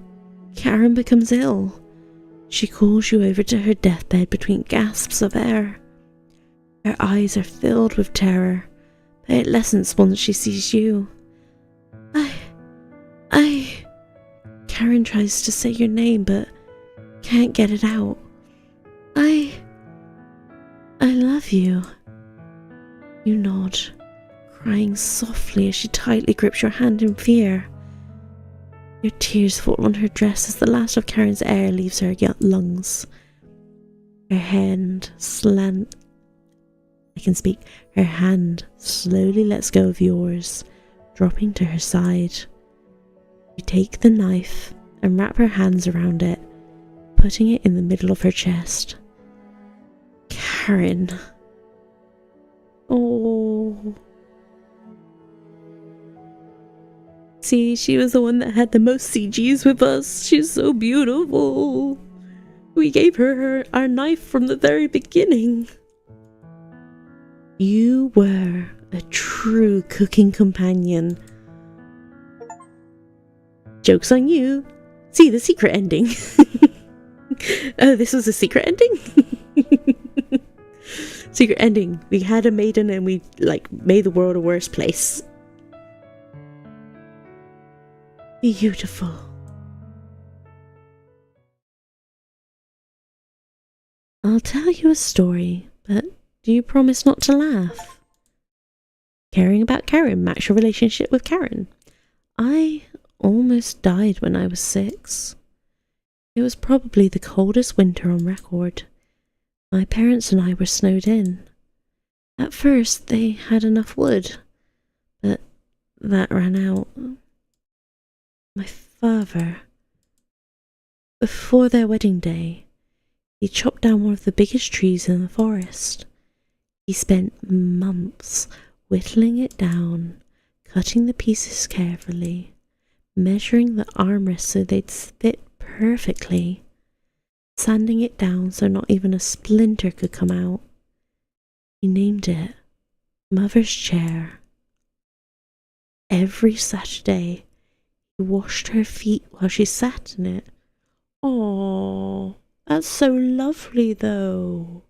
Karen becomes ill. She calls you over to her deathbed between gasps of air. Her eyes are filled with terror, but it lessens once she sees you. Karen tries to say your name, but can't get it out. I love you. You nod, crying softly as she tightly grips your hand in fear. Your tears fall on her dress as the last of Karen's air leaves her lungs. Her hand slowly lets go of yours, dropping to her side. You take the knife and wrap her hands around it, putting it in the middle of her chest. Karen. Oh. See, she was the one that had the most CGs with us. She's so beautiful. We gave her our knife from the very beginning. You were a true cooking companion. Joke's on you. See the secret ending. Oh, this was a secret ending? Secret ending. We had a maiden and we made the world a worse place. Beautiful. I'll tell you a story, but do you promise not to laugh? Caring about Karen match your relationship with Karen. I almost died when I was 6. It was probably the coldest winter on record. My parents and I were snowed in. At first, they had enough wood, but that ran out. My father, before their wedding day, he chopped down one of the biggest trees in the forest. He spent months whittling it down, cutting the pieces carefully, measuring the armrests so they'd fit perfectly, sanding it down so not even a splinter could come out. He named it Mother's Chair. Every Saturday, he washed her feet while she sat in it. Oh, that's so lovely though.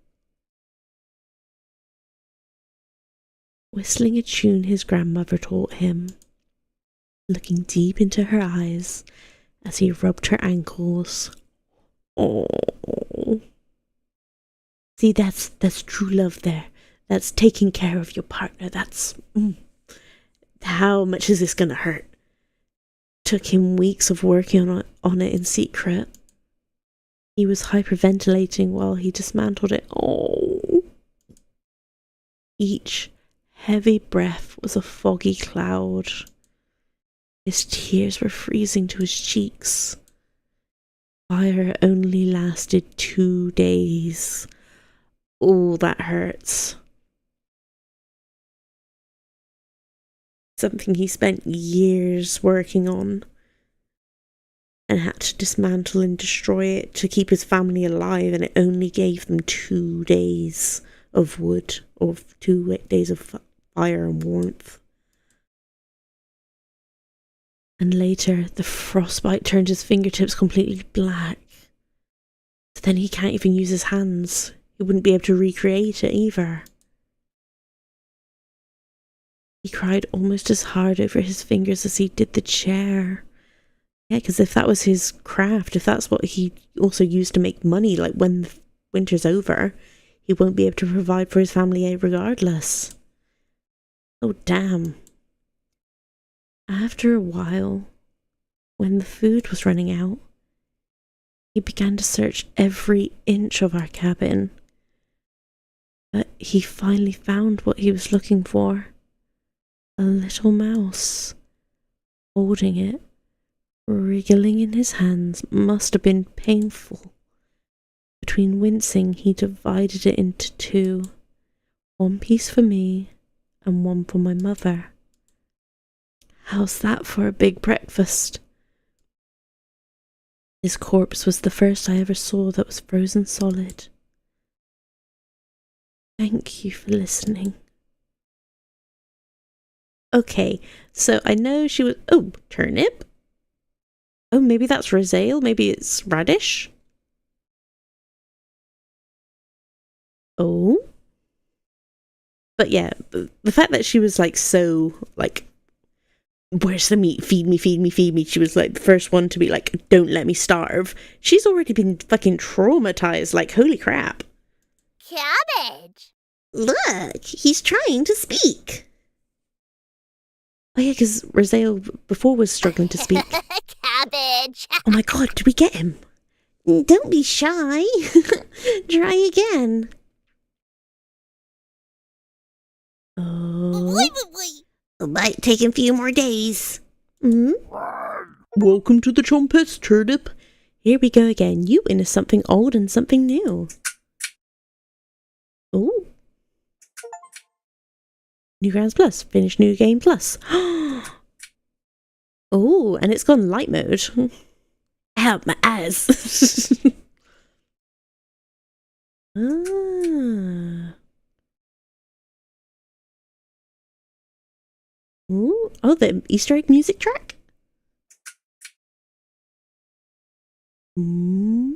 Whistling a tune his grandmother taught him, looking deep into her eyes as he rubbed her ankles. Oh. See, that's true love there. That's taking care of your partner. That's... How much is this gonna hurt? Took him weeks of working on it in secret. He was hyperventilating while he dismantled it. Oh. Each heavy breath was a foggy cloud. His tears were freezing to his cheeks. Fire only lasted 2 days. Oh, that hurts. Something he spent years working on and had to dismantle and destroy it to keep his family alive, and it only gave them 2 days of wood, or 2 days of fire and warmth. And later, the frostbite turned his fingertips completely black. So then he can't even use his hands. He wouldn't be able to recreate it either. He cried almost as hard over his fingers as he did the chair. Yeah, because if that was his craft, if that's what he also used to make money, like when the winter's over, he won't be able to provide for his family regardless. Oh, damn. After a while, when the food was running out, he began to search every inch of our cabin. But he finally found what he was looking for. A little mouse. Holding it, wriggling in his hands, must have been painful. Between wincing, he divided it into 2. 1 piece for me, and 1 for my mother. How's that for a big breakfast? His corpse was the first I ever saw that was frozen solid. Thank you for listening. Okay, so I know she was... Oh, turnip? Oh, maybe that's Rosalie. Maybe it's radish? Oh? But yeah, the fact that she was like so, like, where's the meat? Feed me, feed me, feed me. She was like the first one to be like, don't let me starve. She's already been fucking traumatized. Like, holy crap. Cabbage. Look, he's trying to speak. Oh yeah, because Rosalie before was struggling to speak. Cabbage. Oh my god, did we get him? Don't be shy. Try again. Oh. It might take a few more days. Welcome to the Trumpets, Turnip. Here we go again. You into something old and something new. Oh. New Grounds Plus. Finish New Game Plus. Oh, and it's gone light mode. Help my eyes. Ah. Ooh. Oh, the Easter egg music track? Mm.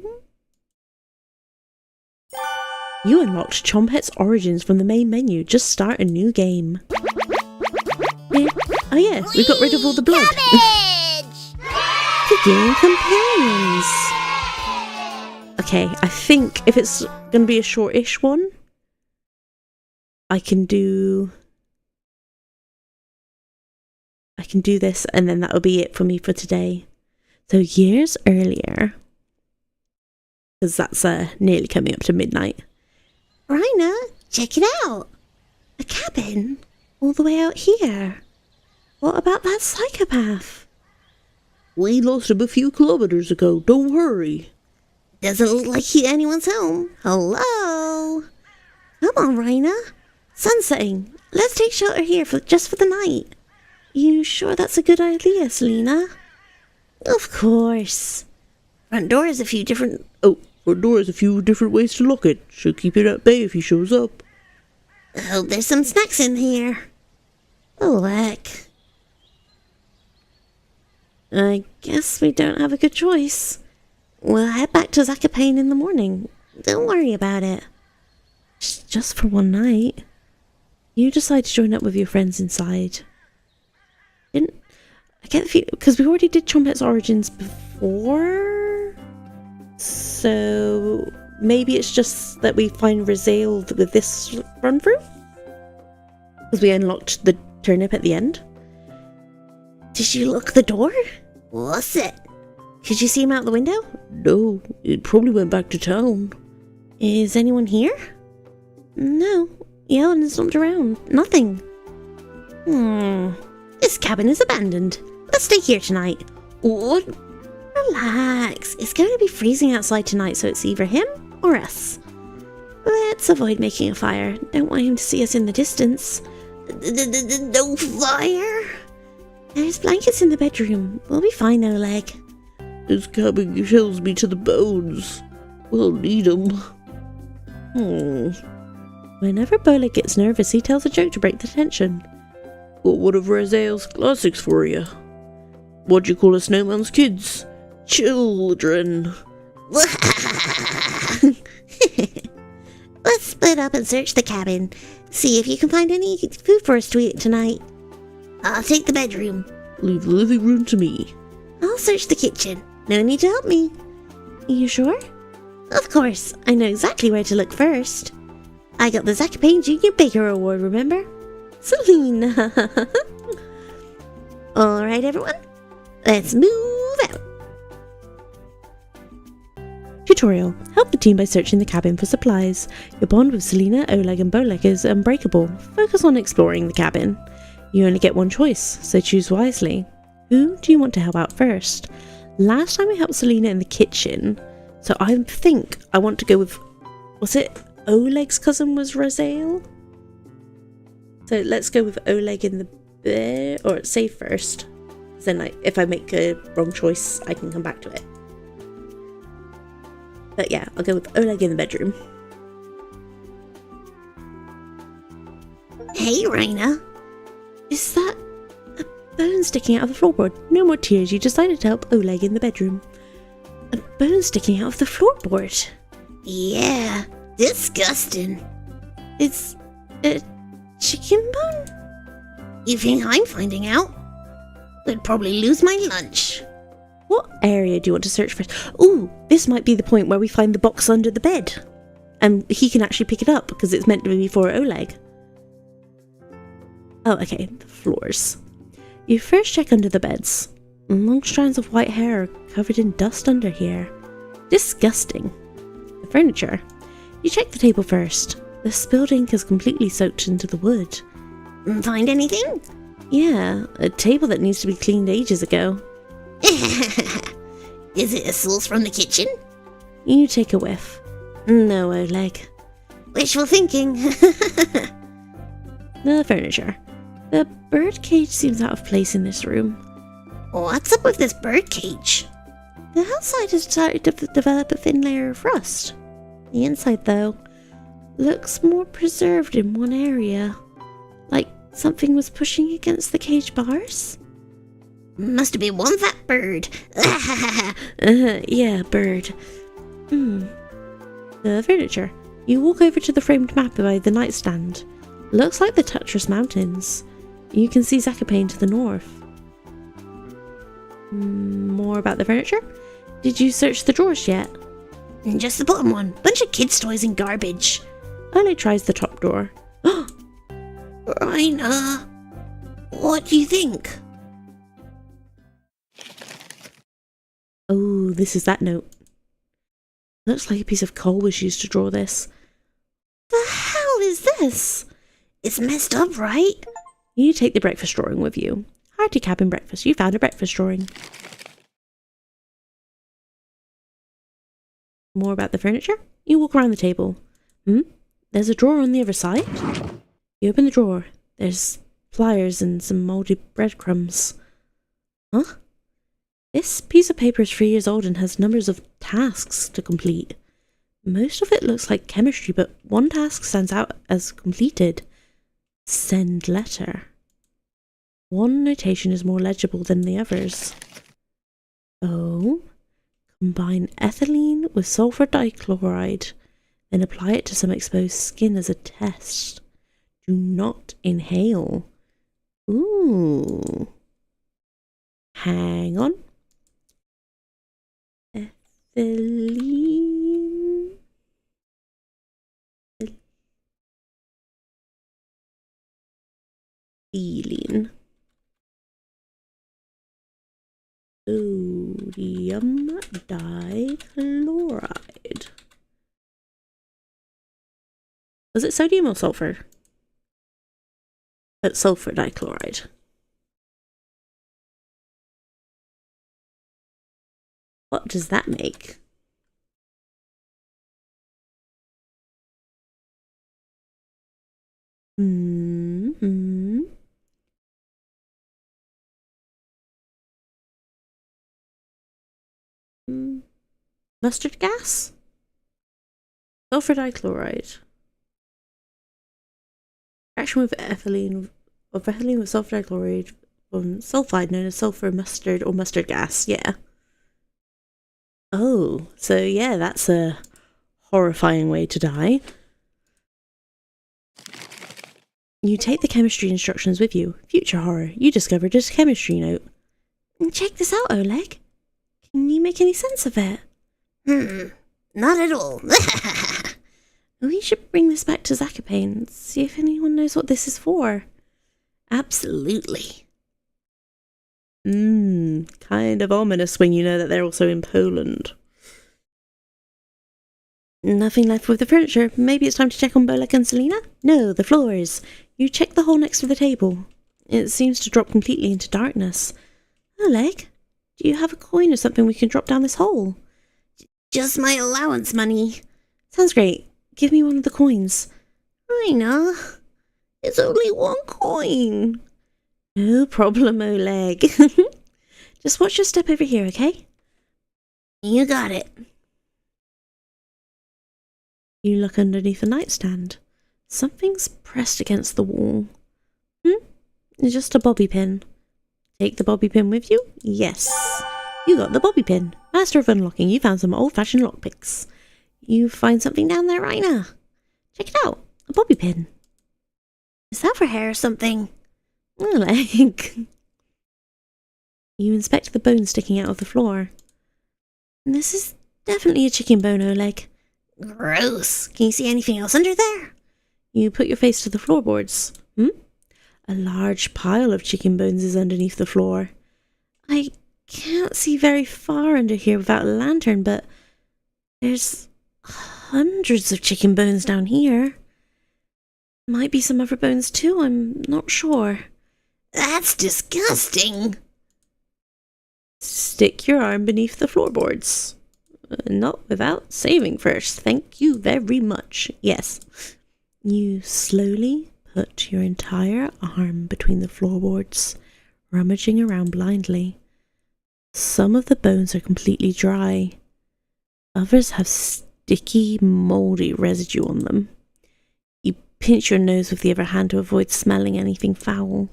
You unlocked Chompet's Origins from the main menu. Just start a new game. Yeah. Oh yeah, we got rid of all the blood. Cabbage. The game companions. Okay, I think if it's going to be a shortish one, I can do this, and then that'll be it for me for today. So years earlier, because that's nearly coming up to midnight. Raina, check it out. A cabin all the way out here. What about that psychopath? We lost him a few kilometers ago. Don't worry. Doesn't look like anyone's home. Hello? Come on, Raina. Sun's setting. Let's take shelter here just for the night. You sure that's a good idea, Selena? Of course. Front door has a few different... Oh, front door has a few different ways to lock it. Should keep it at bay if he shows up. I hope there's some snacks in here. Oh, heck. I guess we don't have a good choice. We'll head back to Zakapane in the morning. Don't worry about it. Just for one night. You decide to join up with your friends inside. I get the feeling, because we already did Chompet's Origins before, so maybe it's just that we find Rosalie with this run through, because we unlocked the turnip at the end. Did you lock the door? What's it? Could you see him out the window? No, it probably went back to town. Is anyone here? No, Yeldon's not around. Nothing. This cabin is abandoned. Let's stay here tonight. What? Relax. It's going to be freezing outside tonight, so it's either him or us. Let's avoid making a fire. Don't want him to see us in the distance. No fire? There's blankets in the bedroom. We'll be fine, Oleg. This cabin chills me to the bones. We'll need 'em. Whenever Bolek gets nervous, he tells a joke to break the tension. Got one of Raziel's classics for you. What do you call a snowman's kids? Children. Let's split up and search the cabin. See if you can find any food for us to eat tonight. I'll take the bedroom. Leave the living room to me. I'll search the kitchen. No need to help me. You sure? Of course. I know exactly where to look first. I got the Isekaied Junior Baker Award, remember? Selena. Alright, everyone. Let's move out. Tutorial. Help the team by searching the cabin for supplies. Your bond with Selena, Oleg and Bolek is unbreakable. Focus on exploring the cabin. You only get one choice, so choose wisely. Who do you want to help out first? Last time we helped Selena in the kitchen, so I think I want to go with... Was it Oleg's cousin was Raziel? So let's go with Oleg in the bed, or save first. Then if I make a wrong choice, I can come back to it. But yeah, I'll go with Oleg in the bedroom. Hey, Raina. Is that a bone sticking out of the floorboard? No more tears, you decided to help Oleg in the bedroom. A bone sticking out of the floorboard? Yeah, disgusting. It's a chicken bone? You think I'm finding out? I'd probably lose my lunch. What area do you want to search first? Ooh, this might be the point where we find the box under the bed. And he can actually pick it up because it's meant to be for Oleg. Oh, okay, the floors. You first check under the beds. Long strands of white hair are covered in dust under here. Disgusting. The furniture. You check the table first. The spilled ink is completely soaked into the wood. Find anything? Yeah, a table that needs to be cleaned ages ago. Is it a sauce from the kitchen? You take a whiff. No, Oleg. Wishful thinking. The furniture. The bird cage seems out of place in this room. What's up with this bird cage? The outside has started to develop a thin layer of rust. The inside, though, looks more preserved in one area. Like something was pushing against the cage bars? Must have been one fat bird. Yeah, bird. The furniture. You walk over to the framed map by the nightstand. Looks like the Tatras Mountains. You can see Isekaied to the north. More about the furniture? Did you search the drawers yet? Just the bottom one. Bunch of kids' toys and garbage. Oleg tries the top drawer. Raina, what do you think? Oh, this is that note. Looks like a piece of coal was used to draw this. The hell is this? It's messed up, right? You take the breakfast drawing with you. Hearty cabin breakfast. You found a breakfast drawing. More about the furniture? You walk around the table. There's a drawer on the other side. You open the drawer. There's pliers and some mouldy breadcrumbs. Huh? This piece of paper is 3 years old and has numbers of tasks to complete. Most of it looks like chemistry, but one task stands out as completed. Send letter. One notation is more legible than the others. Oh. Combine ethylene with sulfur dichloride, then apply it to some exposed skin as a test. Do not inhale. Ooh. Hang on. Ethylene. Ethylene. Sodium dichloride. Was it sodium or sulfur? It's sulfur dichloride. What does that make? Mm-hmm. Mustard gas? Sulfur dichloride. Reaction with ethylene with sulfur dichloride sulfide known as sulfur mustard or mustard gas. Yeah. Oh, so yeah, that's a horrifying way to die. You take the chemistry instructions with you. Future horror. You discovered a chemistry note. Check this out, Oleg. Can you make any sense of it? Not at all. We should bring this back to Isekaied and see if anyone knows what this is for. Absolutely. Kind of ominous when you know that they're also in Poland. Nothing left with the furniture. Maybe it's time to check on Bolek and Selena? No, the floors. You check the hole next to the table. It seems to drop completely into darkness. Oleg, do you have a coin or something we can drop down this hole? Just my allowance money. Sounds great. Give me one of the coins. I know. It's only one coin. No problem, Oleg. Just watch your step over here, okay? You got it. You look underneath the nightstand. Something's pressed against the wall. It's just a bobby pin. Take the bobby pin with you? Yes. You got the bobby pin. Master of unlocking, you found some old-fashioned lockpicks. You find something down there, Raina? Check it out. A bobby pin. Is that for hair or something? Oleg. You inspect the bone sticking out of the floor. This is definitely a chicken bone, Oleg. Gross. Can you see anything else under there? You put your face to the floorboards. A large pile of chicken bones is underneath the floor. I can't see very far under here without a lantern, but there's hundreds of chicken bones down here. Might be some other bones too, I'm not sure. That's disgusting. Stick your arm beneath the floorboards. Not without saving first. Thank you very much. Yes. You slowly put your entire arm between the floorboards, rummaging around blindly. Some of the bones are completely dry. Others have sticky, mouldy residue on them. You pinch your nose with the other hand to avoid smelling anything foul.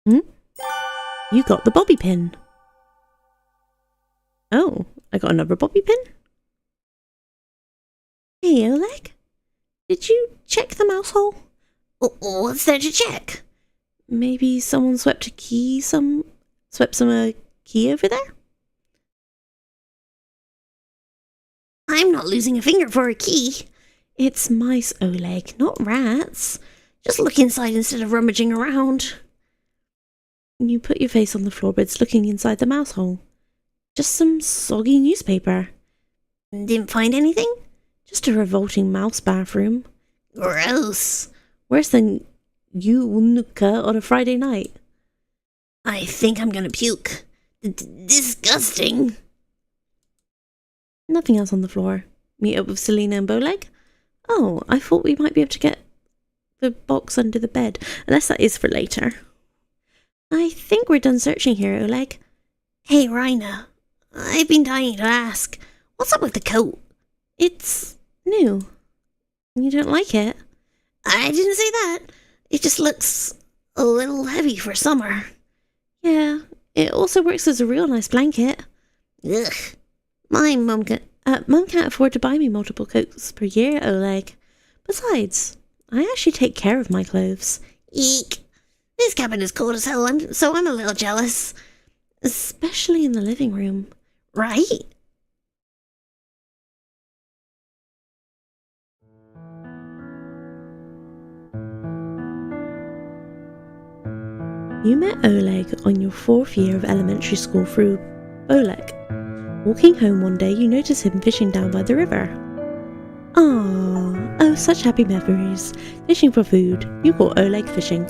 You got the bobby pin. Oh, I got another bobby pin? Hey, Oleg. Did you check the mouse hole? What's there to check? Maybe someone swept some key over there? I'm not losing a finger for a key. It's mice, Oleg, not rats. Just look inside instead of rummaging around. You put your face on the floorboards looking inside the mouse hole. Just some soggy newspaper. Didn't find anything? Just a revolting mouse bathroom. Gross. Worse than Yunuka on a Friday night. I think I'm gonna puke. Disgusting. Nothing else on the floor. Meet up with Selena and Bolek? Oh, I thought we might be able to get the box under the bed. Unless that is for later. I think we're done searching here, Oleg. Hey, Raina. I've been dying to ask. What's up with the coat? It's new. You don't like it? I didn't say that. It just looks a little heavy for summer. Yeah, it also works as a real nice blanket. Ugh. My mum can't afford to buy me multiple coats per year, Oleg. Besides, I actually take care of my clothes. Eek. This cabin is cold as hell, so I'm a little jealous. Especially in the living room. Right? You met Oleg on your 4th year of elementary school through Bolek. Walking home one day, you notice him fishing down by the river. Oh, such happy memories. Fishing for food. You call Oleg fishing.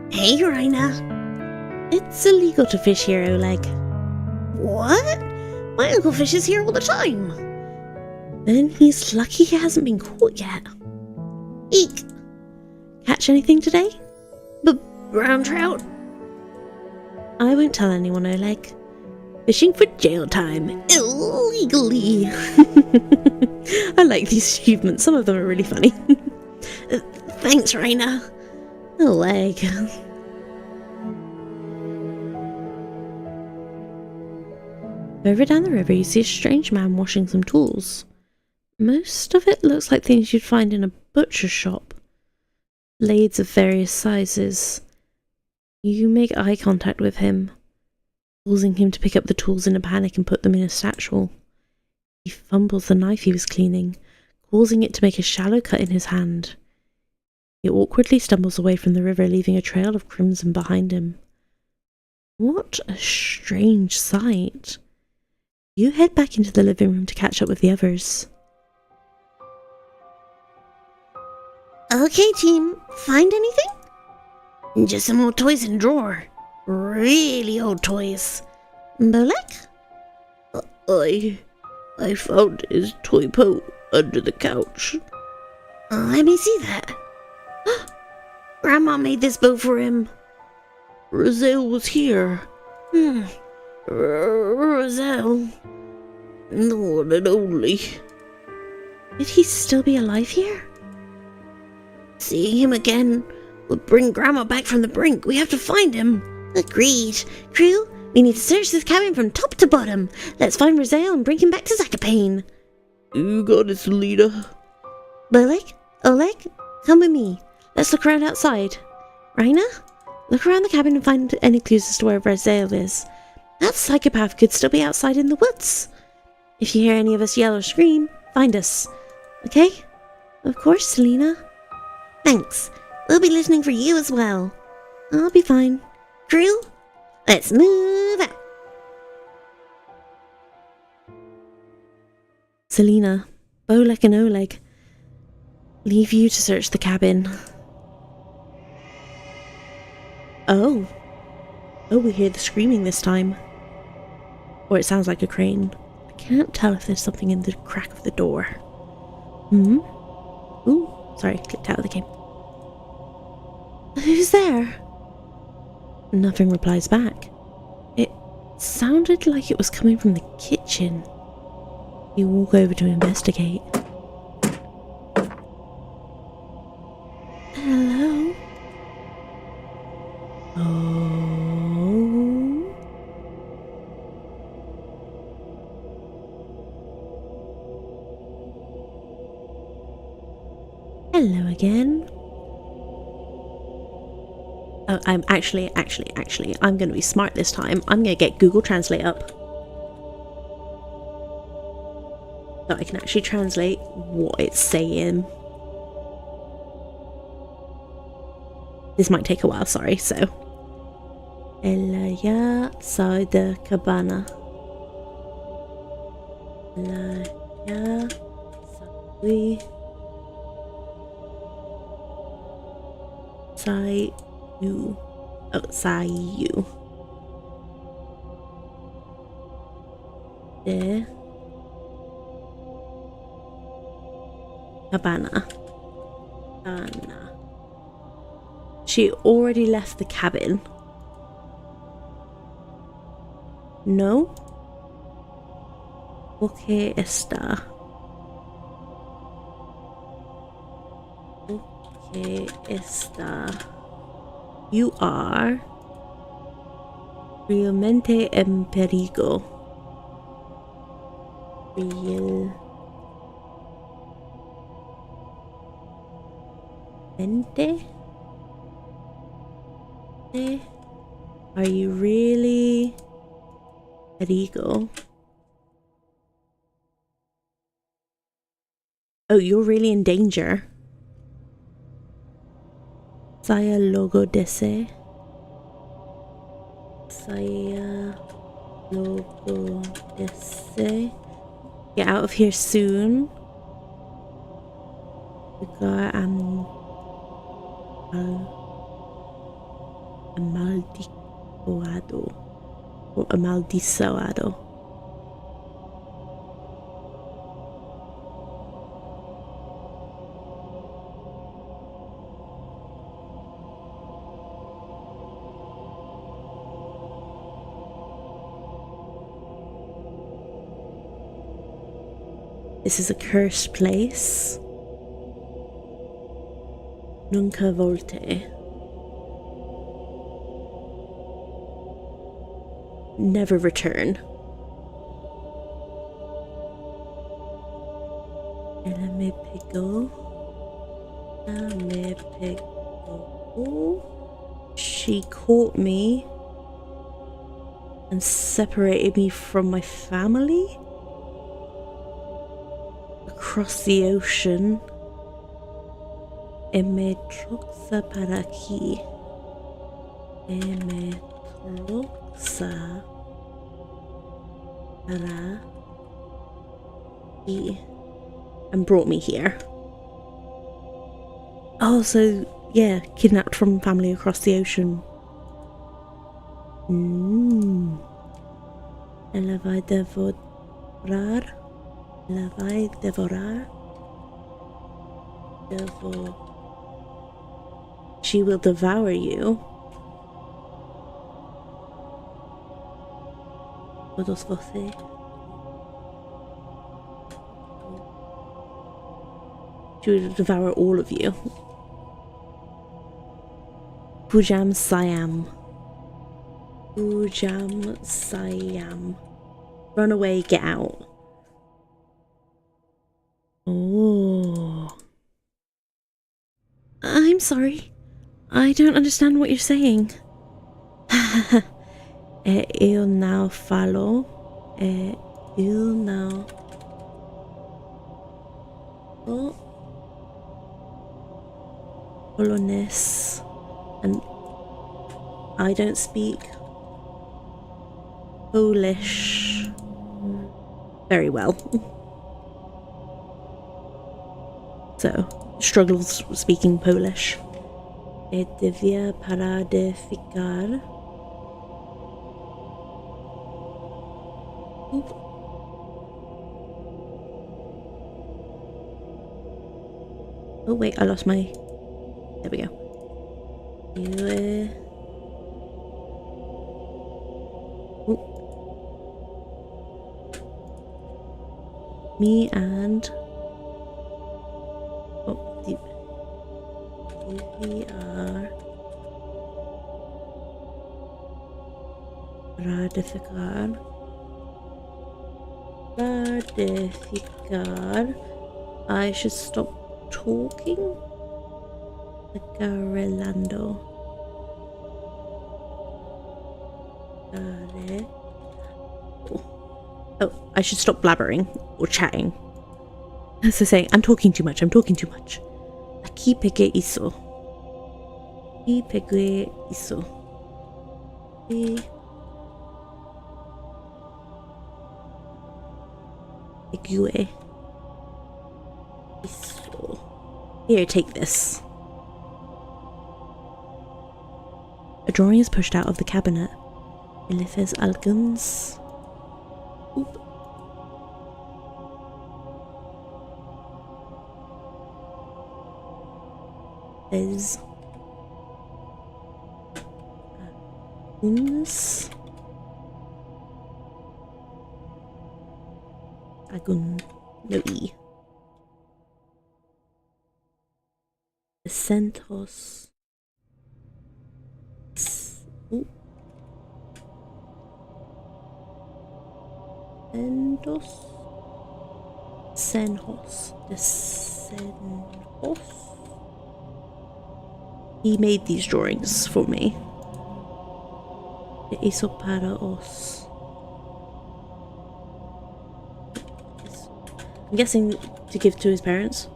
Hey, Raina. It's illegal to fish here, Oleg. What? My uncle fishes here all the time. Then he's lucky he hasn't been caught yet. Eek. Catch anything today? Brown trout. I won't tell anyone, Oleg. Fishing for jail time. Illegally. I like these achievements. Some of them are really funny. Thanks, Raina. Oleg. Over down the river, you see a strange man washing some tools. Most of it looks like things you'd find in a butcher's shop. Blades of various sizes. You make eye contact with him, causing him to pick up the tools in a panic and put them in a satchel. He fumbles the knife he was cleaning, causing it to make a shallow cut in his hand. He awkwardly stumbles away from the river, leaving a trail of crimson behind him. What a strange sight. You head back into the living room to catch up with the others. Okay, team. Find anything? Just some old toys in a drawer. Really old toys. Bolek? I found his toy boat under the couch. Let me see that. Grandma made this boat for him. Roselle was here. Roselle. The one and only. Could he still be alive here? Seeing him again would bring Grandma back from the brink. We have to find him. Agreed. Crew, we need to search this cabin from top to bottom. Let's find Roselle and bring him back to Zakopane. You got it, Selena. Bolek? Oleg? Come with me. Let's look around outside. Raina? Look around the cabin and find any clues as to where Roselle is. That psychopath could still be outside in the woods. If you hear any of us yell or scream, find us. Okay? Of course, Selena. Thanks. We'll be listening for you as well. I'll be fine. Crew, let's move out. Selena, Bolek and Oleg, leave you to search the cabin. Oh, we hear the screaming this time. Or it sounds like a crane. I can't tell if there's something in the crack of the door. Ooh, sorry, clicked out of the game. Who's there? Nothing replies back. It sounded like it was coming from the kitchen. You walk over to investigate. Hello? Oh. Hello again. Oh, I'm actually, I'm going to be smart this time. I'm going to get Google Translate up. So I can actually translate what it's saying. This might take a while, sorry, so. Elaya Sauda Cabana. Elaya Sawi Sai You. Oh, Sayu. De Cabana. She already left the cabin. No. Okay, está. Okay, está. You are realmente en peligro. Realmente? Are you really peligro? Oh, you're really in danger. Saya logo dese. Saya logo dese. Get out of here soon. Lugar amaldiçoado or amaldiçoado. This is a cursed place. Nunca volte. Never return. Ella me pegó. She caught me and separated me from my family across the ocean. Me troxa para aquí. Me troxa para aquí. And brought me here. Oh, so yeah, kidnapped from family across the ocean. Ella vai devorar. Ella vai devorar. She will devour you. Todos você. She will devour all of you. Pujam Siam. Pujam Siam. Run away, get out. Oh. I'm sorry. I don't understand what you're saying. Eu não falo. Eu não. Oh. Polonês. And I don't speak Polish very well. So, struggles speaking Polish. Devia parar de ficar. Oop. Oh wait, I lost my... There we go. Oop. Me and... We are ratificar. I should stop talking. Garelando. Oh, I should stop blabbering or chatting. So saying, I'm talking too much. Aqui peguei isso. E peguei isso. E peguei isso. Here, take this. A drawing is pushed out of the cabinet. Ele fez alguns. Oop. There's uns agun no e centos senhos senhos. He made these drawings for me. Isso para os. I'm guessing to give to his parents.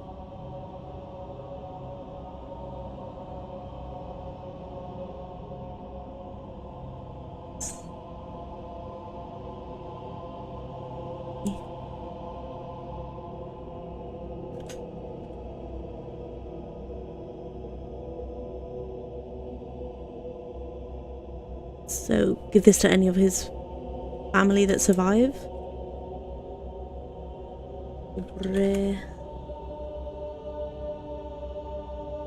So give this to any of his family that survive.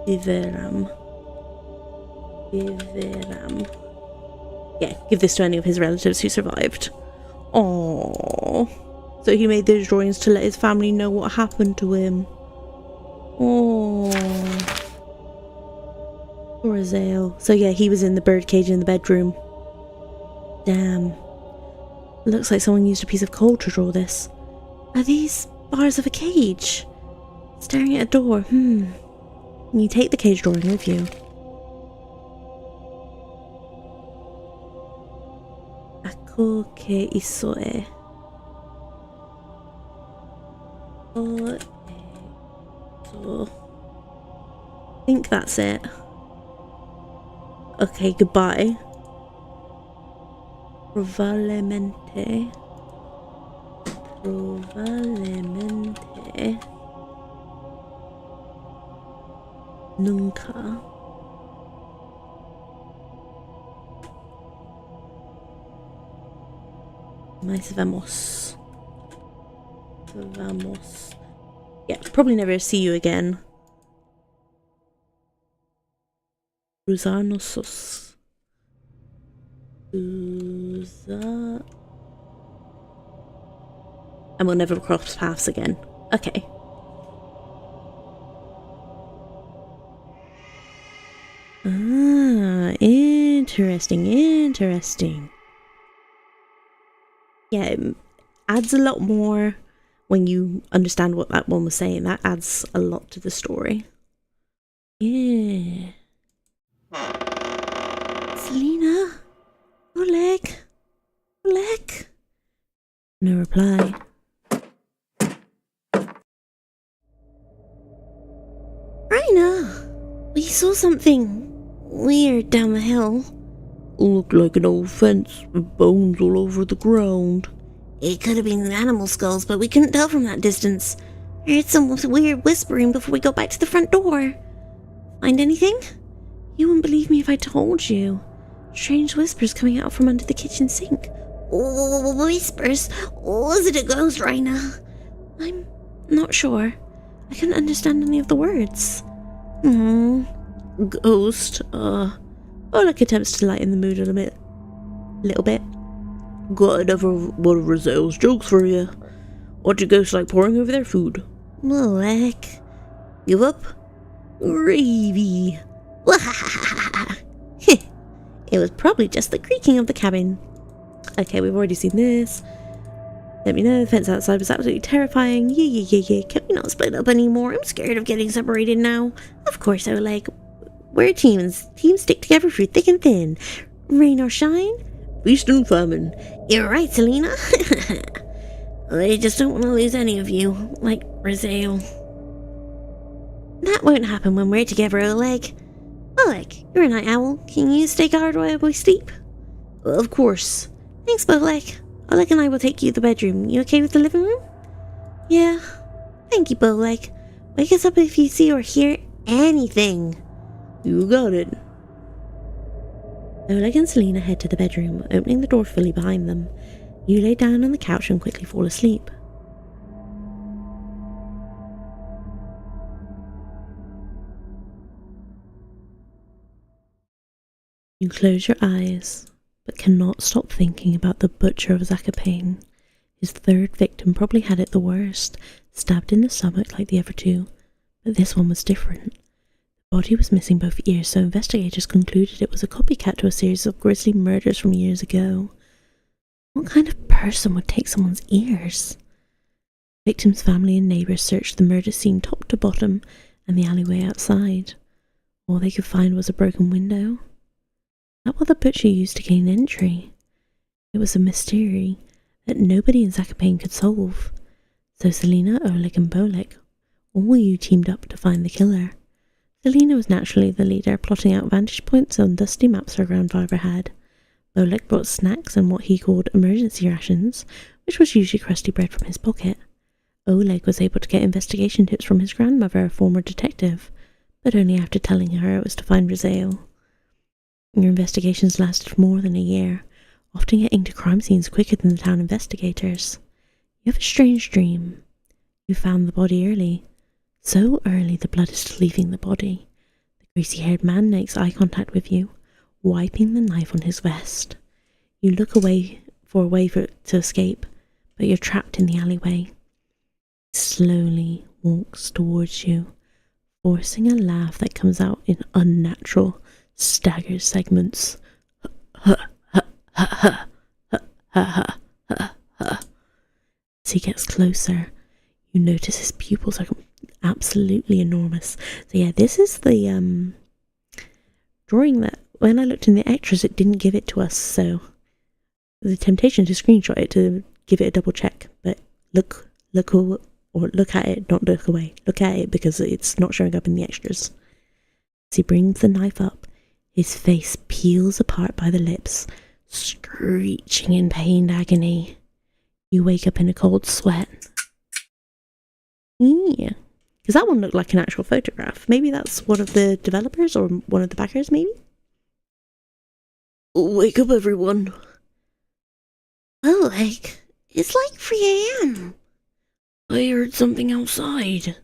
Viveram. Yeah, give this to any of his relatives who survived. Aww. So he made those drawings to let his family know what happened to him. Aww. Poor Azael. So yeah, he was in the birdcage in the bedroom. Damn. Looks like someone used a piece of coal to draw this. Are these bars of a cage? Staring at a door. You take the cage drawing with you. Ako ke isoe. I think that's it. Okay, goodbye. Probablemente. Nunca. Nos vemos. Yeah, probably never see you again. Cruzarnos. And we'll never cross paths again. Okay. Interesting. Yeah, it adds a lot more when you understand what that one was saying. That adds a lot to the story. Yeah. Selena? Oleg? No reply. Raina! We saw something weird down the hill. Looked like an old fence with bones all over the ground. It could have been animal skulls, but we couldn't tell from that distance. I heard some weird whispering before we got back to the front door. Find anything? You wouldn't believe me if I told you. Strange whispers coming out from under the kitchen sink. Whispers? Was it a ghost, Raina? I'm not sure. I couldn't understand any of the words. Ghost. Oleg attempts to lighten the mood a little bit. Got another one of Roselle's jokes for you. What do ghosts like pouring over their food? Oleg. Give up? Gravy. It was probably just the creaking of the cabin. Okay, we've already seen this. Let me know, the fence outside was absolutely terrifying. Yeah. Can we not split up anymore? I'm scared of getting separated now. Of course, Oleg. We're teams. Teams stick together through thick and thin. Rain or shine. Feast and famine. You're right, Selena. I just don't want to lose any of you, like Rosale. That won't happen when we're together, Oleg. Oleg, you're a night owl. Can you stay guard while we sleep? Of course. Thanks, Bolek. Oleg and I will take you to the bedroom. You okay with the living room? Yeah. Thank you, Bolek. Wake us up if you see or hear anything. You got it. Oleg and Selena head to the bedroom, opening the door fully behind them. You lay down on the couch and quickly fall asleep. You close your eyes, but cannot stop thinking about the butcher of Zakopane. His third victim probably had it the worst, stabbed in the stomach like the other two, but this one was different. The body was missing both ears, so investigators concluded it was a copycat to a series of grisly murders from years ago. What kind of person would take someone's ears? The victim's family and neighbours searched the murder scene top to bottom and the alleyway outside. All they could find was a broken window. That what the butcher used to gain entry. It was a mystery that nobody in Zakopane could solve. So Selena, Oleg and Bolek, all you teamed up to find the killer. Selena was naturally the leader, plotting out vantage points on dusty maps her grandfather had. Bolek brought snacks and what he called emergency rations, which was usually crusty bread from his pocket. Oleg was able to get investigation tips from his grandmother, a former detective, but only after telling her it was to find Rosale. Your investigations lasted more than a year, often getting to crime scenes quicker than the town investigators. You have a strange dream. You found the body early. So early the blood is still leaving the body. The greasy-haired man makes eye contact with you, wiping the knife on his vest. You look away for a way to escape, but you're trapped in the alleyway. He slowly walks towards you, forcing a laugh that comes out in unnatural, staggered segments. As he gets closer, you notice his pupils are absolutely enormous. So yeah, this is the drawing that when I looked in the extras, it didn't give it to us. So the temptation to screenshot it to give it a double check, but look at it, not look away. Look at it because it's not showing up in the extras. As he brings the knife up, his face peels apart by the lips, screeching in pained agony. You wake up in a cold sweat. Yeah, because that one looked like an actual photograph. Maybe that's one of the developers or one of the backers, maybe? Wake up, everyone. Oh, it's like 3 a.m. I heard something outside.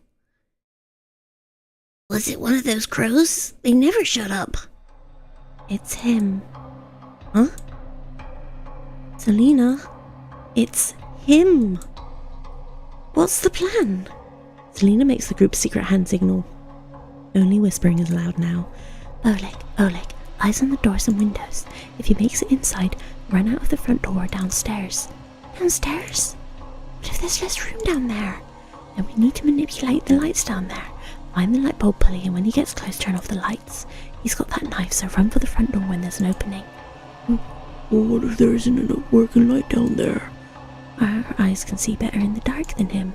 Was it one of those crows? They never shut up. It's him. Huh? Selena, it's him. What's the plan? Selena makes the group's secret hand signal. Only whispering is allowed now. Oleg, eyes on the doors and windows. If he makes it inside, run out of the front door or downstairs. Downstairs? What if there's less room down there? Then we need to manipulate the lights down there. Find the light bulb pulley, and when he gets close, turn off the lights. He's got that knife, so run for the front door when there's an opening. Well, what if there isn't enough working light down there? Our eyes can see better in the dark than him.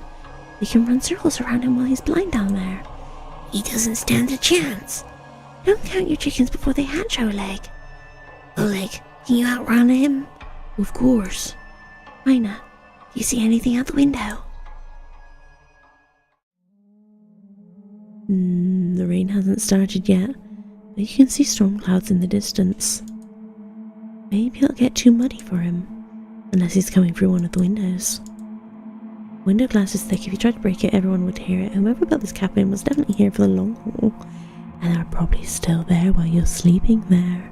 We can run circles around him while he's blind down there. He doesn't stand a chance. Don't count your chickens before they hatch, Oleg. Oleg, can you outrun him? Of course. Raina, do you see anything out the window? The rain hasn't started yet, but you can see storm clouds in the distance. Maybe it'll get too muddy for him, unless he's coming through one of the windows. Window glass is thick. If you tried to break it, everyone would hear it. Whoever built this cabin was definitely here for the long haul, and they're probably still there while you're sleeping there.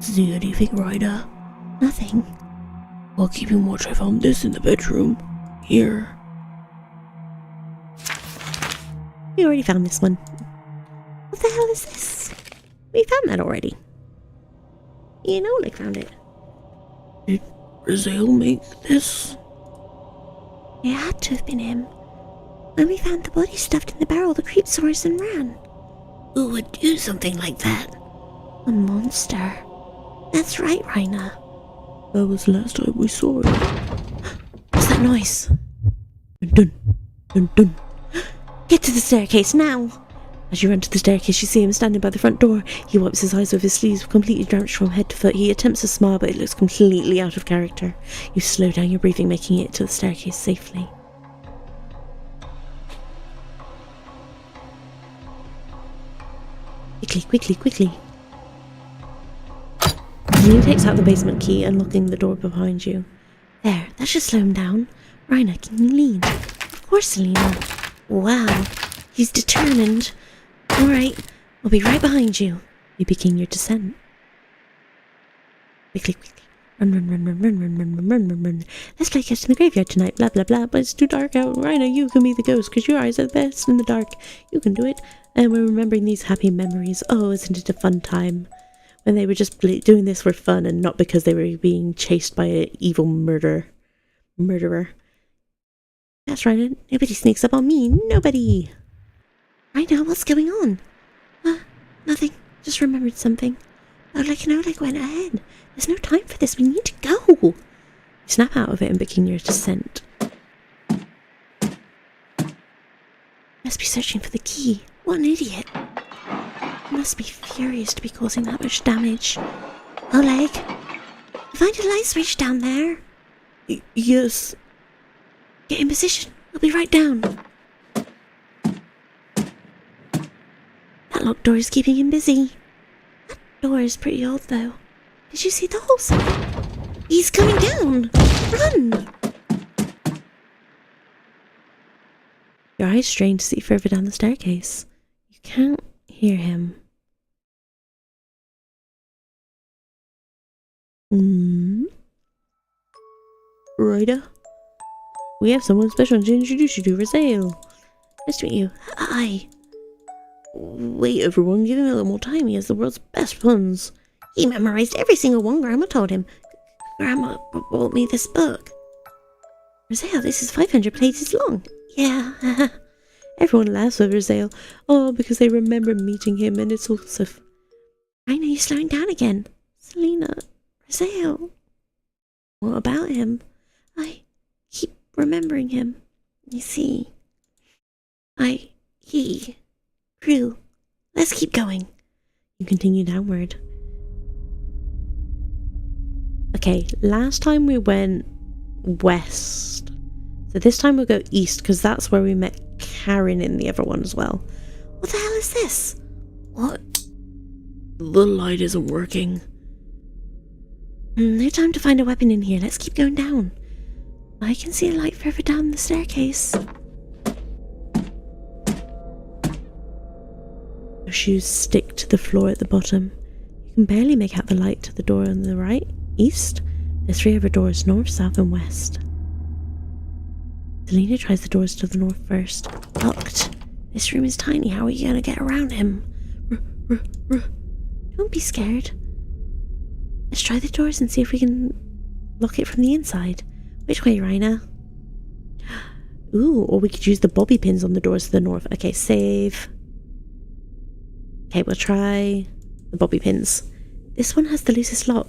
See anything, Ryder? Nothing. While keeping watch, I found this in the bedroom. Here. We already found this one. What the hell is this? We found that already. You know, Oleg found it. Did Rizal make this? It had to have been him. When we found the body stuffed in the barrel, the creep saw us and ran. Who would do something like that? A monster. That's right, Raina. That was the last time we saw it. What's that noise? Dun dun dun dun. Get to the staircase now! As you run to the staircase, you see him standing by the front door. He wipes his eyes with his sleeves, completely drenched from head to foot. He attempts to smile, but it looks completely out of character. You slow down your breathing, making it to the staircase safely. Quickly. Selena takes out the basement key, unlocking the door behind you. There, that should slow him down. Raina, can you lean? Of course, Selena. Wow, he's determined. Alright, I'll be right behind you. You begin your descent. Quickly. Run. Let's play catch in the graveyard tonight, blah blah blah, but it's too dark out. Raina, you can be the ghost, because your eyes are the best in the dark. You can do it. And we're remembering these happy memories. Oh, isn't it a fun time? When they were just doing this for fun and not because they were being chased by an evil murderer. That's right, nobody sneaks up on me. Nobody. Raina, what's going on? Nothing. Just remembered something. Oleg went ahead. There's no time for this. We need to go. You snap out of it and begin your descent. Must be searching for the key. What an idiot. Must be furious to be causing that much damage. Oleg, find a light switch down there. Yes. Get in position. I'll be right down. That locked door is keeping him busy. That door is pretty old, though. Did you see the holes? He's coming down! Run! Your eyes strain to see further down the staircase. You can't hear him. Ryder? We have someone special to introduce you to, Raziel. Nice to meet you. Hi. Wait, everyone, give him a little more time. He has the world's best puns. He memorized every single one Grandma told him. Grandma bought me this book. Raziel, this is 500 pages long. Yeah. Everyone laughs over Raziel. Oh, because they remember meeting him, and it's also... I know you're slowing down again. Selena. Raziel. What about him? I keep remembering him. You see. Crew. Let's keep going. You continue downward. Okay, last time we went west. So this time we'll go east, because that's where we met Karen in the other one as well. What the hell is this? What? The light isn't working. No time to find a weapon in here. Let's keep going down. I can see a light further down the staircase. Your shoes stick to the floor at the bottom. You can barely make out the light to the door on the right, east. There's 3 other doors, north, south and west. Selena tries the doors to the north first. Locked. This room is tiny. How are you going to get around him? Don't be scared. Let's try the doors and see if we can lock it from the inside. Which way, Raina? Ooh, or we could use the bobby pins on the doors to the north. Okay, save. Okay, we'll try the bobby pins. This one has the loosest lock.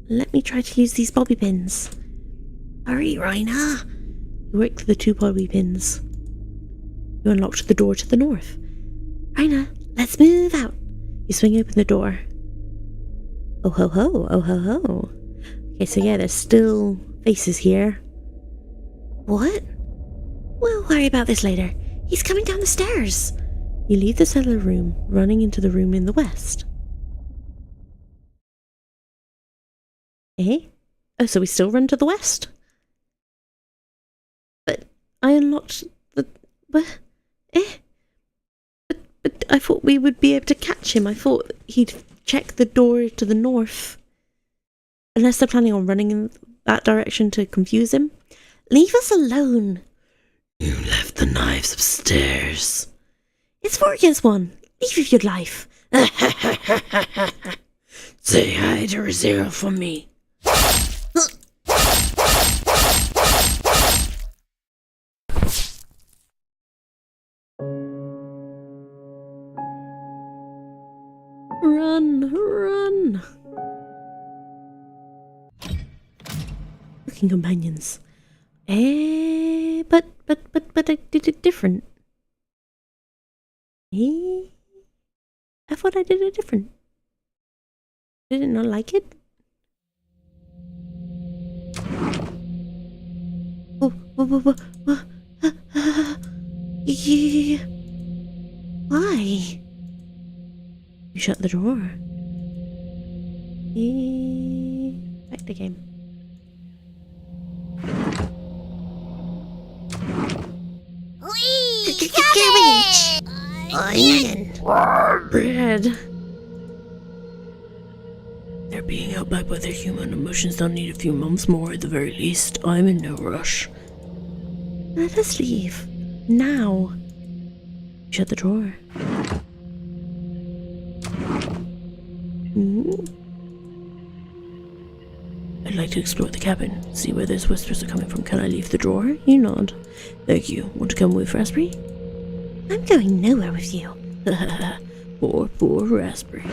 Let me try to use these bobby pins. Hurry, Raina. You work through the 2 bobby pins. You unlocked the door to the north. Raina, let's move out. You swing open the door. Oh ho ho, oh ho ho. Okay, so yeah, there's still faces here. What? We'll worry about this later. He's coming down the stairs. You leave the cellar room, running into the room in the west. Eh? Oh, so we still run to the west? But I unlocked the... But I thought we would be able to catch him. I thought he'd check the door to the north. Unless they're planning on running in that direction to confuse him. Leave us alone. You left the knives upstairs. It's 4 against 1. Leave with your life. Say hi to Raziel for me. Run! Looking companions. But I did it different. I thought I did it different. Did it not like it? Why? You shut the door. Back the game. Cabbage! Onion! Bread. They're being held back by their human emotions. They'll need a few months more at the very least. I'm in no rush. Let us leave. Now. Shut the drawer. I'd like to explore the cabin, see where those whispers are coming from. Can I leave the drawer? You nod. Thank you. Want to come with Raspberry? I'm going nowhere with you. Poor Raspberry.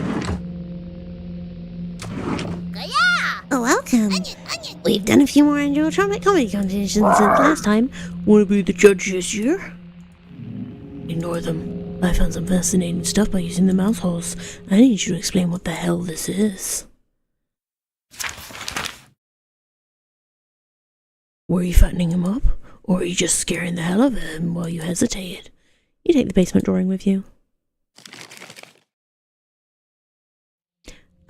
Welcome. We've done a few more Androtronic comedy competitions since last time. Want to be the judge this year? Ignore them. I found some fascinating stuff by using the mouse holes. I need you to explain what the hell this is. Were you fattening him up? Or are you just scaring the hell out of him while you hesitated? You take the basement drawing with you.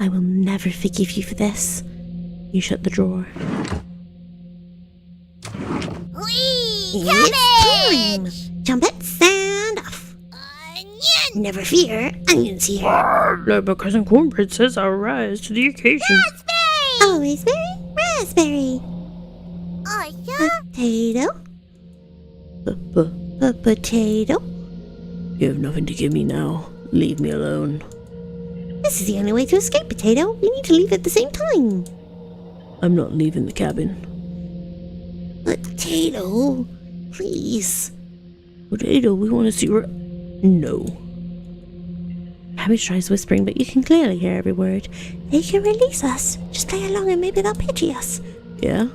I will never forgive you for this. You shut the drawer. It's time! Trumpets, sound off! Never fear, onions here. My cousin Cornbread says I'll rise to the occasion. Always berry, raspberry. Potato. Potato. You have nothing to give me now. Leave me alone. This is the only way to escape, Potato. We need to leave at the same time. I'm not leaving the cabin. Potato, please. Potato, we want to see where... No. Cabbage tries whispering, but you can clearly hear every word. They can release us. Just play along and maybe they'll pity us. Yeah?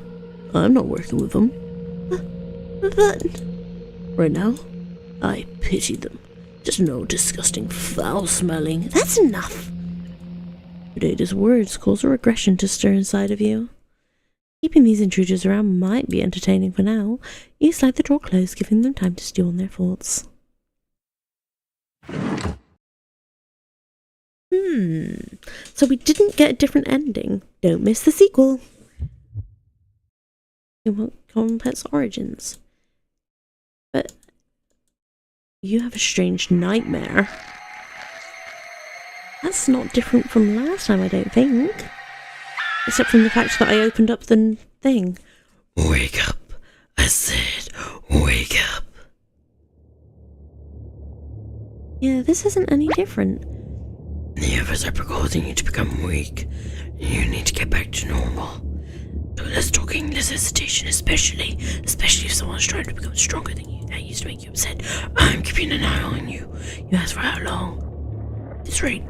I'm not working with them. But... Right now, I pity them. Just no disgusting, foul-smelling... That's enough. Potato's words cause a regression to stir inside of you. Keeping these intruders around might be entertaining for now. You slide the drawer closed, giving them time to stew on their thoughts. So we didn't get a different ending. Don't miss the sequel. You want Compet's origins. But you have a strange nightmare. That's not different from last time, I don't think. Except from the fact that I opened up the thing. Wake up. I said, wake up. Yeah, this isn't any different. The others are causing you to become weak. You need to get back to normal. So less talking, less hesitation, especially if someone's trying to become stronger than you. That used to make you upset. I'm keeping an eye on you. You asked for how long? At this rate,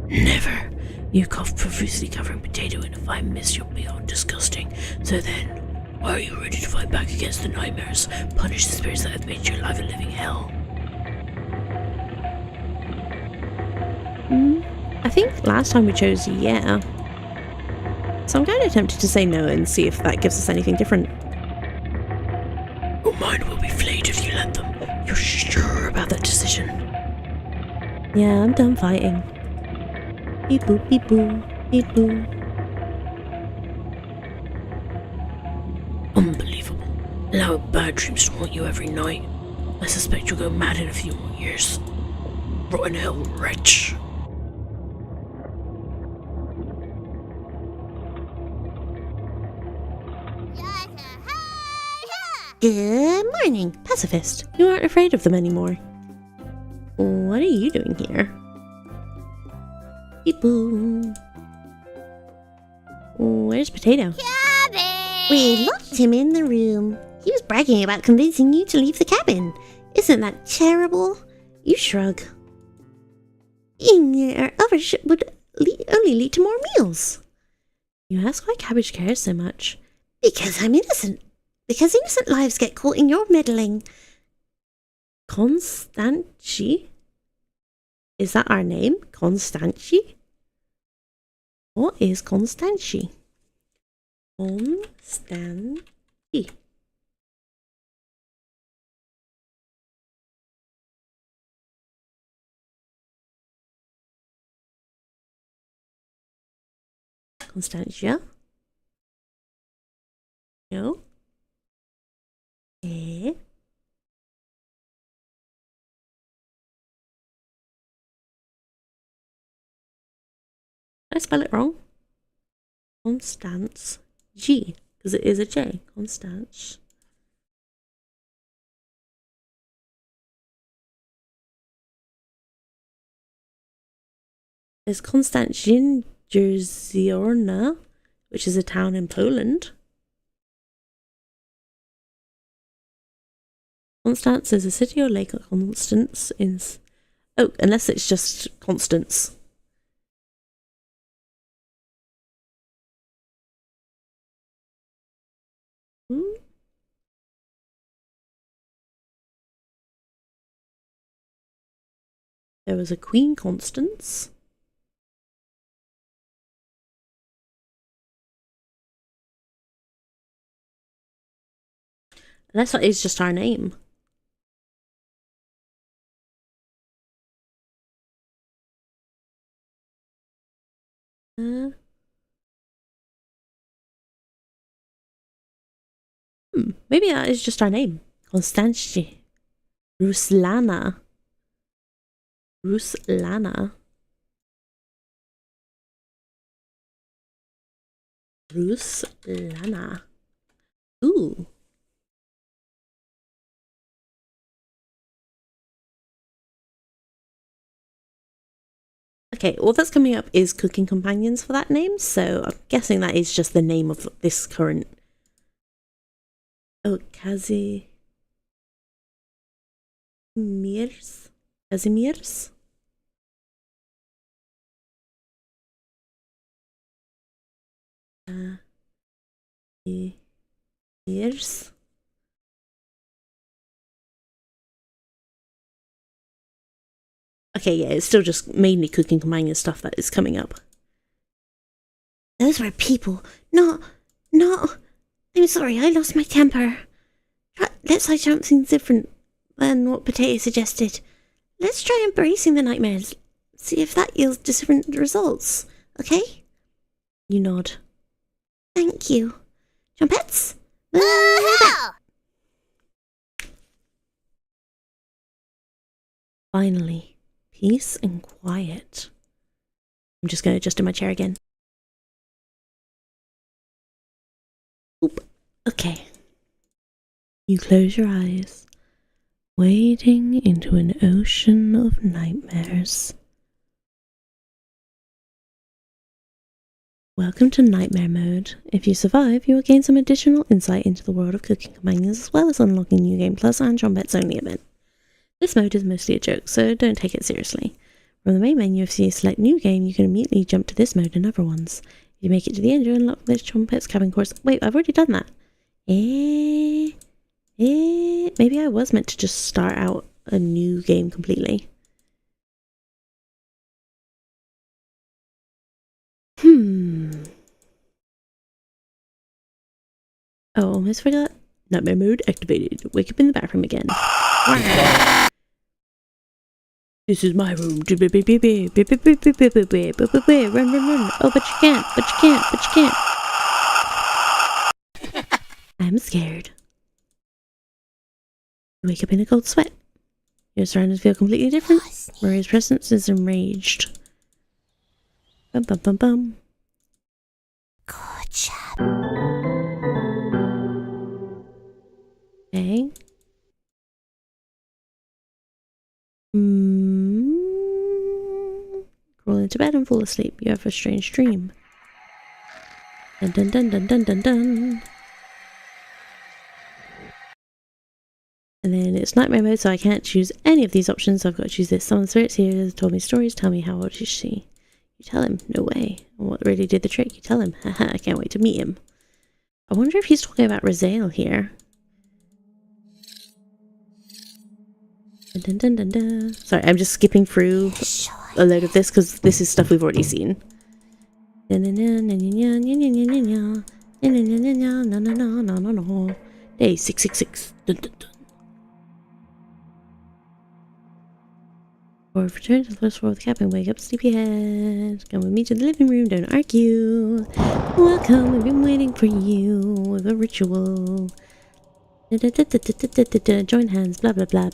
never. You cough profusely, covering Potato, and if I miss, you're beyond disgusting. So then, are you ready to fight back against the nightmares? Punish the spirits that have made your life a living hell? I think last time we chose yeah. So I'm kind of tempted to say no and see if that gives us anything different. Your mind will be flayed if you let them. You're sure about that decision? Yeah, I'm done fighting. Beep boop, beep boo, beep boo. Unbelievable. Allow bad dreams to haunt you every night. I suspect you'll go mad in a few more years. Rotten hell wretch. Good morning, pacifist. You aren't afraid of them anymore. What are you doing here? Beep boo. Where's Potato? We locked him in the room. He was bragging about convincing you to leave the cabin. Isn't that terrible? You shrug. Eating our other would only lead to more meals. You ask why Cabbage cares so much. Because I'm innocent. Because innocent lives get caught in your meddling. Constanci? Is that our name? Constanci? What is Constanci? Constanci. Constantia? No? Eh? Did I spell it wrong? Constance G, because it is a J. Constance. There's Konstantin Jerziorna, which is a town in Poland. Constance is a city or lake of Constance in... Oh, unless it's just Constance. There was a Queen Constance. Unless that is just our name. Maybe that is just our name. Constantia. Ruslana. Ruslana. Ruslana. Ooh. Okay, all that's coming up is cooking companions for that name, so I'm guessing that is just the name of this current. Oh, Kazimirs? Kazimirs? Years? Okay, yeah, it's still just mainly cooking companion stuff that is coming up. Those were people. No. I'm sorry, I lost my temper. Let's try something different than what Potato suggested. Let's try embracing the nightmares. See if that yields different results. Okay? You nod. Thank you. Trumpets? Finally, peace and quiet. I'm just going to adjust in my chair again. Oop. Okay. You close your eyes, wading into an ocean of nightmares. Welcome to Nightmare Mode. If you survive, you will gain some additional insight into the world of cooking companions, as well as unlocking New Game Plus and Trumpets Only event. This mode is mostly a joke, so don't take it seriously. From the main menu, if you select New Game, you can immediately jump to this mode and other ones. If you make it to the end, you unlock this Trumpets cabin course. Wait, I've already done that. Maybe I was meant to just start out a new game completely. Oh, almost forgot. Nightmare mode activated. Wake up in the bathroom again. This is my room. Run. Oh, but you can't. I'm scared. You wake up in a cold sweat. Your surroundings feel completely different. Maria's presence is enraged. Bum. Good job. Okay. Crawl into bed and fall asleep. You have a strange dream. Dun. And then it's nightmare mode, so I can't choose any of these options. So I've got to choose this. Some of the spirits here told me stories. Tell me, how old is she? You tell him. No way. And what really did the trick? You tell him. Haha, I can't wait to meet him. I wonder if he's talking about Raziel here. Dun. Sorry, I'm just skipping through a load of this because this is stuff we've already seen. Day 666. Dun. Or return to the first floor of the cabin. Wake up, sleepyhead. Come with me to the living room. Don't argue. Welcome. We've been waiting for you with a ritual. Join hands. Blah blah blah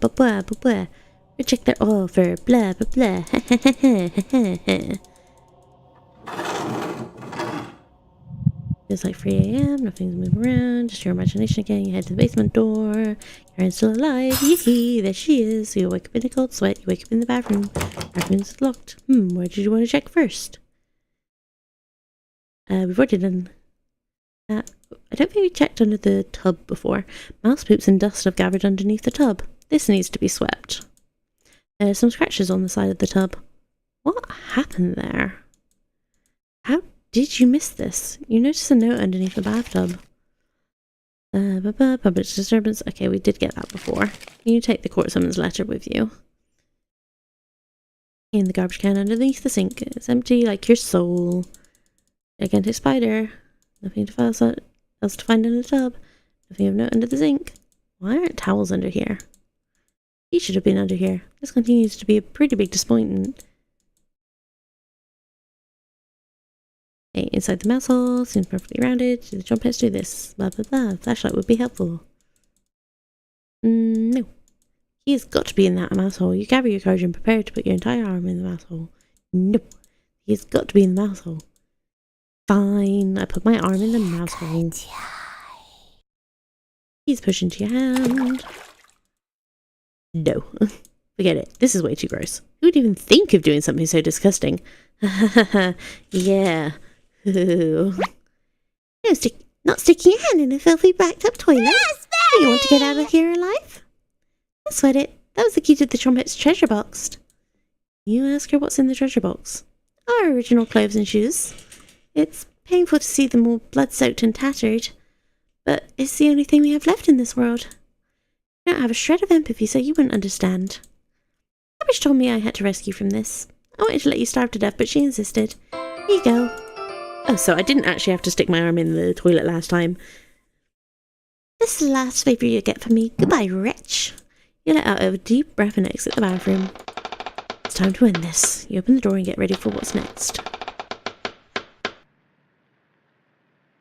blah blah blah. Reject their offer. Blah blah blah. It's like 3 a.m. Nothing's moving around. Just your imagination again. You head to the basement door. Karen's still alive. Yee, there she is. So you wake up in a cold sweat. You wake up in the bathroom. Bathroom's locked. Where did you want to check first? We've already done that. I don't think we checked under the tub before. Mouse poops and dust have gathered underneath the tub. This needs to be swept. There's some scratches on the side of the tub. What happened there? How did you miss this? You noticed a note underneath the bathtub. Public disturbance. Okay, we did get that before. Can you take the court summons letter with you? In the garbage can underneath the sink. It's empty like your soul. Gigantic spider. Nothing else to find in the tub. Nothing of note under the sink. Why aren't towels under here? He should have been under here. This continues to be a pretty big disappointment. Okay, inside the mouse hole, seems perfectly rounded. Do the jump hits do this? Blah blah blah. Flashlight would be helpful. No. He has got to be in that mouse hole. You gather your courage and prepare to put your entire arm in the mouse hole. No. He has got to be in the mouse hole. Fine. I put my arm in the mouse hole. He's pushing to your hand. No. Forget it. This is way too gross. Who would even think of doing something so disgusting? Yeah. No, Not sticking your hand in a filthy backed up toilet. Yes, do you want to get out of here alive? Don't sweat it. That was the key to the trumpet's treasure box. You ask her what's in the treasure box. Our original clothes and shoes. It's painful to see them all blood-soaked and tattered, but it's the only thing we have left in this world. I don't have a shred of empathy, so you wouldn't understand. Abish told me I had to rescue from this. I wanted to let you starve to death, but she insisted. Here you go. Oh, so I didn't actually have to stick my arm in the toilet last time. This is the last favour you get from me. Goodbye, wretch. You let out a deep breath and exit the bathroom. It's time to end this. You open the door and get ready for what's next.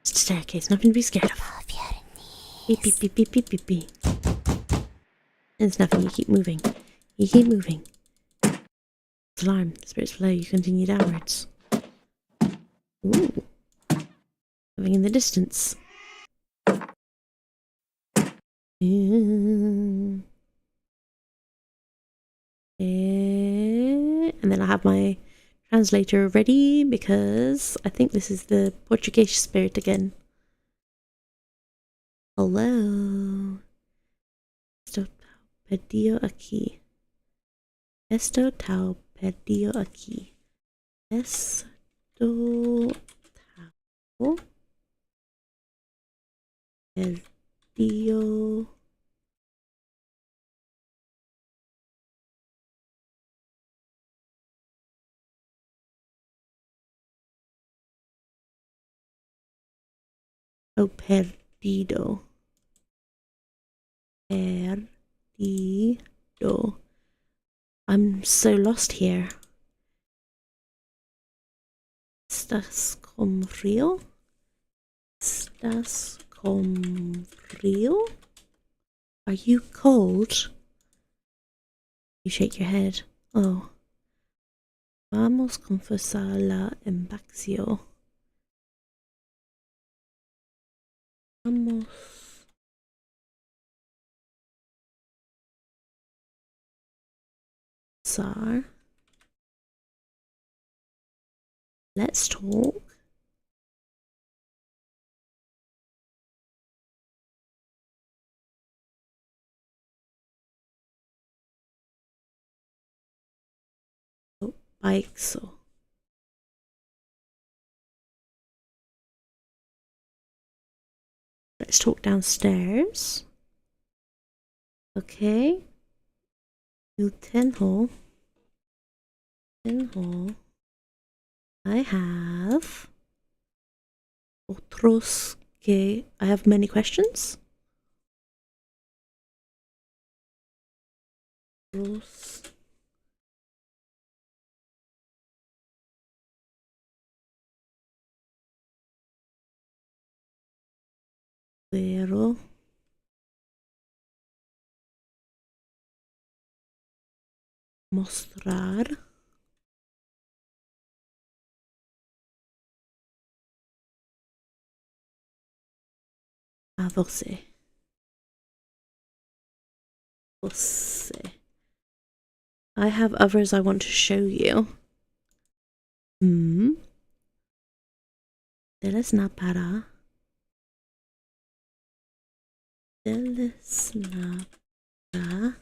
It's a staircase, nothing to be scared of. Beep, beep, beep, beep, beep, beep, beep. There's nothing, you keep moving. You keep moving. It's alarm. The spirits below you continue downwards. Ooh. Something in the distance. And then I have my translator ready because I think this is the Portuguese spirit again. Hello. Esto perdido aquí. Esto tal perdido aquí. Esto tal perdido. Oh, perdido. Perdido. I'm so lost here. ¿Estás con frío? ¿Estás con frío? Are you cold? You shake your head. Oh. Vamos a confesar la embaxio. Vamos. Let's talk. Oh, Aixo. Let's talk downstairs. Okay. You 10 hole. 10 hole. I have otros que I have many questions. Otros pero mostrar a você. I have others I want to show you. Deles na para. Deles na para.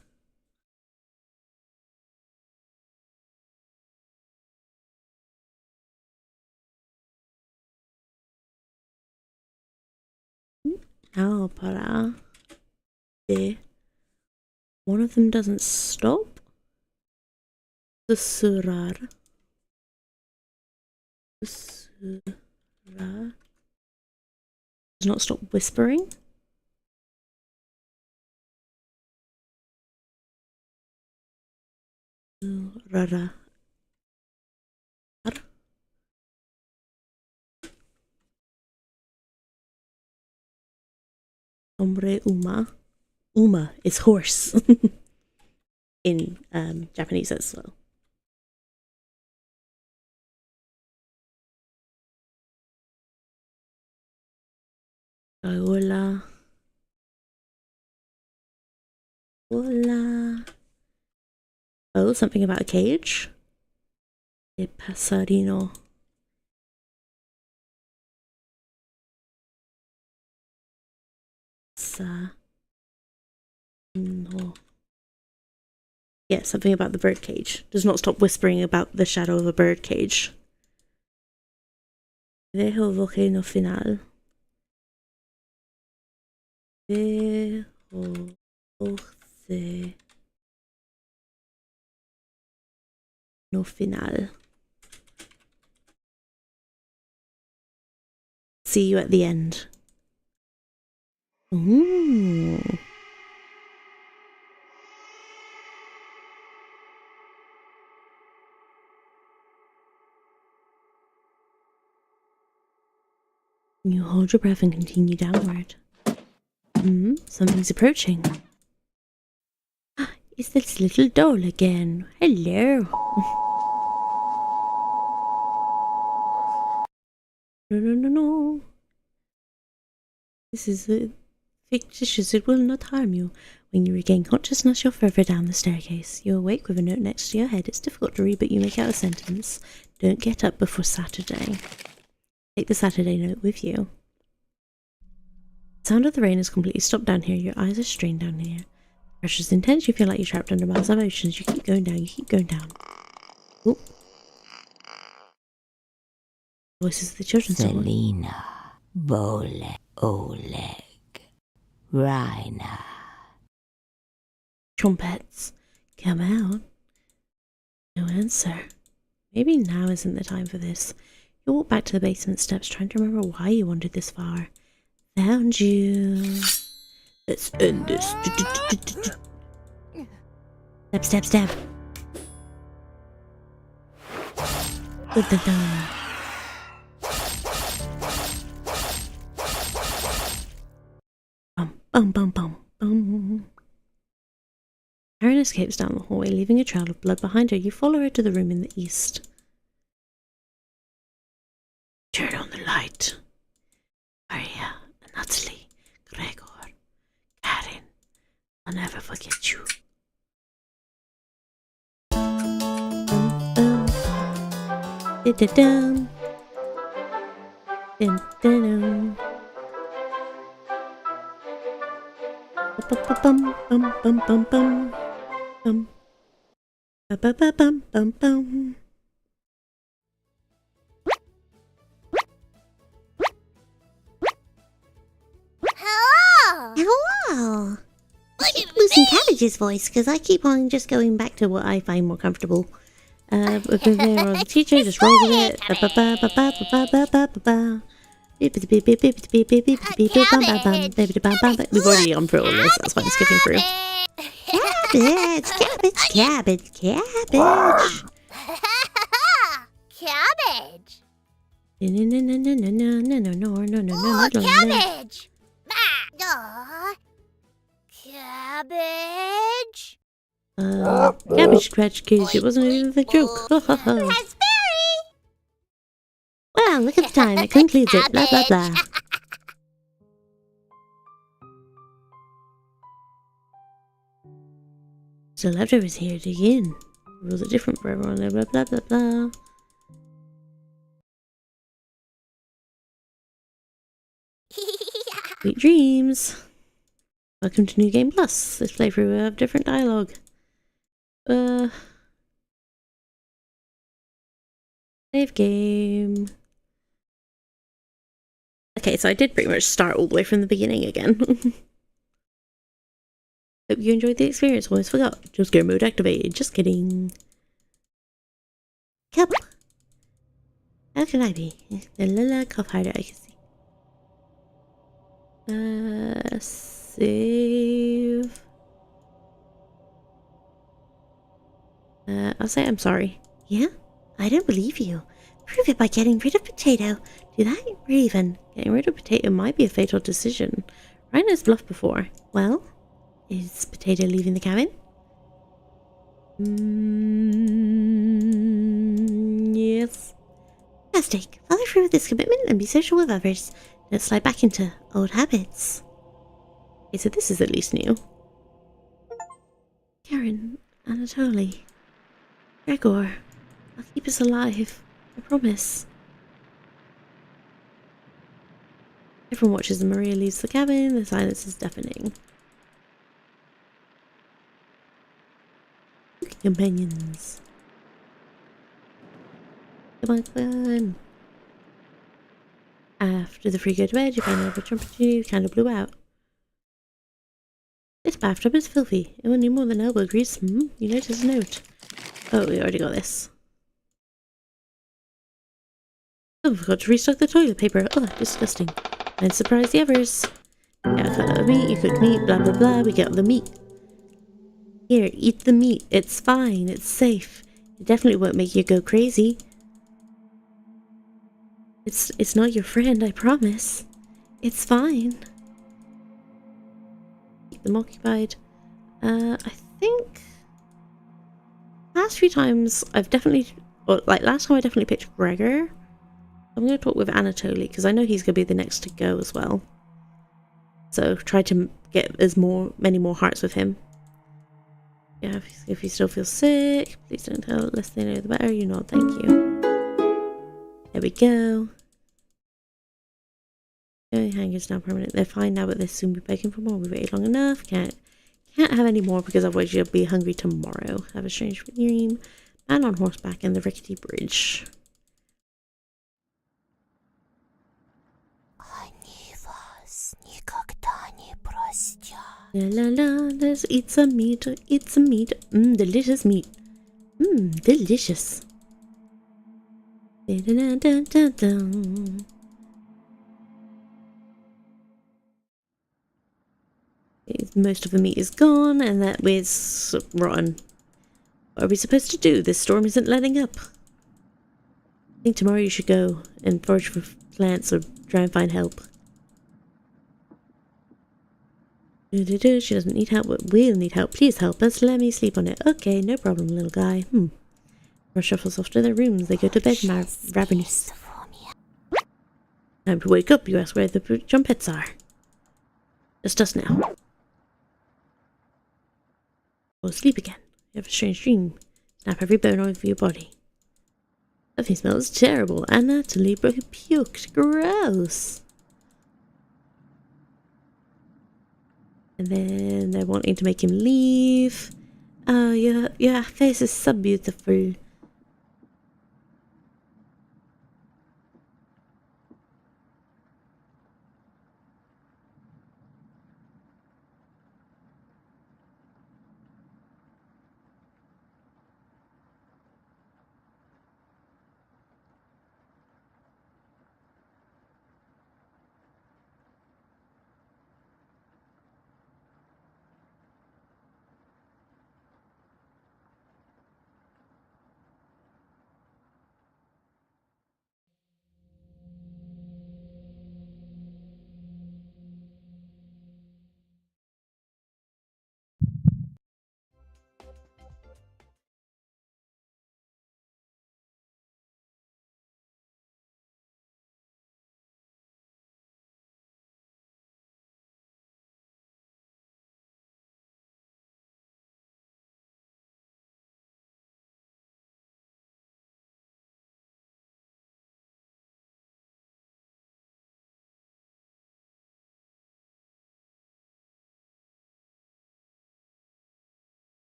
Now para. De. One of them doesn't stop. Susurrar. Susurrar. Does not stop whispering. Susurrar. Hombre uma. Uma is horse in Japanese as well. Hola. Hola. Oh, something about a cage. El pasarino. No. Yeah, something about the bird cage. Does not stop whispering about the shadow of a bird cage. Dejo volcano final. Dejo volcano final. See you at the end. Ooh. You hold your breath and continue downward. Something's approaching. It's this little doll again. Hello. No. This is fictitious. It will not harm you. When you regain consciousness, you're further down the staircase. You awake with a note next to your head. It's difficult to read, but you make out a sentence. Don't get up before Saturday. Take the Saturday note with you. The sound of the rain has completely stopped down here. Your eyes are strained down here. The pressure's intense. You feel like you're trapped under miles of oceans. You keep going down. You keep going down. Ooh. Voices of the children. Selina, Bole, Oleg, Raina. Trumpets. Come out. No answer. Maybe now isn't the time for this. You walk back to the basement steps, trying to remember why you wandered this far. Found you. Let's end this. Step. Da-da-da. Bum. Erin escapes down the hallway, leaving a trail of blood behind her. You follow her to the room in the east. Turn on the light. Maria, Natalie, Gregor, Karen, I'll never forget you. Dun-dun-dun. Dun-dun-dun. Bum. Ba-ba-ba-bum-bum-bum. Hello! I keep losing Cabbage's voice because I keep on just going back to what I find more comfortable. If there was a teacher, just roll with it. We've already gone through all this, that's why I'm skipping through. Cabbage. Cabbage. No. Cabbage. Cabbage. Cabbage scratch cage, it wasn't even a joke. Raspberry. Well, look at the time. It concludes it. Blah, blah, blah. So leftovers here, dig in. Rules are different for everyone, blah blah blah blah. Sweet dreams. Welcome to New Game Plus. This playthrough will have different dialogue. Save game. Okay, so I did pretty much start all the way from the beginning again. Hope you enjoyed the experience. Almost forgot. Jump scare mode activated. Just kidding. Cup. How can I be? La cup hider, I can see. Save. I'll say I'm sorry. Yeah? I don't believe you. Prove it by getting rid of Potato. Do that? Raven. Getting rid of Potato might be a fatal decision. Rhino's bluffed before. Well, is Potato leaving the cabin? Yes. Fantastic. Follow through with this commitment and be social with others. Don't slide back into old habits. Okay, so this is at least new. Karen, Anatoly, Gregor, I'll keep us alive. I promise. Everyone watches and Maria leaves the cabin. The silence is deafening. Okay, companions. Come on, come on. After the three go to bed, you find another opportunity kind of blew out. This bathtub is filthy. It will need more than elbow grease. You notice a note. Oh, we already got this. Oh, I forgot to restock the toilet paper. Oh, disgusting. And surprise the others. Yeah, I cut out meat, you cooked meat, blah blah blah, we get the meat. Here, eat the meat. It's fine, it's safe. It definitely won't make you go crazy. It's not your friend, I promise. It's fine. Keep them occupied. I think last few times I've definitely, or like last time I definitely picked Gregor. I'm going to talk with Anatoly because I know he's going to be the next to go as well. So try to get many more hearts with him. Yeah, if you still feel sick, please don't tell. The less they know, the better. You know, thank you. There we go. Hangers now permanent. They're fine now, but they'll soon be begging for more. We've waited long enough. Can't have any more because otherwise you'll be hungry tomorrow. Have a strange dream. Man on horseback and the rickety bridge. La la la, let's eat some meat, delicious meat. Delicious. Da, da, da, da. Most of the meat is gone, and that was rotten. What are we supposed to do? This storm isn't letting up. I think tomorrow you should go and forage for plants or try and find help. She doesn't need help, but we'll need help. Please help us. Let me sleep on it. Okay, no problem, little guy. Rush shuffles off to their rooms. They go to bed, ravenous. Time to wake up. You ask where the jumpets are. Just us now. Go sleep again. You have a strange dream. Snap every bone off your body. Something smells terrible. Anatoly puked. Gross. And then they're wanting to make him leave. Oh, your face is so beautiful.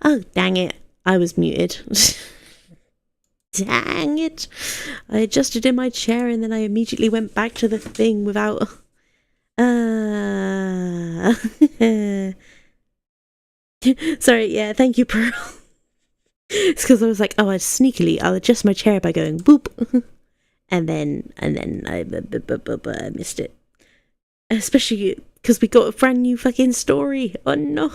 Oh, dang it. I was muted. Dang it. I adjusted in my chair and then I immediately went back to the thing without... Sorry, yeah, thank you, Pearl. It's because I was like, oh, I'll adjust my chair by going boop. and then I missed it. Especially because we got a brand new fucking story. Oh no.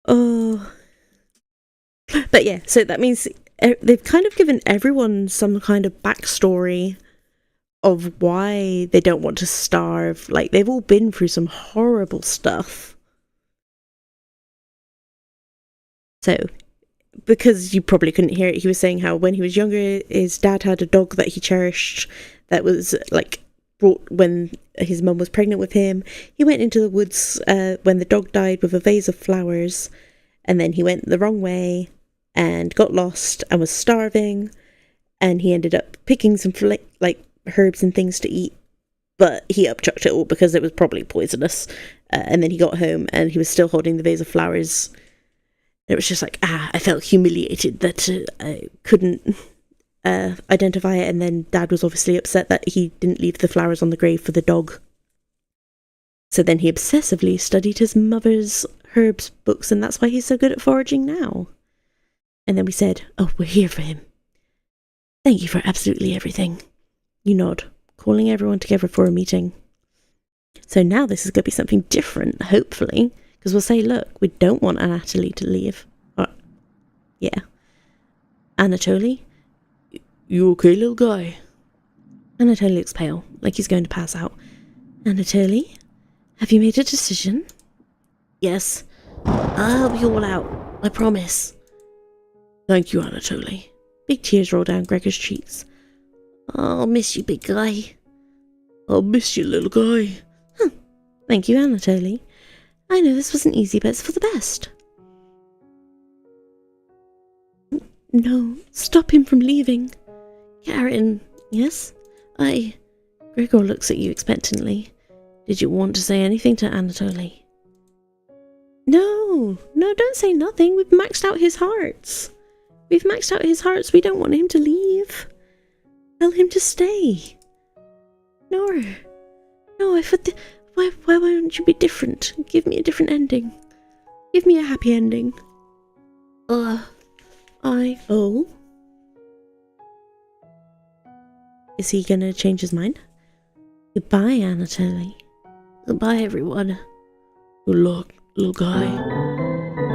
Oh. But yeah, so that means they've kind of given everyone some kind of backstory of why they don't want to starve. Like, they've all been through some horrible stuff. So, because you probably couldn't hear it, he was saying how when he was younger, his dad had a dog that he cherished that was, like, brought when his mum was pregnant with him. He went into the woods when the dog died with a vase of flowers, and then he went the wrong way and got lost and was starving, and he ended up picking some herbs and things to eat, but he upchucked it all because it was probably poisonous. And then he got home and he was still holding the vase of flowers. It was just like, I felt humiliated that I couldn't identify it. And then Dad was obviously upset that he didn't leave the flowers on the grave for the dog. So then he obsessively studied his mother's herbs books, and that's why he's so good at foraging now. And then we said, oh, we're here for him. Thank you for absolutely everything. You nod, calling everyone together for a meeting. So now this is going to be something different, hopefully, because we'll say, look, we don't want Anatoly to leave. Yeah. Anatoly? You okay, little guy? Anatoly looks pale, like he's going to pass out. Anatoly, have you made a decision? Yes. I'll be all out, I promise. Thank you, Anatoly. Big tears roll down Gregor's cheeks. I'll miss you, big guy. I'll miss you, little guy. Thank you, Anatoly. I know this wasn't easy, but it's for the best. No, stop him from leaving. Karen, yes? Gregor looks at you expectantly. Did you want to say anything to Anatoly? No, don't say nothing. We've maxed out his hearts. We don't want him to leave. Tell him to stay. No, why won't you be different? Give me a different ending. Give me a happy ending. Is he gonna change his mind? Goodbye, Anatoly. Goodbye, everyone. Good luck, little guy.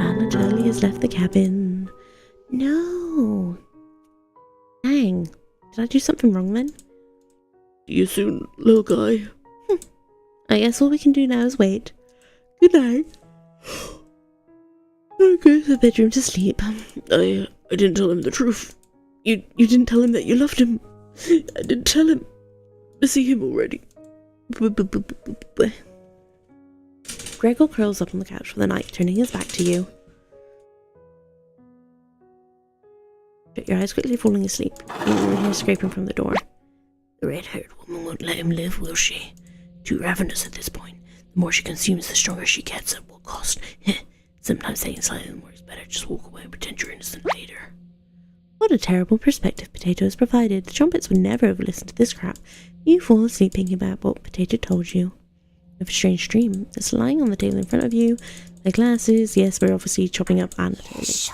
Anatoly has left the cabin. No. Dang. Did I do something wrong then? See you soon, little guy. I guess all we can do now is wait. Good night. I'll go to the bedroom to sleep. I didn't tell him the truth. You didn't tell him that you loved him. I didn't tell him. I see him already. Gregor curls up on the couch for the night, turning his back to you. Shut your eyes quickly, falling asleep. You hear scraping from the door. The red-haired woman won't let him live, will she? Too ravenous at this point. The more she consumes, the stronger she gets at what cost. Sometimes saying silent works better. Just walk away and pretend you're innocent later. What a terrible perspective Potato has provided. The trumpets would never have listened to this crap. You fall asleep thinking about what Potato told you. You have a strange dream. It's lying on the table in front of you. The glasses. Yes, we're obviously chopping up Anatoly.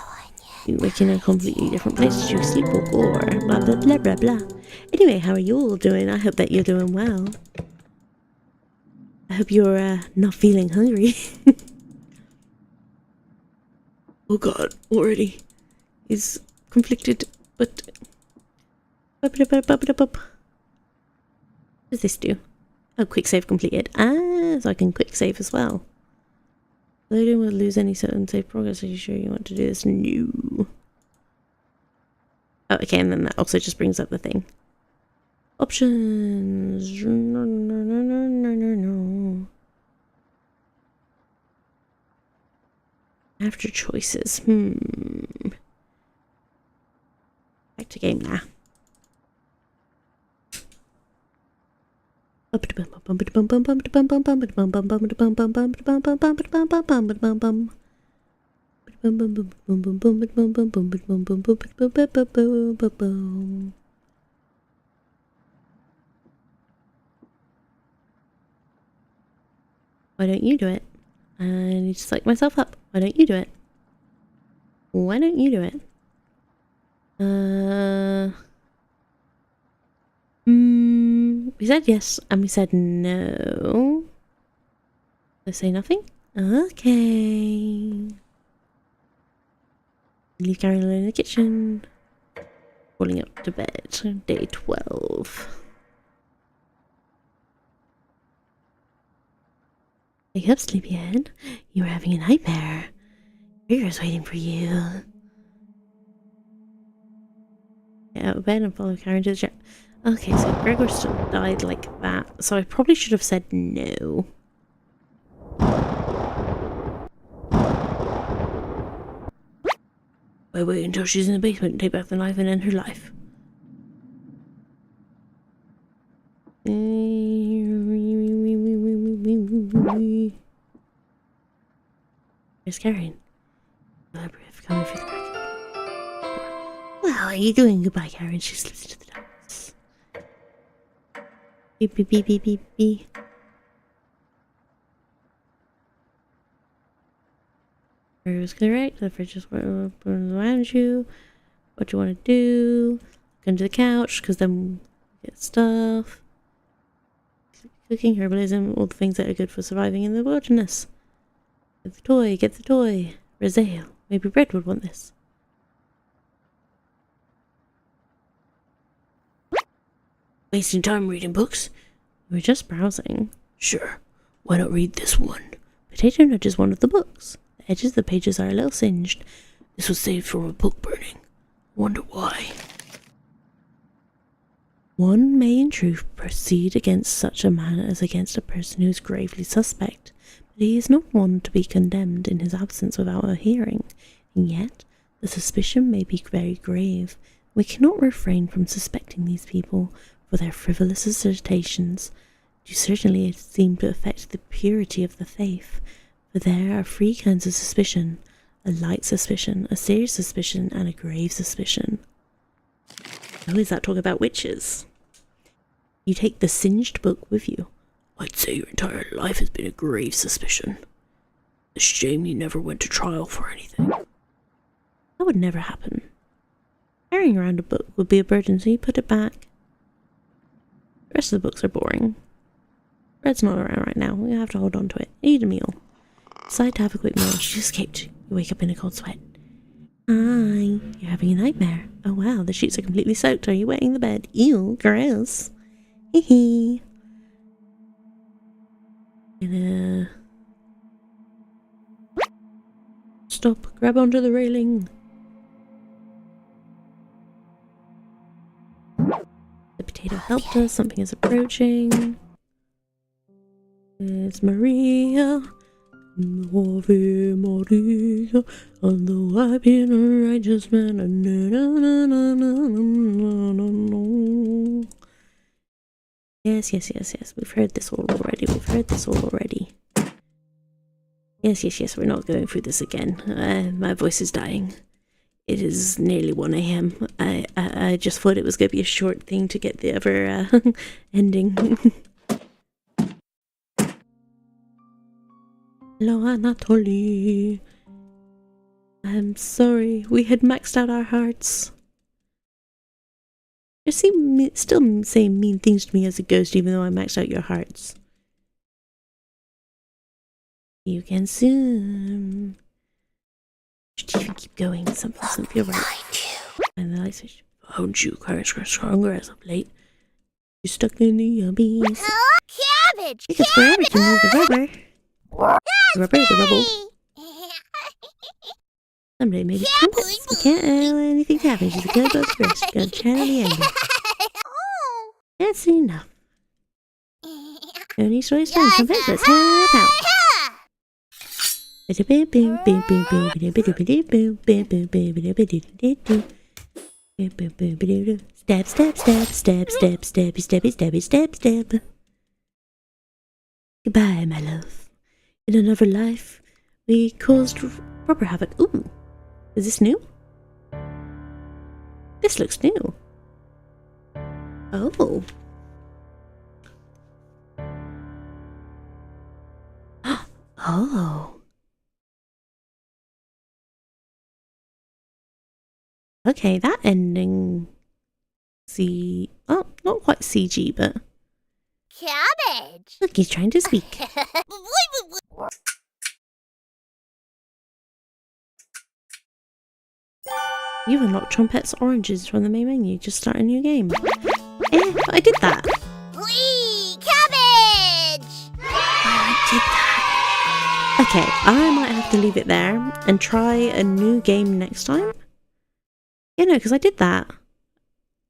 You wake in a completely different place. You sleepwalk or blah blah blah blah blah. Anyway, how are you all doing? I hope that you're doing well. I hope you're not feeling hungry. Oh god, already. He's conflicted, but... What does this do? Oh, quick save completed. So I can quick save as well. Loading will lose any certain save progress. Are you sure you want to do this? No. Oh, okay, and then that also just brings up the thing. Options. No. After choices. Back to game now. Why don't you do it? I need to psych myself up. Why don't you do it? Why don't you do it? We said yes and we said no. They say nothing? Okay. Leave Carolyn in the kitchen. Falling up to bed. Day 12. Wake up, sleepyhead. You were having a nightmare. Gregor's waiting for you. Get out of bed and follow Karen to the chat. Okay, so Gregor still died like that, so I probably should have said no. I wait until she's in the basement and take back the knife and end her life. Where's Karen? Coming through the crack. Well, how are you doing? Goodbye, Karen. She slips into the darkness. Beep, beep, beep, beep, beep, beep. It was correct. The fridge is around you. What you want to do? Go to the couch, because then we get stuff. Cooking, herbalism, all the things that are good for surviving in the wilderness. Get the toy, get the toy. Razael, maybe Red would want this. Wasting time reading books? We're just browsing. Sure. Why not read this one? Potato nudges one of the books. The edges of the pages are a little singed. This was saved from a book burning. Wonder why. One may in truth proceed against such a man as against a person who is gravely suspect, but he is not one to be condemned in his absence without a hearing, and yet the suspicion may be very grave. We cannot refrain from suspecting these people, for their frivolous assertions do certainly seem to affect the purity of the faith, for there are three kinds of suspicion: a light suspicion, a serious suspicion, and a grave suspicion. Oh, is that talk about witches? You take the singed book with you. I'd say your entire life has been a grave suspicion. A shame you never went to trial for anything. That would never happen. Carrying around a book would be a burden, so you put it back. The rest of the books are boring. Red's not around right now. We have to hold on to it. Eat a meal. Decide to have a quick meal. She escaped. You wake up in a cold sweat. Hi. You're having a nightmare. Oh wow, the sheets are completely soaked. Are you wetting the bed? Ew, gross. Hee hee. Gonna stop. Grab onto the railing. The potato helped us. Something is approaching. It's Maria. Ave Maria. Although I've been a righteous man. Yes. We've heard this all already. Yes. We're not going through this again. My voice is dying. It is nearly 1 a.m. I just thought it was going to be a short thing to get the other ending. Hello, Anatoly. I'm sorry. We had maxed out our hearts. You still saying mean things to me as a ghost, even though I maxed out your hearts. You can soon. Should even keep going. Something doesn't feel right. And the light switch. Found you, stronger as of late. You're stuck in the abyss. Cabbage! It takes forever to move the rubber. The rubble. Someday maybe trumpets. You can't allow anything to happen. She's a good book first. Go channel the anger. That's enough. No need to waste time. Trumpets, let's help out. Stab. Goodbye, my love. In another life, we caused proper havoc. Ooh, is this new? This looks new. Oh. Oh. Okay, that ending. Oh, not quite CG, but. Cabbage! Look, he's trying to speak. You've unlocked trumpets oranges from the main menu. Just start a new game. But I did that. Whee! Cabbage! I did that. Okay, I might have to leave it there and try a new game next time. Yeah, no, because I did that.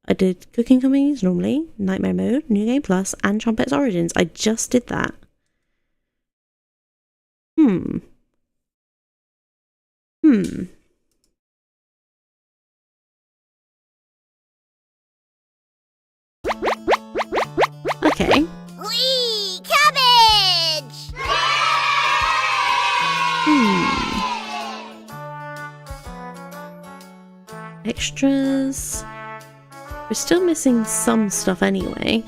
I did Cooking Companies normally, Nightmare Mode, New Game Plus, and Trumpets Origins. I just did that. Okay. Whee! Cabbage! Extras. We're still missing some stuff anyway.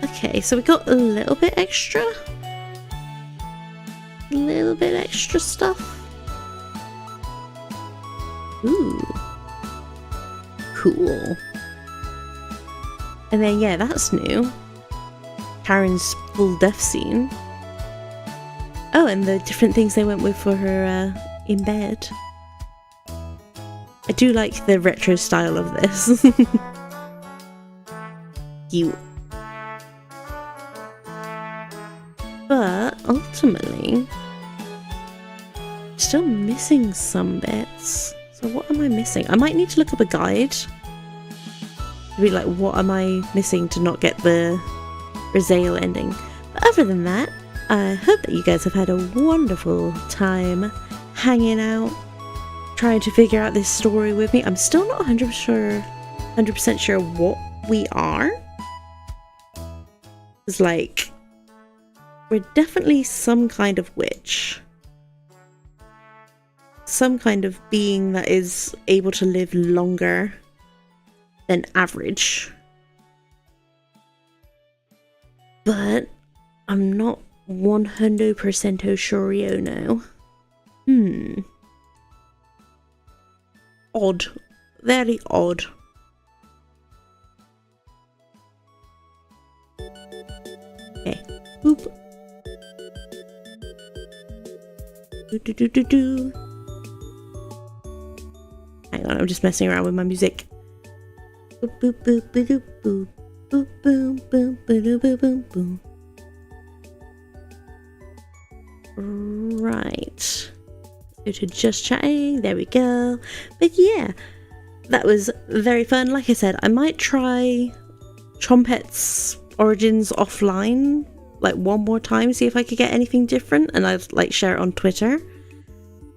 Okay, so we got a little bit extra. A little bit extra stuff. Ooh. Cool. And then, yeah, that's new. Karen's full death scene. Oh, and the different things they went with for her in bed. I do like the retro style of this. Cute. But ultimately, still missing some bits. So what am I missing? I might need to look up a guide. To be like, what am I missing to not get the Razale ending? But other than that, I hope that you guys have had a wonderful time hanging out, trying to figure out this story with me. I'm still not 100% sure what we are. It's like, we're definitely some kind of witch. Some kind of being that is able to live longer than average. But I'm not 100% sure now. Odd. Very odd. Okay. Boop. Do. Hang on, I'm just messing around with my music. Boop boop boop boop boop boop boom boom boom boom boom boom. Right. Go to just chatting. There we go. But yeah, that was very fun. Like I said, I might try Trumpets Origins offline like one more time, see if I could get anything different, and I'd like share it on Twitter.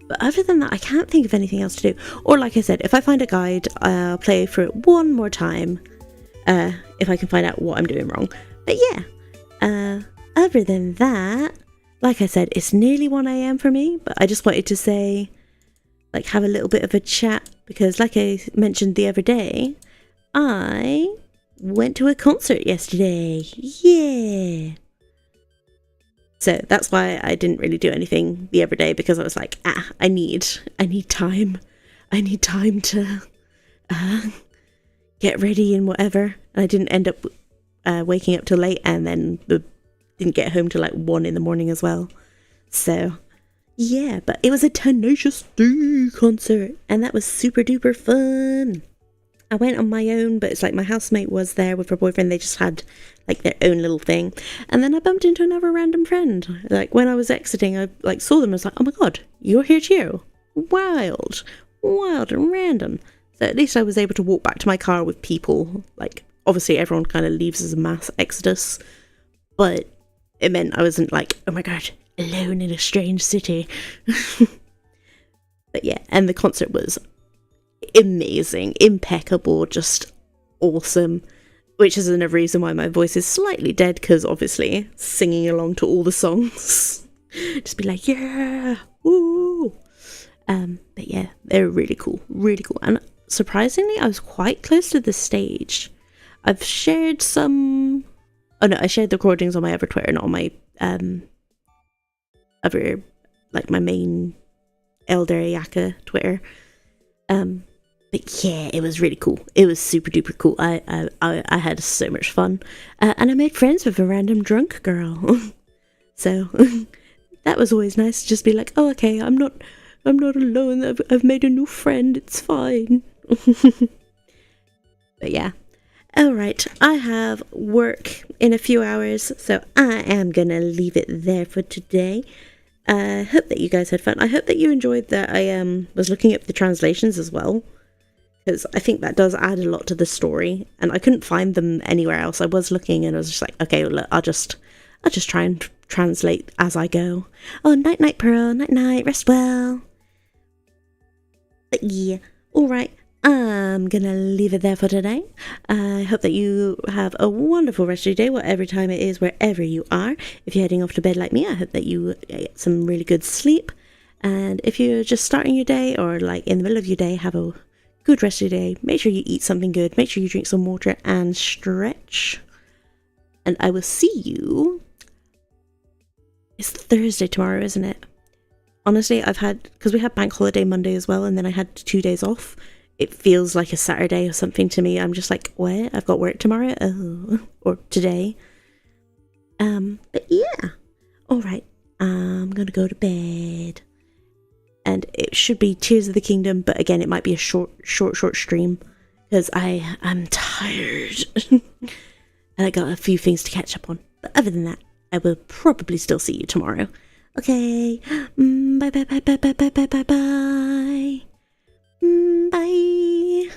But other than that, I can't think of anything else to do. Or like I said, if I find a guide, I'll play through it one more time, if I can find out what I'm doing wrong. But yeah, other than that, like I said, it's nearly 1 AM for me, but I just wanted to say, like, have a little bit of a chat, because like I mentioned the other day, I went to a concert yesterday. Yeah. So that's why I didn't really do anything the other day, because I was like, I need time. I need time to get ready and whatever. And I didn't end up waking up till late, and then didn't get home till like 1 in the morning as well. So yeah, but it was a Tenacious D concert, and that was super duper fun. I went on my own, but it's like my housemate was there with her boyfriend. They just had like their own little thing. And then I bumped into another random friend. Like when I was exiting, I like saw them and was like, oh my god, you're here too. Wild and random. So at least I was able to walk back to my car with people. Like obviously everyone kind of leaves as a mass exodus, but it meant I wasn't like, oh my god, alone in a strange city. But yeah, and the concert was amazing, impeccable, just awesome. which is another reason why my voice is slightly dead, because obviously singing along to all the songs. Just be like, yeah, woo. But yeah, they're really cool, and surprisingly I was quite close to the stage. I've shared some, oh no, I shared the recordings on my other Twitter, not on my other, like my main Aelder Ayaka Twitter. But yeah, it was really cool. It was super duper cool. I had so much fun, and I made friends with a random drunk girl. So that was always nice to just be like, oh, okay, I'm not alone. I've made a new friend. It's fine. But yeah. Alright, I have work in a few hours, so I am gonna leave it there for today. I hope that you guys had fun. I hope that you enjoyed that I was looking up the translations as well, because I think that does add a lot to the story, and I couldn't find them anywhere else. I was looking and I was just like, okay, well, look, I'll just try and translate as I go. Oh, night night, Pearl, night night, rest well. But yeah, alright, I'm gonna leave it there for today. I hope that you have a wonderful rest of your day, whatever time it is, wherever you are. If you're heading off to bed like me, I hope that you get some really good sleep. And if you're just starting your day, or like in the middle of your day, have a good rest of your day. Make sure you eat something good, make sure you drink some water and stretch. And I will see you. It's Thursday tomorrow, isn't it? Honestly, because we had bank holiday Monday as well, and then I had 2 days off. It feels like a Saturday or something to me. I'm just like, what? I've got work tomorrow? Oh, or today. But yeah. Alright, I'm gonna go to bed. And it should be Tears of the Kingdom, but again, it might be a short stream, because I'm tired. And I got a few things to catch up on. But other than that, I will probably still see you tomorrow. Okay. Bye bye bye bye bye bye bye bye bye. Bye.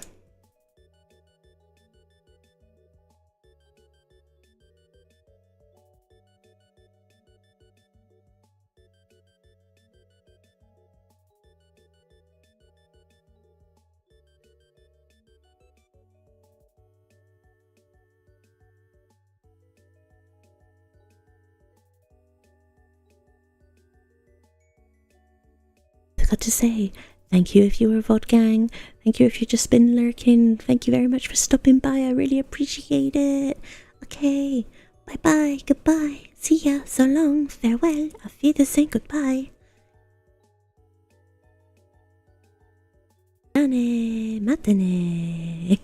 Forgot to say, thank you if you were a VOD gang. Thank you if you've just been lurking. Thank you very much for stopping by. I really appreciate it. Okay, bye-bye, goodbye. See ya, so long, farewell. Auf Wiedersehen, goodbye. Matane.